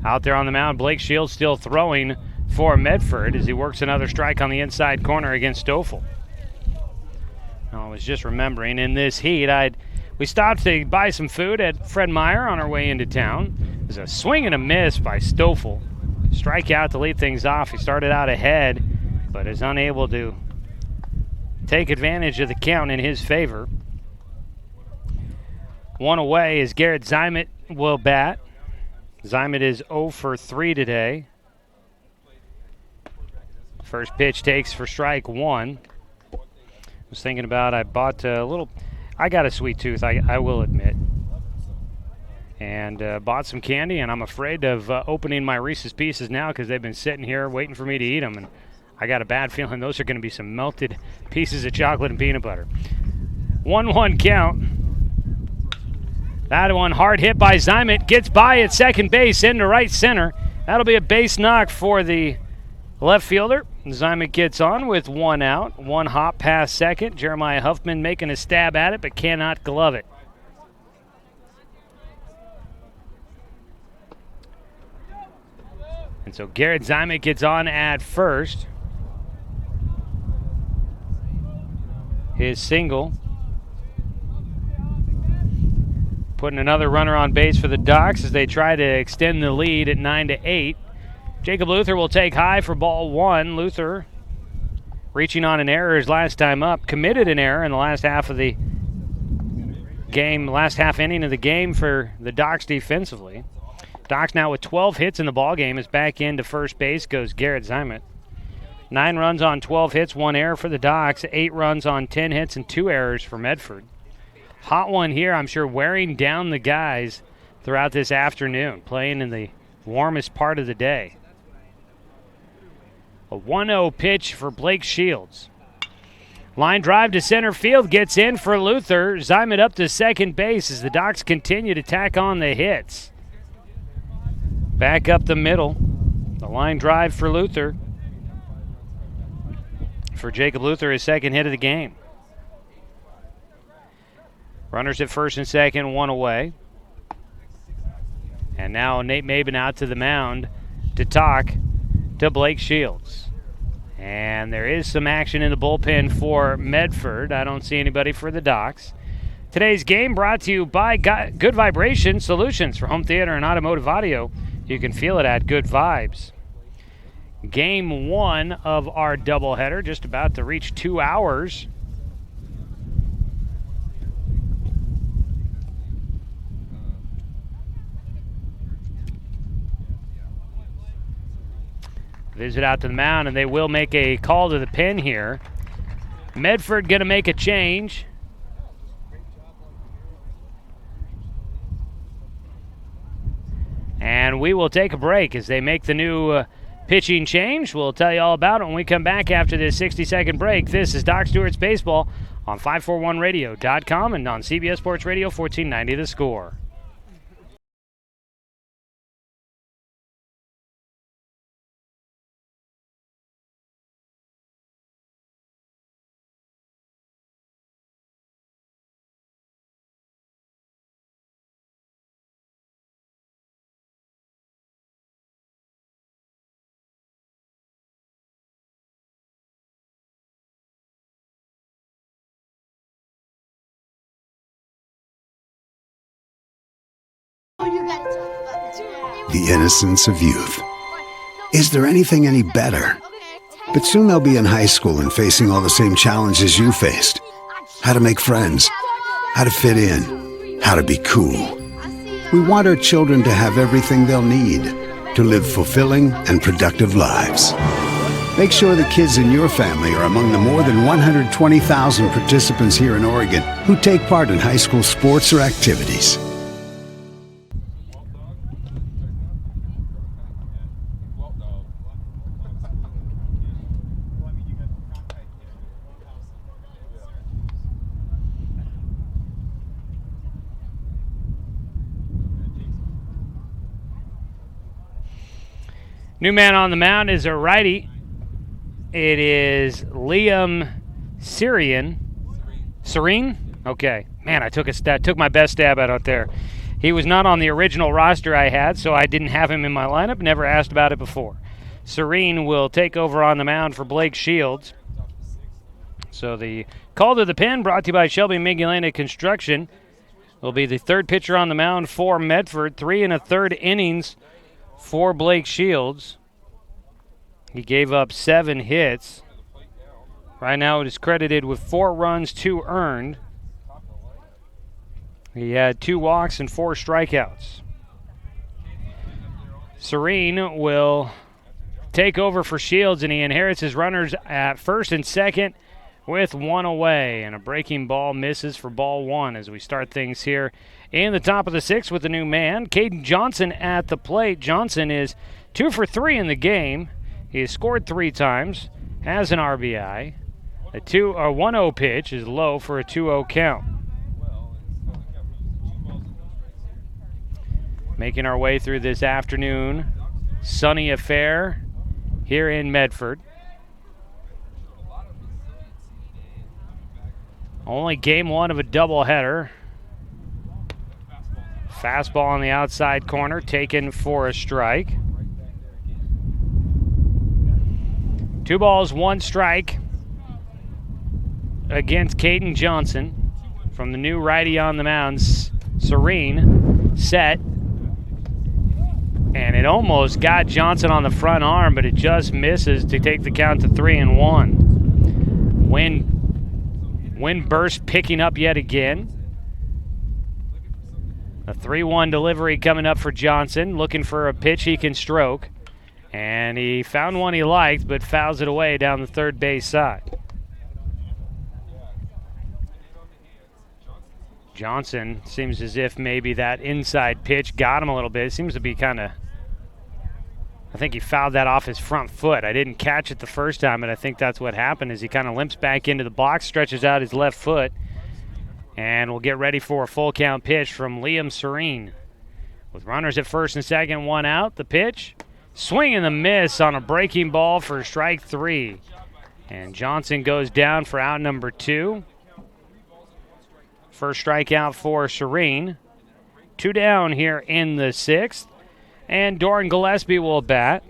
Out there on the mound, Blake Shields still throwing for Medford as he works another strike on the inside corner against Stoffel. I was just remembering, in this heat, we stopped to buy some food at Fred Meyer on our way into town. There's a swing and a miss by Stoffel. Strikeout to lead things off. He started out ahead, but is unable to take advantage of the count in his favor. One away is Garrett Zimet will bat. Zimet is 0 for 3 today. First pitch takes for strike 1. I was thinking about, I got a sweet tooth, I will admit. And bought some candy, and I'm afraid of opening my Reese's Pieces now because they've been sitting here waiting for me to eat them. And I got a bad feeling those are going to be some melted pieces of chocolate and peanut butter. 1-1 count. That one hard hit by Zimet. Gets by at second base into right center. That'll be a base knock for the left fielder. Zimet gets on with 1 out. 1 hop past second. Jeremiah Huffman making a stab at it but cannot glove it. And so Garrett Zimet gets on at first. His single. Putting another runner on base for the Docs as they try to extend the lead at 9-8. Jacob Luther will take high for ball 1. Luther reaching on an error his last time up. Committed an error in the last half of the game, last half inning of the game for the Docs defensively. Docs now with 12 hits in the ball game. Is back into first base goes Garrett Zimet. 9 runs on 12 hits, 1 error for the Docs. 8 runs on 10 hits and 2 errors for Medford. Hot one here, I'm sure, wearing down the guys throughout this afternoon, playing in the warmest part of the day. A 1-0 pitch for Blake Shields. Line drive to center field, gets in for Luther. Zimet up to second base as the Docs continue to tack on the hits. Back up the middle. The line drive for Luther. For Jacob Luther, his second hit of the game. Runners at first and second, 1 away. And now Nate Maben out to the mound to talk to Blake Shields. And there is some action in the bullpen for Medford. I don't see anybody for the Docs. Today's game brought to you by Good Vibration Solutions for home theater and automotive audio. You can feel it at Good Vibes. Game 1 of our doubleheader, just about to reach 2 hours. Visit out to the mound, and they will make a call to the pen here. Medford going to make a change. And we will take a break as they make the new pitching change. We'll tell you all about it when we come back after this 60-second break. This is Doc Stewart's Baseball on 541radio.com and on CBS Sports Radio 1490 The Score. The innocence of youth. Is there anything any better? But soon they'll be in high school and facing all the same challenges you faced. How to make friends, how to fit in, how to be cool. We want our children to have everything they'll need to live fulfilling and productive lives. Make sure the kids in your family are among the more than 120,000 participants here in Oregon who take part in high school sports or activities. New man on the mound is a righty. It is Liam Serene. Okay. Man, I took my best stab out there. He was not on the original roster I had, so I didn't have him in my lineup. Never asked about it before. Serene will take over on the mound for Blake Shields. So the call to the pen, brought to you by Shelby Migulena Construction, will be the third pitcher on the mound for Medford. 3 1/3 innings for Blake Shields. He gave up 7 hits. Right now it is credited with 4 runs, 2 earned. He had 2 walks and 4 strikeouts. Serene will take over for Shields, and he inherits his runners at first and second with 1 away. And a breaking ball misses for ball 1 as we start things here in the top of the 6th with the new man, Caden Johnson at the plate. Johnson is 2 for 3 in the game. He has scored 3 times, has an RBI. A 1-0 pitch is low for a 2-0 count. Making our way through this afternoon sunny affair here in Medford. Only game 1 of a doubleheader. Fastball on the outside corner, taken for a strike. 2 balls, 1 strike against Caden Johnson from the new righty on the mound. Serene set. And it almost got Johnson on the front arm, but it just misses to take the count to 3-1. Wind burst picking up yet again. A 3-1 delivery coming up for Johnson, looking for a pitch he can stroke. And he found one he liked, but fouls it away down the third base side. Johnson seems as if maybe that inside pitch got him a little bit. It seems to be kind of, I think he fouled that off his front foot. I didn't catch it the first time, but I think that's what happened is he kind of limps back into the box, stretches out his left foot, and we'll get ready for a full count pitch from Liam Serene. With runners at first and second, 1 out, the pitch. Swing and a miss on a breaking ball for strike 3. And Johnson goes down for out number 2. First strikeout for Serene. 2 down here in the 6th. And Doran Gillespie will bat.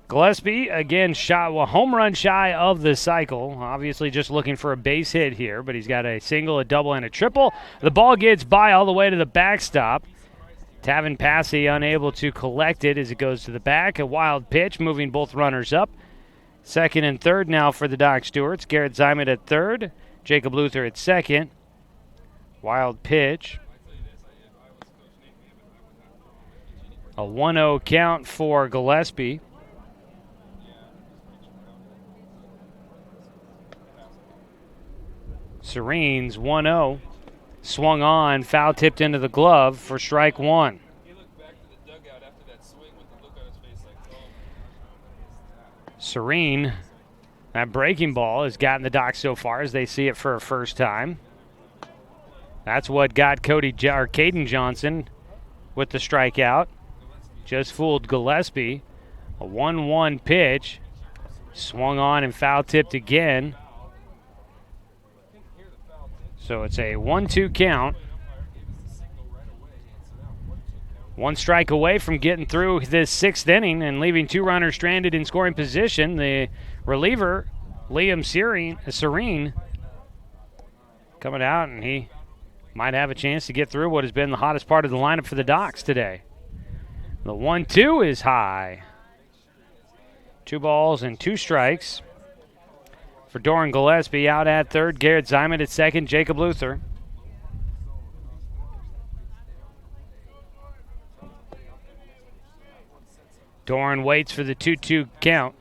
Gillespie, again, shot a home run shy of the cycle. Obviously just looking for a base hit here, but he's got a single, a double, and a triple. The ball gets by all the way to the backstop. Tavin Passy unable to collect it as it goes to the back. A wild pitch, moving both runners up. Second and third now for the Doc Stewarts. Garrett Zyman at third. Jacob Luther at second. Wild pitch. A 1-0 count for Gillespie. Serene's 1-0. Swung on, foul tipped into the glove for strike one. Serene, that breaking ball has gotten the Docs so far as they see it for a first time. That's what got Caden Johnson with the strikeout. Just fooled Gillespie. A 1-1 pitch. Swung on and foul tipped again. So it's a 1-2 count. One strike away from getting through this sixth inning and leaving two runners stranded in scoring position. The reliever, Liam Serene, coming out, and he might have a chance to get through what has been the hottest part of the lineup for the Docs today. The 1-2 is high. 2 balls and 2 strikes for Doran Gillespie. Out at third, Garrett Zyman at second, Jacob Luther. Doran waits for the 2-2 count.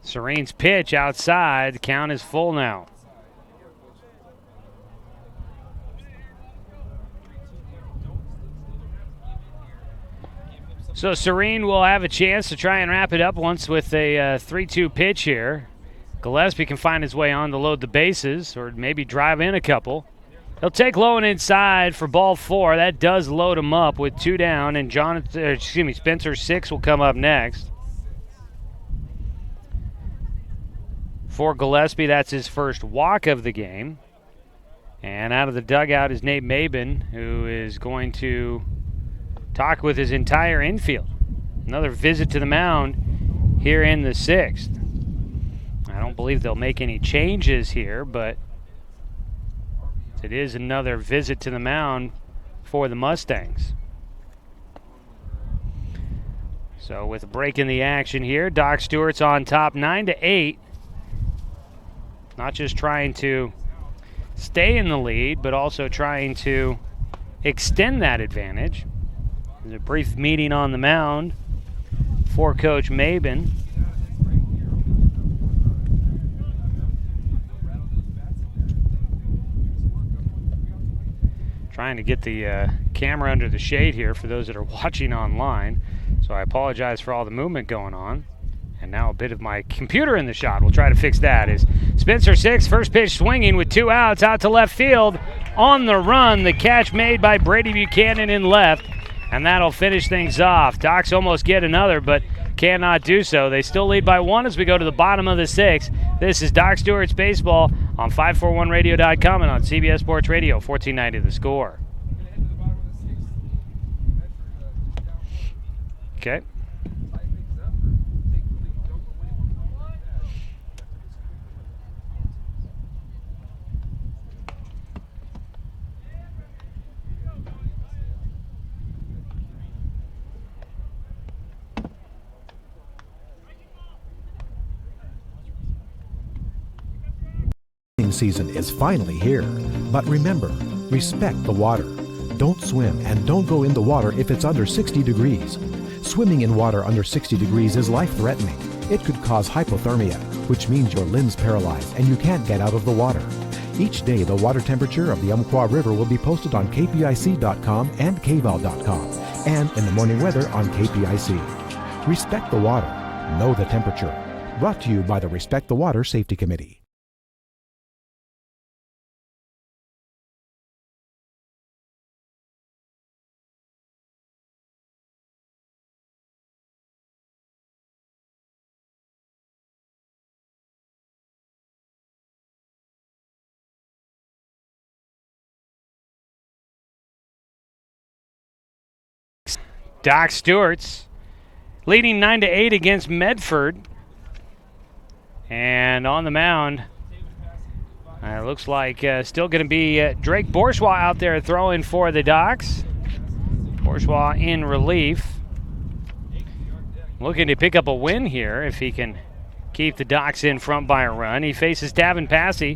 Serene's pitch outside. The count is full now. So Serene will have a chance to try and wrap it up once with a 3-2 pitch here. Gillespie can find his way on to load the bases or maybe drive in a couple. He'll take low and inside for ball 4. That does load him up with 2 down, and Spencer 6 will come up next. For Gillespie, that's his first walk of the game. And out of the dugout is Nate Mabin, who is going to talk with his entire infield. Another visit to the mound here in the 6th. I don't believe they'll make any changes here, but it is another visit to the mound for the Mustangs. So with a break in the action here, Doc Stewart's on top 9-8. Not just trying to stay in the lead, but also trying to extend that advantage. There's a brief meeting on the mound for Coach Mabin. Trying to get the camera under the shade here for those that are watching online. So I apologize for all the movement going on. And now a bit of my computer in the shot. We'll try to fix that. Is Spencer 6, first pitch swinging with 2 outs out to left field. On the run, the catch made by Brady Buchanan in left. And that'll finish things off. Docs almost get another, but cannot do so. They still lead by 1 as we go to the bottom of the 6th. This is Doc Stewart's Baseball on 541radio.com and on CBS Sports Radio, 1490 The Score. Okay. Season is finally here. But remember, respect the water. Don't swim and don't go in the water if it's under 60 degrees. Swimming in water under 60 degrees is life-threatening. It could cause hypothermia, which means your limbs paralyzed and you can't get out of the water. Each day, the water temperature of the Umpqua River will be posted on kpic.com and kval.com, and in the morning weather on KPIC. Respect the water. Know the temperature. Brought to you by the Respect the Water Safety Committee. Doc Stewart's leading 9-8 against Medford. And on the mound, it looks like still going to be Drake Bourgeois out there throwing for the Docs. Bourgeois in relief. Looking to pick up a win here if he can keep the Docs in front by a run. He faces Davin Passy.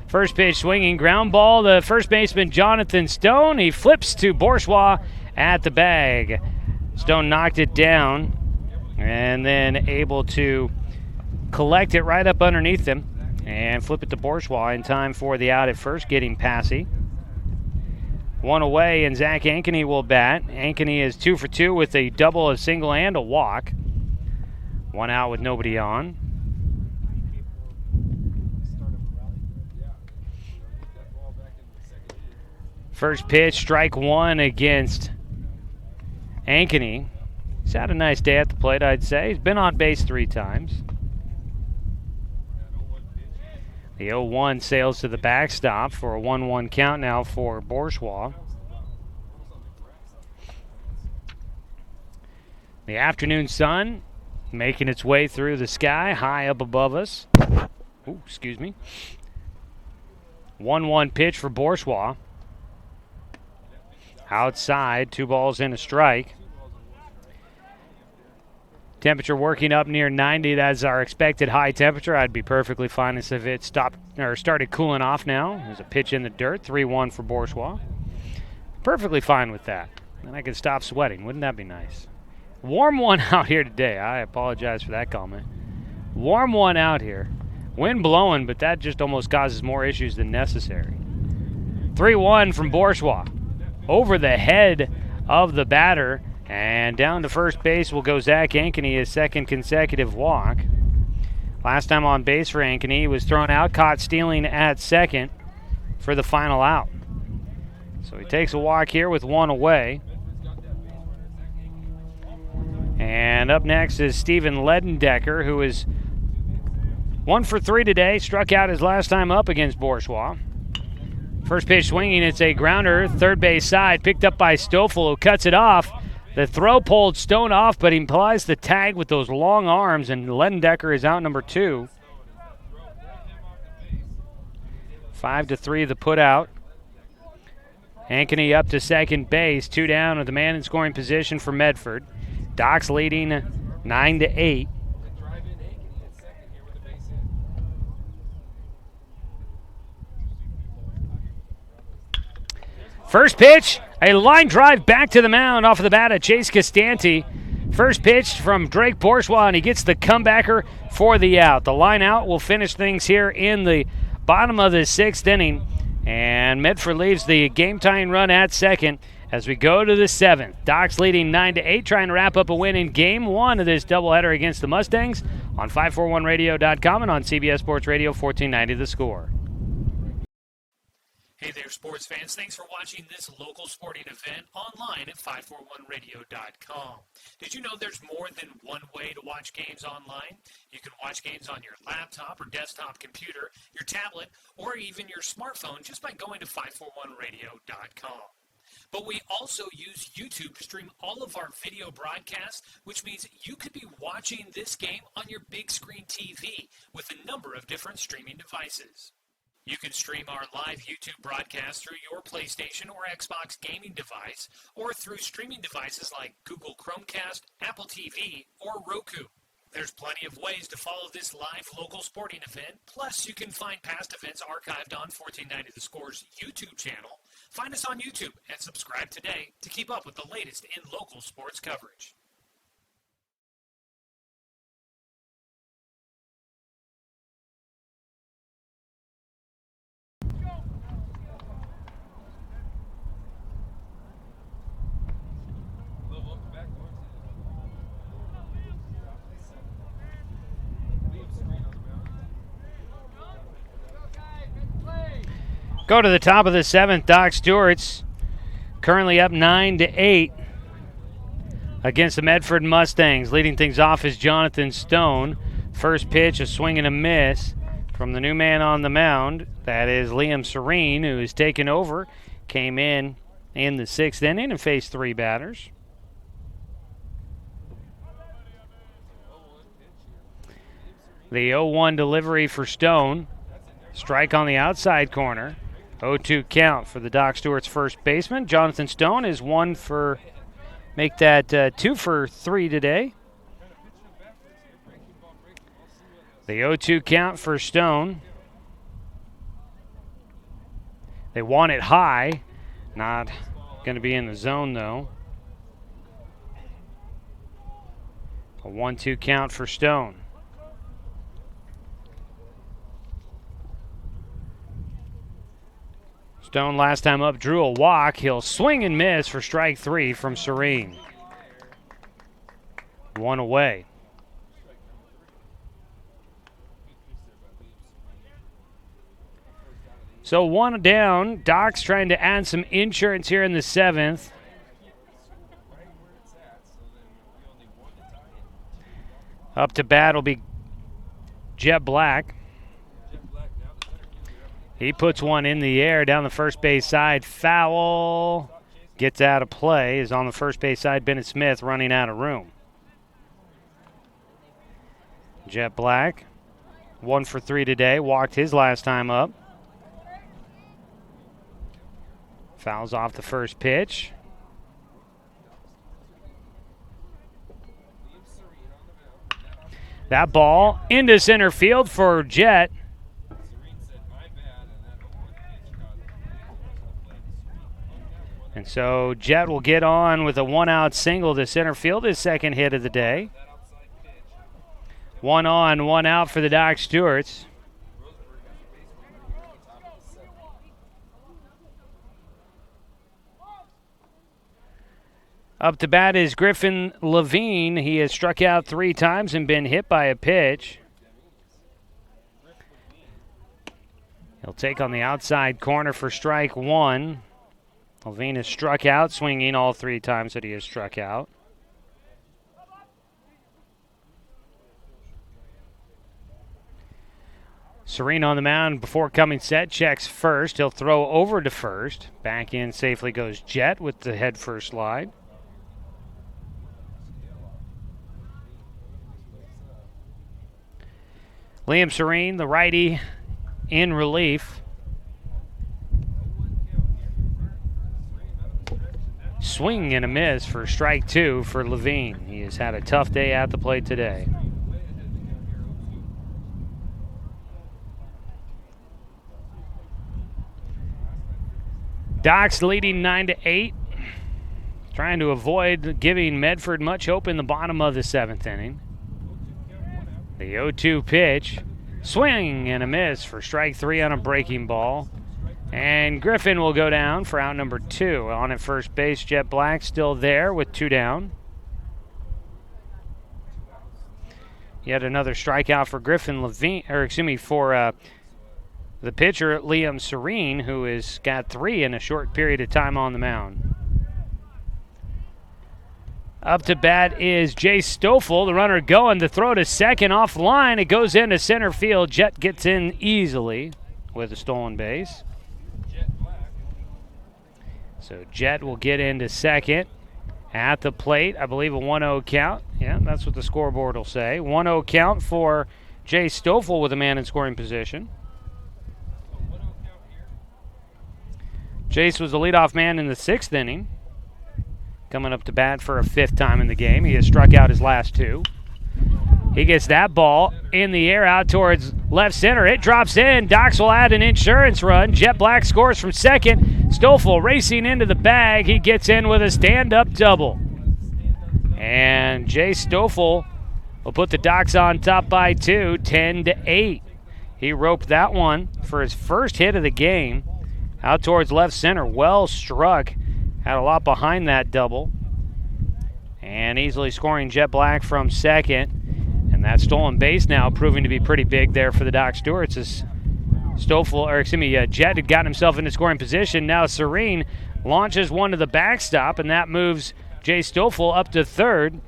First pitch swinging, ground ball to first baseman Jonathan Stone. He flips to Bourgeois at the bag. Stone knocked it down and then able to collect it right up underneath him and flip it to Bourgeois in time for the out at first, getting Passy. One away, and Zach Ankeny will bat. Ankeny is 2 for 2 with a double, a single, and a walk. One out with nobody on. First pitch, strike one against Ankeny. He's had a nice day at the plate, I'd say. He's been on base 3 times. The 0-1 sails to the backstop for a 1-1 count now for Bourgeois. The afternoon sun making its way through the sky, high up above us. Ooh, excuse me. 1-1 pitch for Bourgeois. Outside, 2 balls and a strike. Temperature working up near 90. That's our expected high temperature. I'd be perfectly fine if it stopped or started cooling off now. There's a pitch in the dirt, 3-1 for Bourgeois. Perfectly fine with that. And I can stop sweating. Wouldn't that be nice? Warm one out here today. I apologize for that comment. Warm one out here. Wind blowing, but that just almost causes more issues than necessary. 3-1 from Bourgeois. Over the head of the batter. And down to first base will go Zach Ankeny, his second consecutive walk. Last time on base for Ankeny, he was thrown out, caught stealing at second for the final out. So he takes a walk here with 1 away. And up next is Steven Ledendecker, who is 1 for 3 today, struck out his last time up against Bourgeois. First pitch swinging, it's a grounder, third base side, picked up by Stoffel, who cuts it off. The throw pulled Stone off, but he implies the tag with those long arms, and Ledendecker is out number 2. 5-3 the put out. Ankeny up to second base, 2 down with the man in scoring position for Medford. Docs leading 9-8. First pitch, a line drive back to the mound off of the bat of Chase Costanti. First pitch from Drake Bourgeois, and he gets the comebacker for the out. The line out will finish things here in the bottom of the 6th inning. And Medford leaves the game-tying run at second as we go to the 7th. Docs leading 9-8, trying to wrap up a win in Game 1 of this doubleheader against the Mustangs on 541radio.com and on CBS Sports Radio 1490 The Score. Hey there, sports fans. Thanks for watching this local sporting event online at 541radio.com. Did you know there's more than one way to watch games online? You can watch games on your laptop or desktop computer, your tablet, or even your smartphone just by going to 541radio.com. But we also use YouTube to stream all of our video broadcasts, which means you could be watching this game on your big screen TV with a number of different streaming devices. You can stream our live YouTube broadcast through your PlayStation or Xbox gaming device, or through streaming devices like Google Chromecast, Apple TV, or Roku. There's plenty of ways to follow this live local sporting event, plus you can find past events archived on 1490 The Score's YouTube channel. Find us on YouTube and subscribe today to keep up with the latest in local sports coverage. Go to the top of the 7th. Doc Stewart's currently up 9-8 against the Medford Mustangs. Leading things off is Jonathan Stone. First pitch, a swing and a miss from the new man on the mound. That is Liam Serene, who has taken over. Came in the 6th inning and faced 3 batters. The 0-1 delivery for Stone. Strike on the outside corner. 0-2 count for the Doc Stewart's first baseman. Jonathan Stone is 1 for make that 2 for 3 today. The 0-2 count for Stone. They want it high. Not going to be in the zone, though. A 1-2 count for Stone. Stone last time up drew a walk. He'll swing and miss for strike 3 from Serene. 1 away. So 1 down. Doc's trying to add some insurance here in the 7th. Up to bat will be Jet Black. He puts one in the air down the first base side. Foul. Gets out of play. Is on the first base side. Bennett Smith running out of room. Jet Black, 1 for 3 today. Walked his last time up. Fouls off the first pitch. That ball into center field for Jet. And so Jet will get on with a 1-out single to center field, his second hit of the day. 1 on, 1 out for the Doc Stewarts. Up to bat is Griffin Levine. He has struck out 3 times and been hit by a pitch. He'll take on the outside corner for strike 1. Levine has struck out, swinging all 3 times that he has struck out. Serene on the mound before coming set, checks first. He'll throw over to first. Back in safely goes Jet with the head first slide. Liam Serene, the righty, in relief. Swing and a miss for strike 2 for Levine. He has had a tough day at the plate today. Doc's leading 9-8. Trying to avoid giving Medford much hope in the bottom of the 7th inning. The 0-2 pitch. Swing and a miss for strike 3 on a breaking ball. And Griffin will go down for out number 2. On at first base, Jet Black still there with 2 down. Yet another strikeout for Griffin Levine, for the pitcher Liam Serene, who has got 3 in a short period of time on the mound. Up to bat is Jay Stoffel, the runner going to throw to second off the line. It goes into center field. Jet gets in easily with a stolen base. So Jet will get into second at the plate. I believe a 1-0 count. Yeah, that's what the scoreboard will say. 1-0 count for Jay Stoffel with a man in scoring position. Jace was the leadoff man in the 6th inning. Coming up to bat for a 5th time in the game. He has struck out his last 2. He gets that ball in the air out towards left center. It drops in. Docs will add an insurance run. Jet Black scores from second. Stoffel racing into the bag. He gets in with a stand-up double. And Jay Stoffel will put the Docs on top by 2, 10-8. He roped that one for his first hit of the game. Out towards left center. Well struck. Had a lot behind that double. And easily scoring Jet Black from second. And that stolen base now proving to be pretty big there for the Doc Stewarts as Jet had gotten himself into scoring position. Now Serene launches one to the backstop, and that moves Jay Stoffel up to third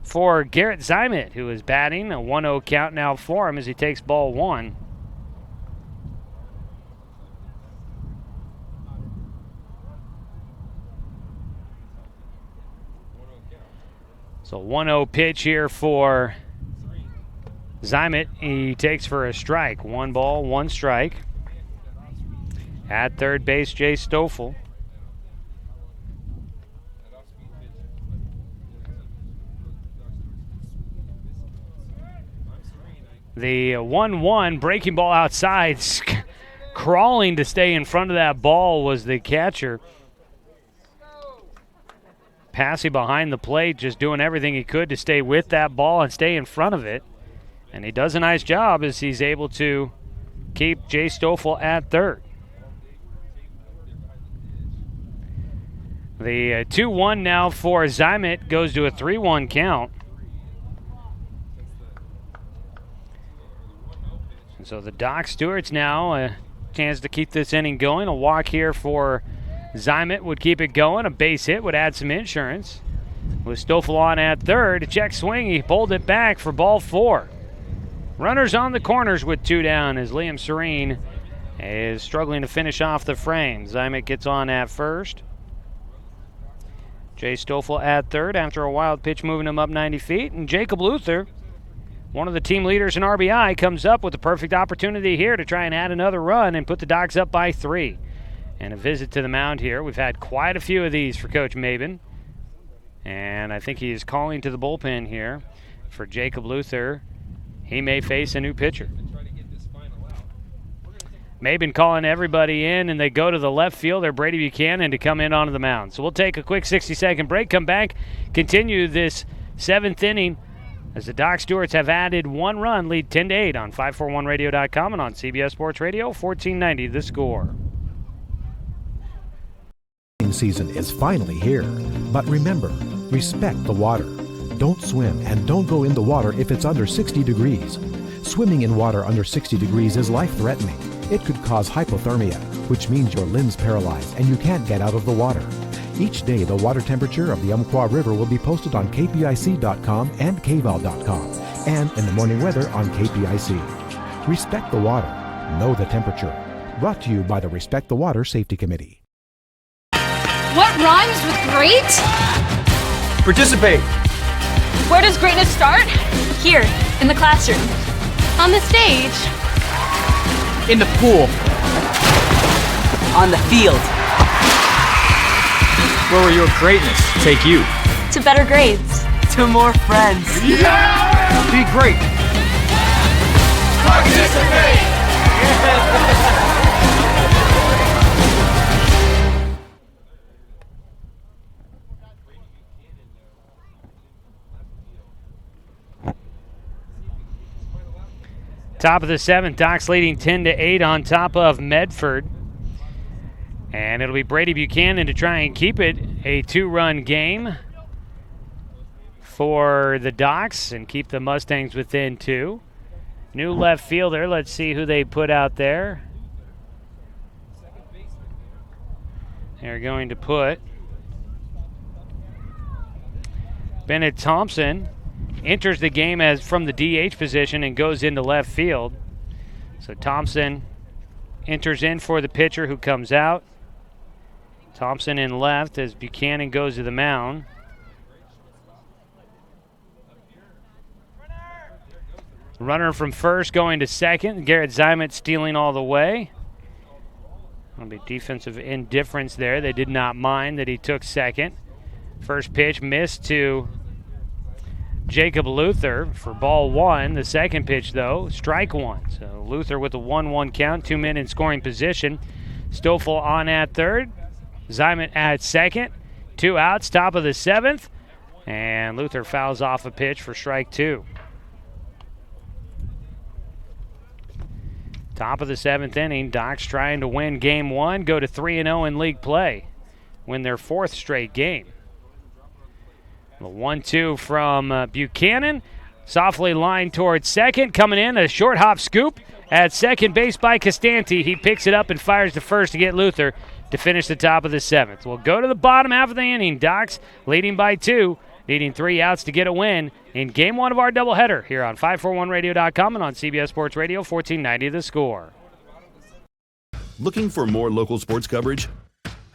for Garrett Zymet, who is batting. A 1-0 count now for him as he takes ball 1. So 1-0 pitch here for Zymet. He takes for a strike. 1 ball, 1 strike. At third base, Jay Stoffel. The 1-1 breaking ball outside. Crawling to stay in front of that ball was the catcher. Passing behind the plate, just doing everything he could to stay with that ball and stay in front of it. And he does a nice job as he's able to keep Jay Stoffel at third. The 2-1 now for Zymet goes to a 3-1 count. And so the Doc Stewart's now a chance to keep this inning going. A walk here for Zymet would keep it going. A base hit would add some insurance. With Stoffel on at third, a check swing, he pulled it back for ball 4. Runners on the corners with 2 down as Liam Serene is struggling to finish off the frame. Zymet gets on at first. Jay Stoffel at third after a wild pitch moving him up 90 feet. And Jacob Luther, one of the team leaders in RBI, comes up with the perfect opportunity here to try and add another run and put the Docs up by 3. And a visit to the mound here. We've had quite a few of these for Coach Maben. And I think he is calling to the bullpen here for Jacob Luther. He may face a new pitcher. Maben calling everybody in, and they go to the left fielder, Brady Buchanan, to come in onto the mound. So we'll take a quick 60-second break, come back, continue this 7th inning as the Doc Stewarts have added 1 run, lead 10-8 on 541radio.com and on CBS Sports Radio, 1490 The Score. Season is finally here, but remember, respect the water. Don't swim and don't go in the water if it's under 60 degrees. Swimming in water under 60 degrees is life-threatening. It could cause hypothermia, which means your limbs paralyzed and you can't get out of the water. Each day, the water temperature of the Umpqua River will be posted on kpic.com and kval.com, and in the morning weather on KPIC. Respect the water. Know the temperature. Brought to you by the Respect the Water Safety Committee. What rhymes with great? Participate. Where does greatness start? Here, in the classroom. On the stage. In the pool. On the field. Where will your greatness take you? To better grades. To more friends. Yeah! Be great. Participate. Top of the 7th, Docs leading 10-8 on top of Medford. And it'll be Brady Buchanan to try and keep it a 2-run game for the Docs and keep the Mustangs within 2. New left fielder, let's see who they put out there. They're going to put Bennett Thompson. Enters the game as from the DH position and goes into left field. So Thompson enters in for the pitcher who comes out. Thompson in left as Buchanan goes to the mound. Runner from first going to second. Garrett Zymet stealing all the way. That'll be defensive indifference there. They did not mind that he took second. First pitch missed to Jacob Luther for ball 1. The second pitch, though, strike 1. So Luther with a 1-1 count, 2 men in scoring position. Stoffel on at third. Zymet at second. 2 outs, top of the 7th. And Luther fouls off a pitch for strike 2. Top of the 7th inning. Docs trying to win game 1, go to 3-0 in league play. Win their 4th straight game. The 1-2 from Buchanan. Softly lined towards second. Coming in, a short hop scoop at second base by Costanti. He picks it up and fires to first to get Luther to finish the top of the 7th. We'll go to the bottom half of the inning. Docs leading by 2, needing 3 outs to get a win in game 1 of our doubleheader here on 541radio.com and on CBS Sports Radio, 1490 The Score. Looking for more local sports coverage?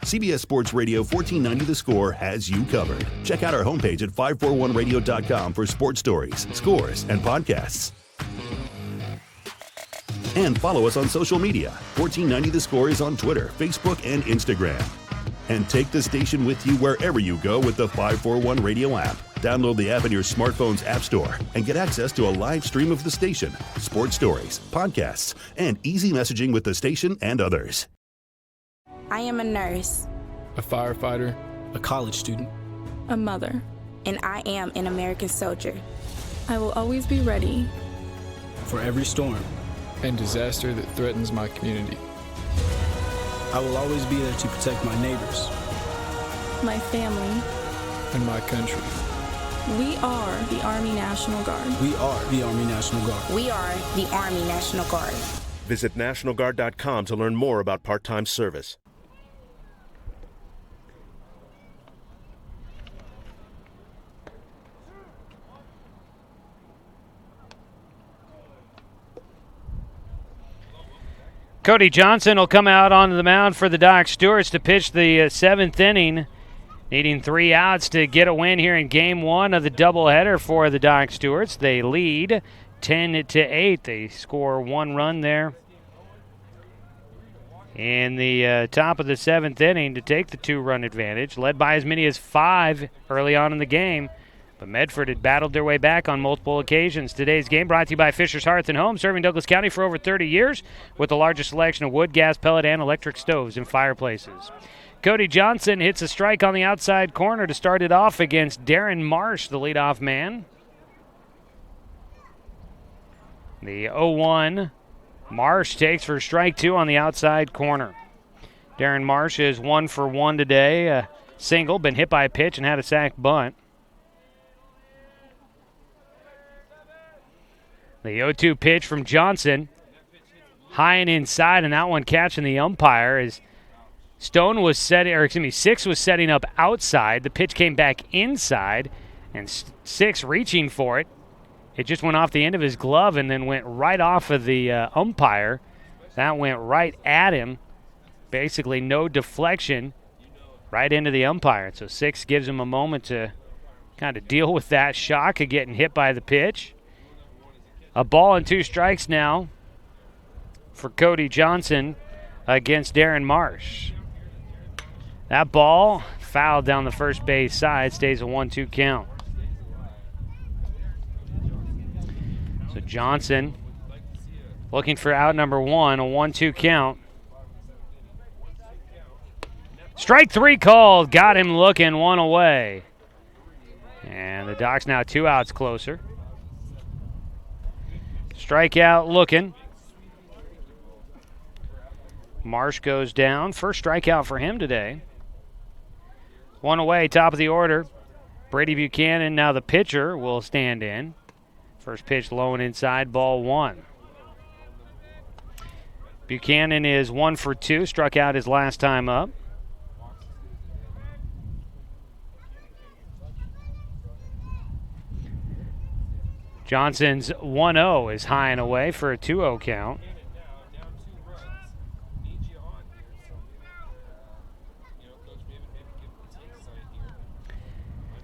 CBS Sports Radio 1490 The Score has you covered. Check out our homepage at 541radio.com for sports stories, scores, and podcasts. And follow us on social media. 1490 The Score is on Twitter, Facebook, and Instagram. And take the station with you wherever you go with the 541 Radio app. Download the app in your smartphone's app store and get access to a live stream of the station, sports stories, podcasts, and easy messaging with the station and others. I am a nurse, a firefighter, a college student, a mother, and I am an American soldier. I will always be ready for every storm and disaster that threatens my community. I will always be there to protect my neighbors, my family, and my country. We are the Army National Guard. We are the Army National Guard. We are the Army National Guard. Visit nationalguard.com to learn more about part-time service. Cody Johnson will come out onto the mound for the Doc Stewarts to pitch the seventh inning, needing 3 outs to get a win here in Game 1 of the doubleheader for the Doc Stewarts. They lead 10-8. They score 1 run there in the top of the 7th inning to take the 2-run advantage, led by as many as 5 early on in the game. But Medford had battled their way back on multiple occasions. Today's game brought to you by Fisher's Hearth & Home, serving Douglas County for over 30 years with the largest selection of wood, gas, pellet, and electric stoves and fireplaces. Cody Johnson hits a strike on the outside corner to start it off against Darren Marsh, the leadoff man. The 0-1 Marsh takes for strike 2 on the outside corner. Darren Marsh is 1 for 1 today. A single, been hit by a pitch, and had a sac bunt. The 0-2 pitch from Johnson, high and inside, and that one catching the umpire as Six was setting up outside. The pitch came back inside, and Six reaching for it. It just went off the end of his glove and then went right off of the umpire. That went right at him. Basically no deflection, right into the umpire. So Six gives him a moment to kind of deal with that shock of getting hit by the pitch. A ball and 2 strikes now for Cody Johnson against Darren Marsh. That ball fouled down the first base side, stays a 1-2 count. So Johnson looking for out number 1, a 1-2 count. Strike 3 called, got him looking, 1 away. And the Docs now 2 outs closer. Strikeout looking. Marsh goes down. First strikeout for him today. 1 away, top of the order. Brady Buchanan, now the pitcher, will stand in. First pitch low and inside, ball 1. Buchanan is 1 for 2, struck out his last time up. Johnson's 1-0 is high and away for a 2-0 count.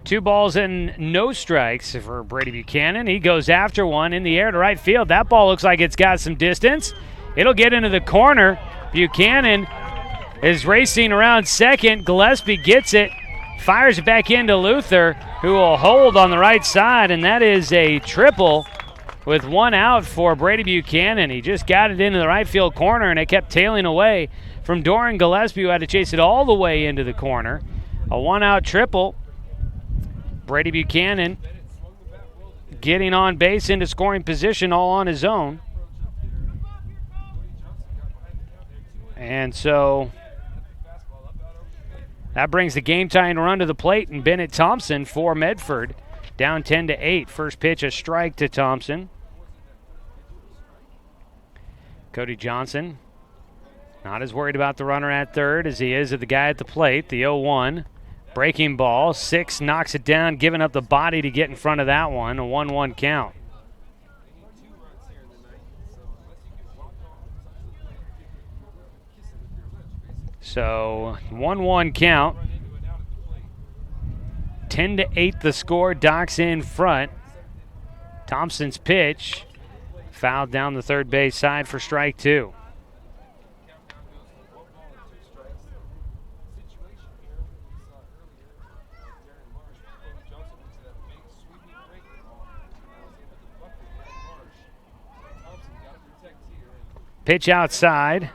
Two balls and no strikes for Brady Buchanan. He goes after one in the air to right field. That ball looks like it's got some distance. It'll get into the corner. Buchanan is racing around second. Gillespie gets it, fires it back into Luther, who will hold on the right side, and that is a triple with 1 out for Brady Buchanan. He just got it into the right field corner, and it kept tailing away from Doran Gillespie, who had to chase it all the way into the corner. A 1-out triple. Brady Buchanan getting on base into scoring position all on his own. And so that brings the game-tying run to the plate, and Bennett Thompson for Medford down 10-8. First pitch, a strike to Thompson. Cody Johnson not as worried about the runner at third as he is of the guy at the plate. The 0-1. Breaking ball. Six knocks it down, giving up the body to get in front of that one. A 1-1 count. So 1-1 count. 10-8 the score. Doc's in front. Thompson's pitch fouled down the third base side for strike 2. Pitch outside.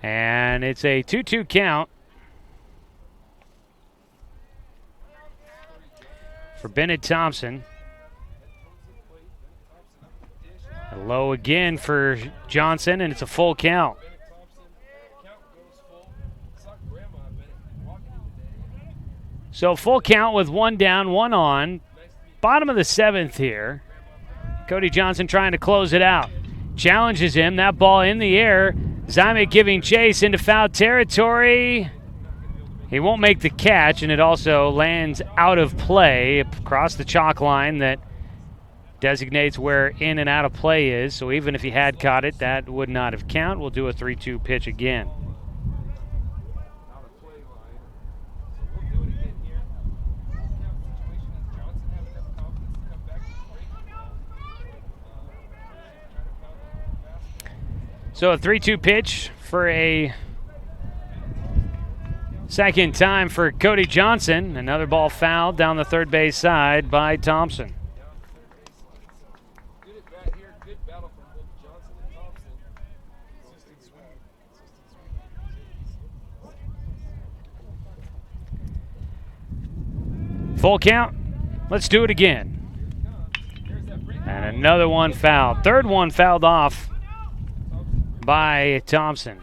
And it's a 2-2 count for Bennett Thompson. A low again for Johnson, and it's a full count. So full count with one down, one on. Bottom of the seventh here. Cody Johnson trying to close it out. Challenges him. That ball in the air. Zymek giving chase into foul territory. He won't make the catch, and it also lands out of play across the chalk line that designates where in and out of play is. So even if he had caught it, that would not have counted. We'll do a 3-2 pitch again. So a 3-2 pitch for a second time for Cody Johnson. Another ball fouled down the third base side by Thompson. Full count. Let's do it again. And another one fouled. Third one fouled off by Thompson.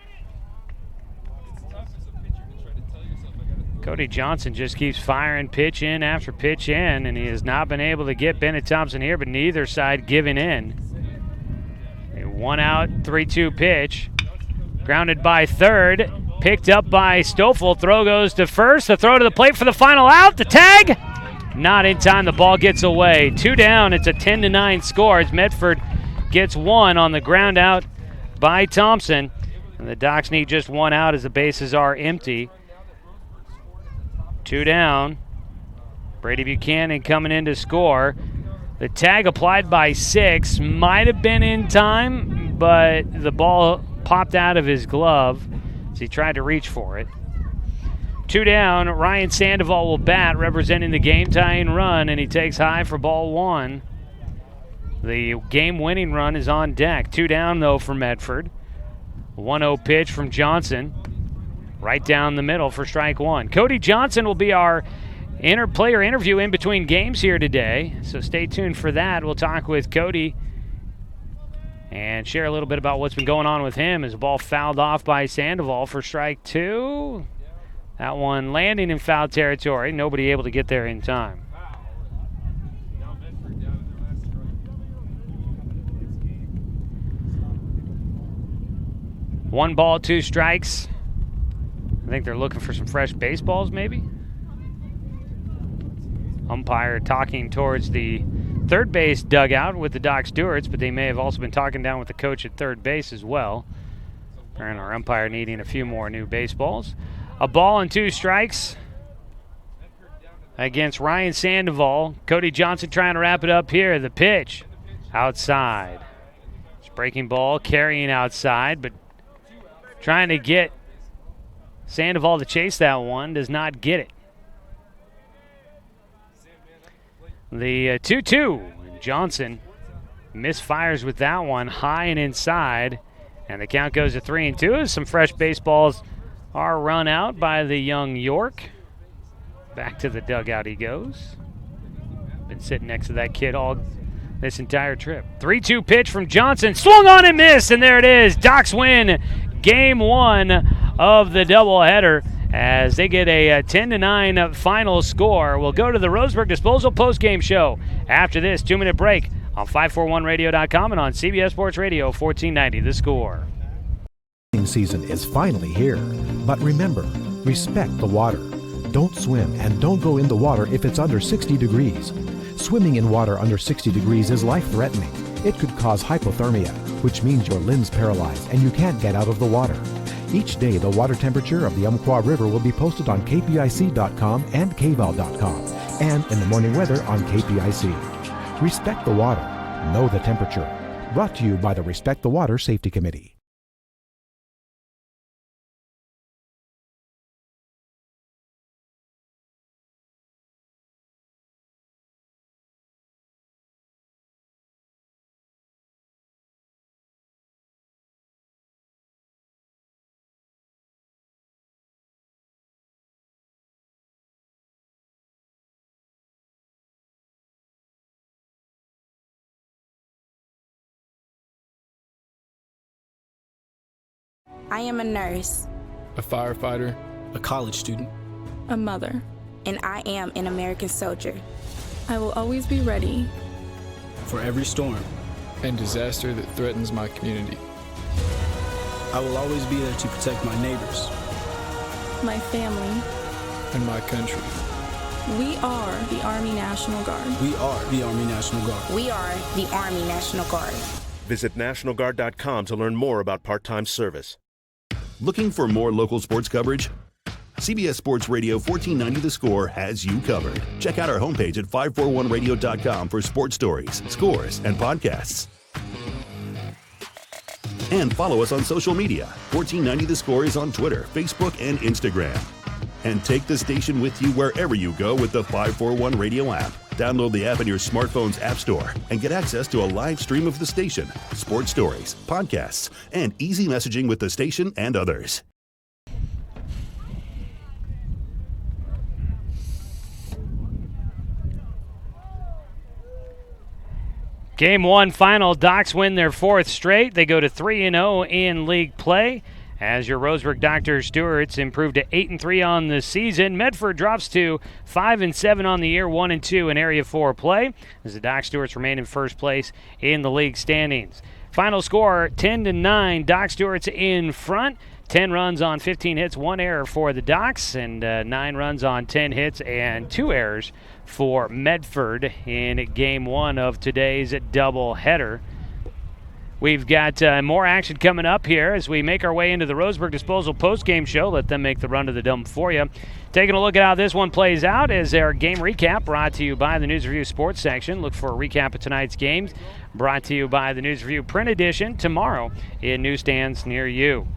Cody Johnson just keeps firing pitch in after pitch in, and he has not been able to get Bennett Thompson here, but neither side giving in. A 1-out, 3-2 pitch. Grounded by third. Picked up by Stoffel. Throw goes to first. The throw to the plate for the final out. The tag. Not in time. The ball gets away. 2 down. It's a 10-9 score as Medford gets one on the ground out by Thompson. And the Docs need just 1 out as the bases are empty. 2 down. Brady Buchanan coming in to score. The tag applied by 6 might have been in time, but the ball popped out of his glove as he tried to reach for it. 2 down. Ryan Sandoval will bat, representing the game-tying run, and he takes high for ball 1. The game-winning run is on deck. 2 down, though, for Medford. 1-0 pitch from Johnson. Right down the middle for strike 1. Cody Johnson will be our player interview in between games here today, so stay tuned for that. We'll talk with Cody and share a little bit about what's been going on with him as the ball fouled off by Sandoval for strike 2. That one landing in foul territory. Nobody able to get there in time. One ball, 2 strikes. I think they're looking for some fresh baseballs, maybe. Umpire talking towards the third base dugout with the Doc Stewarts, but they may have also been talking down with the coach at third base as well. And our umpire needing a few more new baseballs. A ball and 2 strikes against Ryan Sandoval. Cody Johnson trying to wrap it up here. The pitch outside. It's breaking ball, carrying outside, but trying to get Sandoval to chase that one. Does not get it. The 2-2. Johnson misfires with that one high and inside. And the count goes to 3-2. Some fresh baseballs are run out by the young York. Back to the dugout he goes. Been sitting next to that kid all this entire trip. 3-2 pitch from Johnson. Swung on and missed, and there it is. Docs win game 1 of the doubleheader as they get a 10-9 final score. We'll go to the Roseburg Disposal postgame show after this 2-minute break on 541radio.com and on CBS Sports Radio 1490 The Score. Season is finally here, but remember, respect the water. Don't swim and don't go in the water if it's under 60 degrees. Swimming in water under 60 degrees is life-threatening. It could cause hypothermia, which means your limbs paralyzed and you can't get out of the water. Each day, the water temperature of the Umpqua River will be posted on kpic.com and kval.com, and in the morning weather on KPIC. Respect the water. Know the temperature. Brought to you by the Respect the Water Safety Committee. I am a nurse. A firefighter. A college student. A mother. And I am an American soldier. I will always be ready. For every storm. And disaster that threatens my community. I will always be there to protect my neighbors. My family. And my country. We are the Army National Guard. We are the Army National Guard. We are the Army National Guard. Visit nationalguard.com to learn more about part-time service. Looking for more local sports coverage? CBS Sports Radio 1490 The Score has you covered. Check out our homepage at 541radio.com for sports stories, scores, and podcasts. And follow us on social media. 1490 The Score is on Twitter, Facebook, and Instagram. And take the station with you wherever you go with the 541 Radio app. Download the app in your smartphone's app store and get access to a live stream of the station, sports stories, podcasts, and easy messaging with the station and others. Game 1 final. Docs win their 4th straight. They go to 3-0 in league play. As your Roseburg Dr. Stewart's improved to 8-3 on the season. Medford drops to 5-7 on the year, 1-2 in Area 4 play, as the Doc Stewarts remain in first place in the league standings. Final score, 10-9. Doc Stewart's in front. 10 runs on 15 hits, 1 error for the Docs, and 9 runs on 10 hits and 2 errors for Medford in Game 1 of today's doubleheader. We've got more action coming up here as we make our way into the Roseburg Disposal postgame show. Let them make the run to the dump for you. Taking a look at how this one plays out is our game recap brought to you by the News Review Sports section. Look for a recap of tonight's games brought to you by the News Review print edition tomorrow in newsstands near you.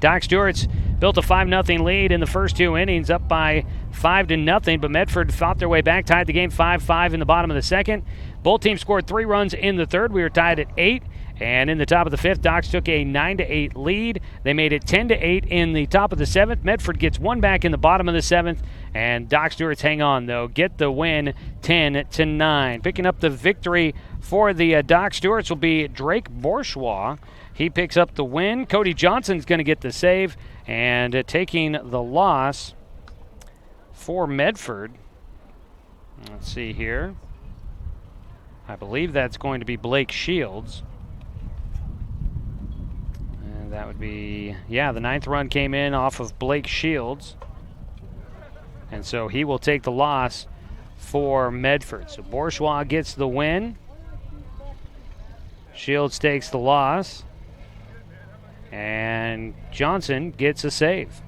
Doc Stewart's built a 5-0 lead in the first 2 innings, up by 5-0, but Medford fought their way back, tied the game 5-5 in the bottom of the second. Both teams scored 3 runs in the third. We were tied at 8, and in the top of the 5th, Docs took a 9-8 lead. They made it 10-8 in the top of the 7th. Medford gets 1 back in the bottom of the 7th, and Doc Stewart's hang on, though, get the win 10-9. Picking up the victory for the Doc Stewart's will be Drake Bourgeois. He picks up the win. Cody Johnson's going to get the save, and taking the loss for Medford. Let's see here. I believe that's going to be Blake Shields. And that would be, the 9th run came in off of Blake Shields. And so he will take the loss for Medford. So Bourgeois gets the win. Shields takes the loss. And Johnson gets a save.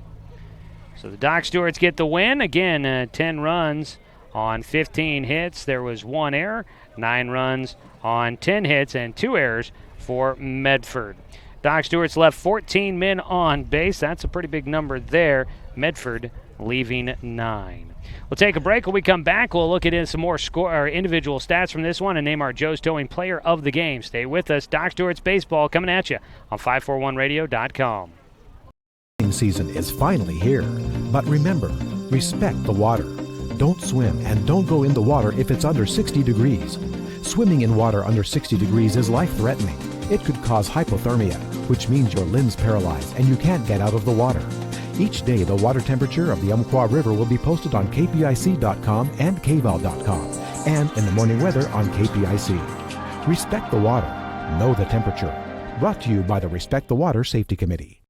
So the Doc Stewarts get the win. Again, 10 runs on 15 hits. There was 1 error, 9 runs on 10 hits, and 2 errors for Medford. Doc Stewart's left 14 men on base. That's a pretty big number there. Medford leaving 9. We'll take a break. When we come back, we'll look at some more individual stats from this one and name our Joe's Towing player of the game. Stay with us. Doc Stewart's Baseball coming at you on 541radio.com. Season is finally here, but remember, respect the water. Don't swim and don't go in the water if it's under 60 degrees. Swimming in water under 60 degrees is life-threatening. It could cause hypothermia, which means your limbs paralyzed and you can't get out of the water. Each day, the water temperature of the Umpqua River will be posted on kpic.com and kval.com, and in the morning weather on KPIC. Respect the water. Know the temperature. Brought to you by the Respect the Water Safety Committee.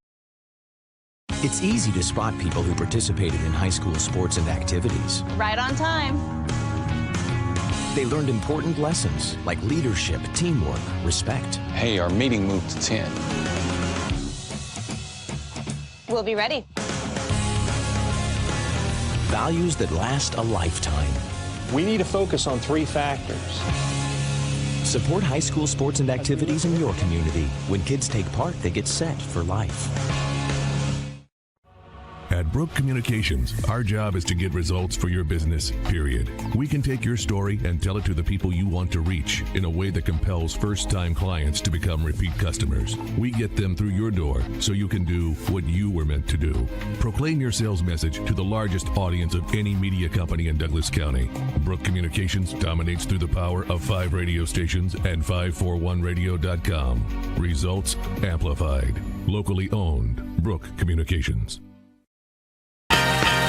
It's easy to spot people who participated in high school sports and activities. Right on time. They learned important lessons like leadership, teamwork, respect. Hey, our meeting moved to 10. We'll be ready. Values that last a lifetime. We need to focus on 3 factors. Support high school sports and activities in your community. When kids take part, they get set for life. At Brook Communications, our job is to get results for your business, period. We can take your story and tell it to the people you want to reach in a way that compels first-time clients to become repeat customers. We get them through your door so you can do what you were meant to do. Proclaim your sales message to the largest audience of any media company in Douglas County. Brook Communications dominates through the power of 5 radio stations and 541radio.com. Results amplified. Locally owned. Brook Communications.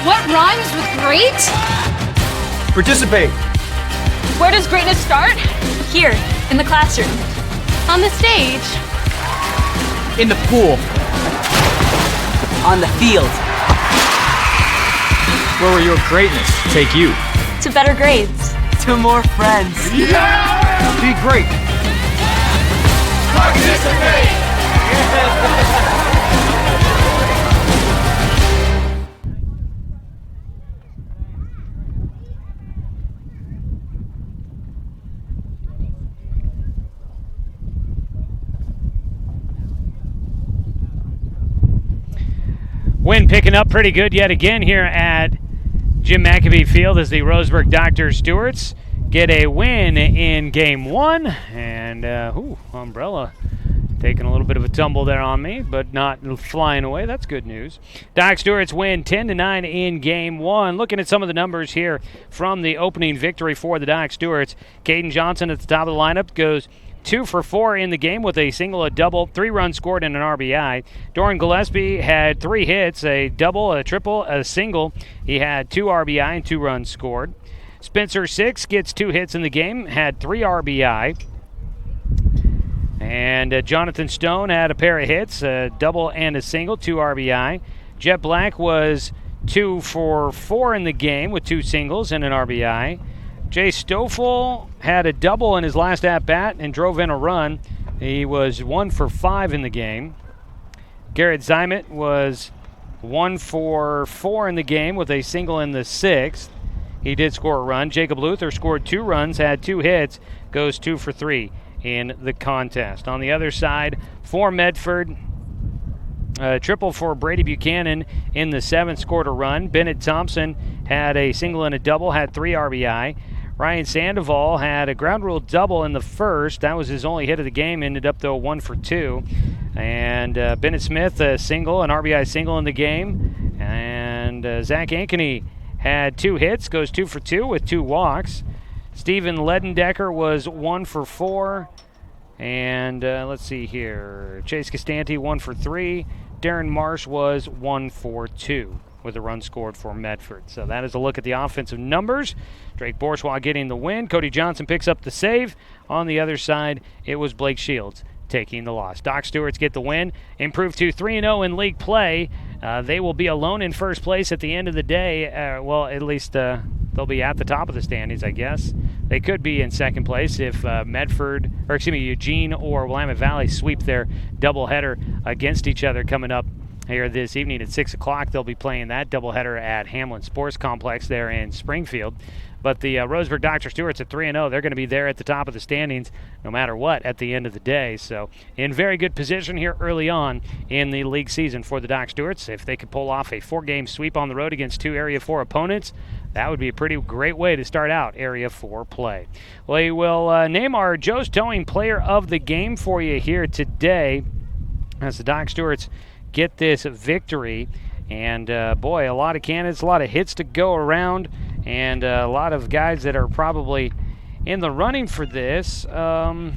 What rhymes with great? Participate. Where does greatness start? Here, in the classroom. On the stage. In the pool. On the field. Where will your greatness take you? To better grades. To more friends. Be great. Participate. Wind picking up pretty good yet again here at Jim McAbee Field as the Roseburg Dr. Stewarts get a win in Game 1. And, umbrella taking a little bit of a tumble there on me, but not flying away. That's good news. Doc Stewarts win 10-9 in Game 1. Looking at some of the numbers here from the opening victory for the Doc Stewarts. Caden Johnson at the top of the lineup goes 2 for 4 in the game with a single, a double, 3 runs scored, and an RBI. Doran Gillespie had 3 hits, a double, a triple, a single. He had 2 RBI and 2 runs scored. Spencer Six gets 2 hits in the game, had 3 RBI. And Jonathan Stone had a pair of hits, a double and a single, 2 RBI. Jet Black was 2 for 4 in the game with 2 singles and an RBI. Jay Stoffel had a double in his last at-bat and drove in a run. He was 1 for 5 in the game. Garrett Zimet was 1 for 4 in the game with a single in the 6th. He did score a run. Jacob Luther scored 2 runs, had 2 hits, goes 2 for 3 in the contest. On the other side, for Medford, triple for Brady Buchanan in the 7th, scored a run. Bennett Thompson had a single and a double, had 3 RBI. Ryan Sandoval had a ground rule double in the 1st. That was his only hit of the game, ended up, though, 1 for 2. And Bennett Smith, a single, an RBI single in the game. And Zach Ankeny had 2 hits, goes 2 for 2 with 2 walks. Steven Ledendecker was 1 for 4. And let's see here. Chase Costanti, 1 for 3. Darren Marsh was 1 for 2 with a run scored for Medford. So that is a look at the offensive numbers. Drake Bourgeois getting the win. Cody Johnson picks up the save. On the other side, it was Blake Shields taking the loss. Doc Stewarts get the win, improve to 3-0 in league play. They will be alone in first place at the end of the day. At least they'll be at the top of the standings, I guess. They could be in second place if Eugene or Willamette Valley sweep their doubleheader against each other coming up here this evening at 6 o'clock. They'll be playing that doubleheader at Hamlin Sports Complex there in Springfield. But the Roseburg Dr. Stewarts at 3-0, they're going to be there at the top of the standings no matter what at the end of the day. So in very good position here early on in the league season for the Doc Stewarts. If they could pull off a 4-game sweep on the road against 2 Area 4 opponents, that would be a pretty great way to start out Area 4 play. We will name our Joe's Towing Player of the Game for you here today as the Doc Stewarts get this victory. And boy, a lot of candidates, a lot of hits to go around, and a lot of guys that are probably in the running for this. I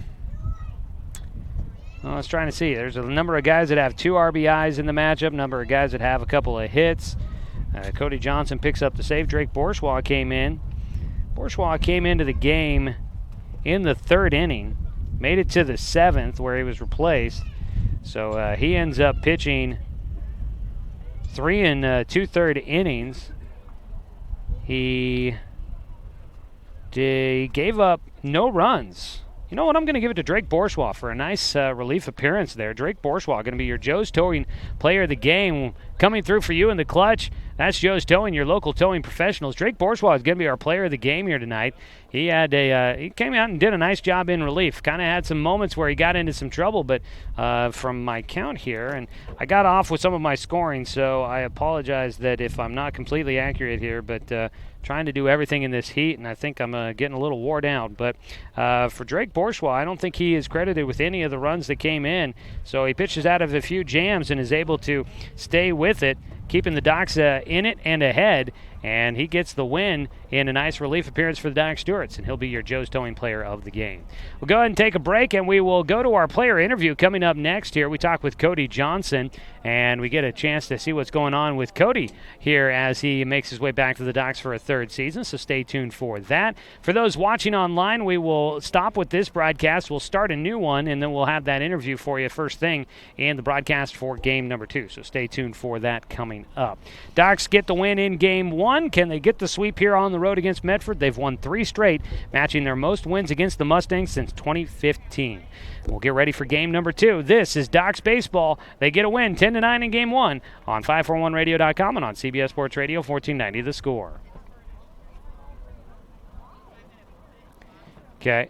was trying to see. There's a number of guys that have 2 RBIs in the matchup, number of guys that have a couple of hits. Cody Johnson picks up the save. Drake Bourgeois came in. Bourgeois came into the game in the 3rd inning, made it to the 7th where he was replaced. So he ends up pitching 3 2/3 innings. He gave up no runs. You know what? I'm going to give it to Drake Bourgeois for a nice relief appearance there. Drake Bourgeois going to be your Joe's Towing Player of the Game, coming through for you in the clutch. That's Joe's Towing, your local towing professionals. Drake Bourgeois is going to be our Player of the Game here tonight. He had he came out and did a nice job in relief. Kind of had some moments where he got into some trouble, but from my count here, and I got off with some of my scoring, so I apologize that if I'm not completely accurate here, but trying to do everything in this heat, and I think I'm getting a little wore down. But for Drake Bourgeois, I don't think he is credited with any of the runs that came in. So he pitches out of a few jams and is able to stay with it, keeping the Docs in it and ahead. and he gets the win in a nice relief appearance for the Doc Stewarts, and he'll be your Joe's Towing player of the game. We'll go ahead and take a break, and we will go to our player interview coming up next here. We talk with Cody Johnson, and we get a chance to see what's going on with Cody here as he makes his way back to the Docs for a third season, so stay tuned for that. For those watching online, we will stop with this broadcast. We'll start a new one, and then we'll have that interview for you first thing in the broadcast for game number 2, so stay tuned for that coming up. Docs get the win in game 1. Can they get the sweep here on the road against Medford? They've won 3 straight, matching their most wins against the Mustangs since 2015. We'll get ready for game number 2. This is Docs Baseball. They get a win 10-9 in game 1 on 541radio.com and on CBS Sports Radio 1490 The Score. Okay.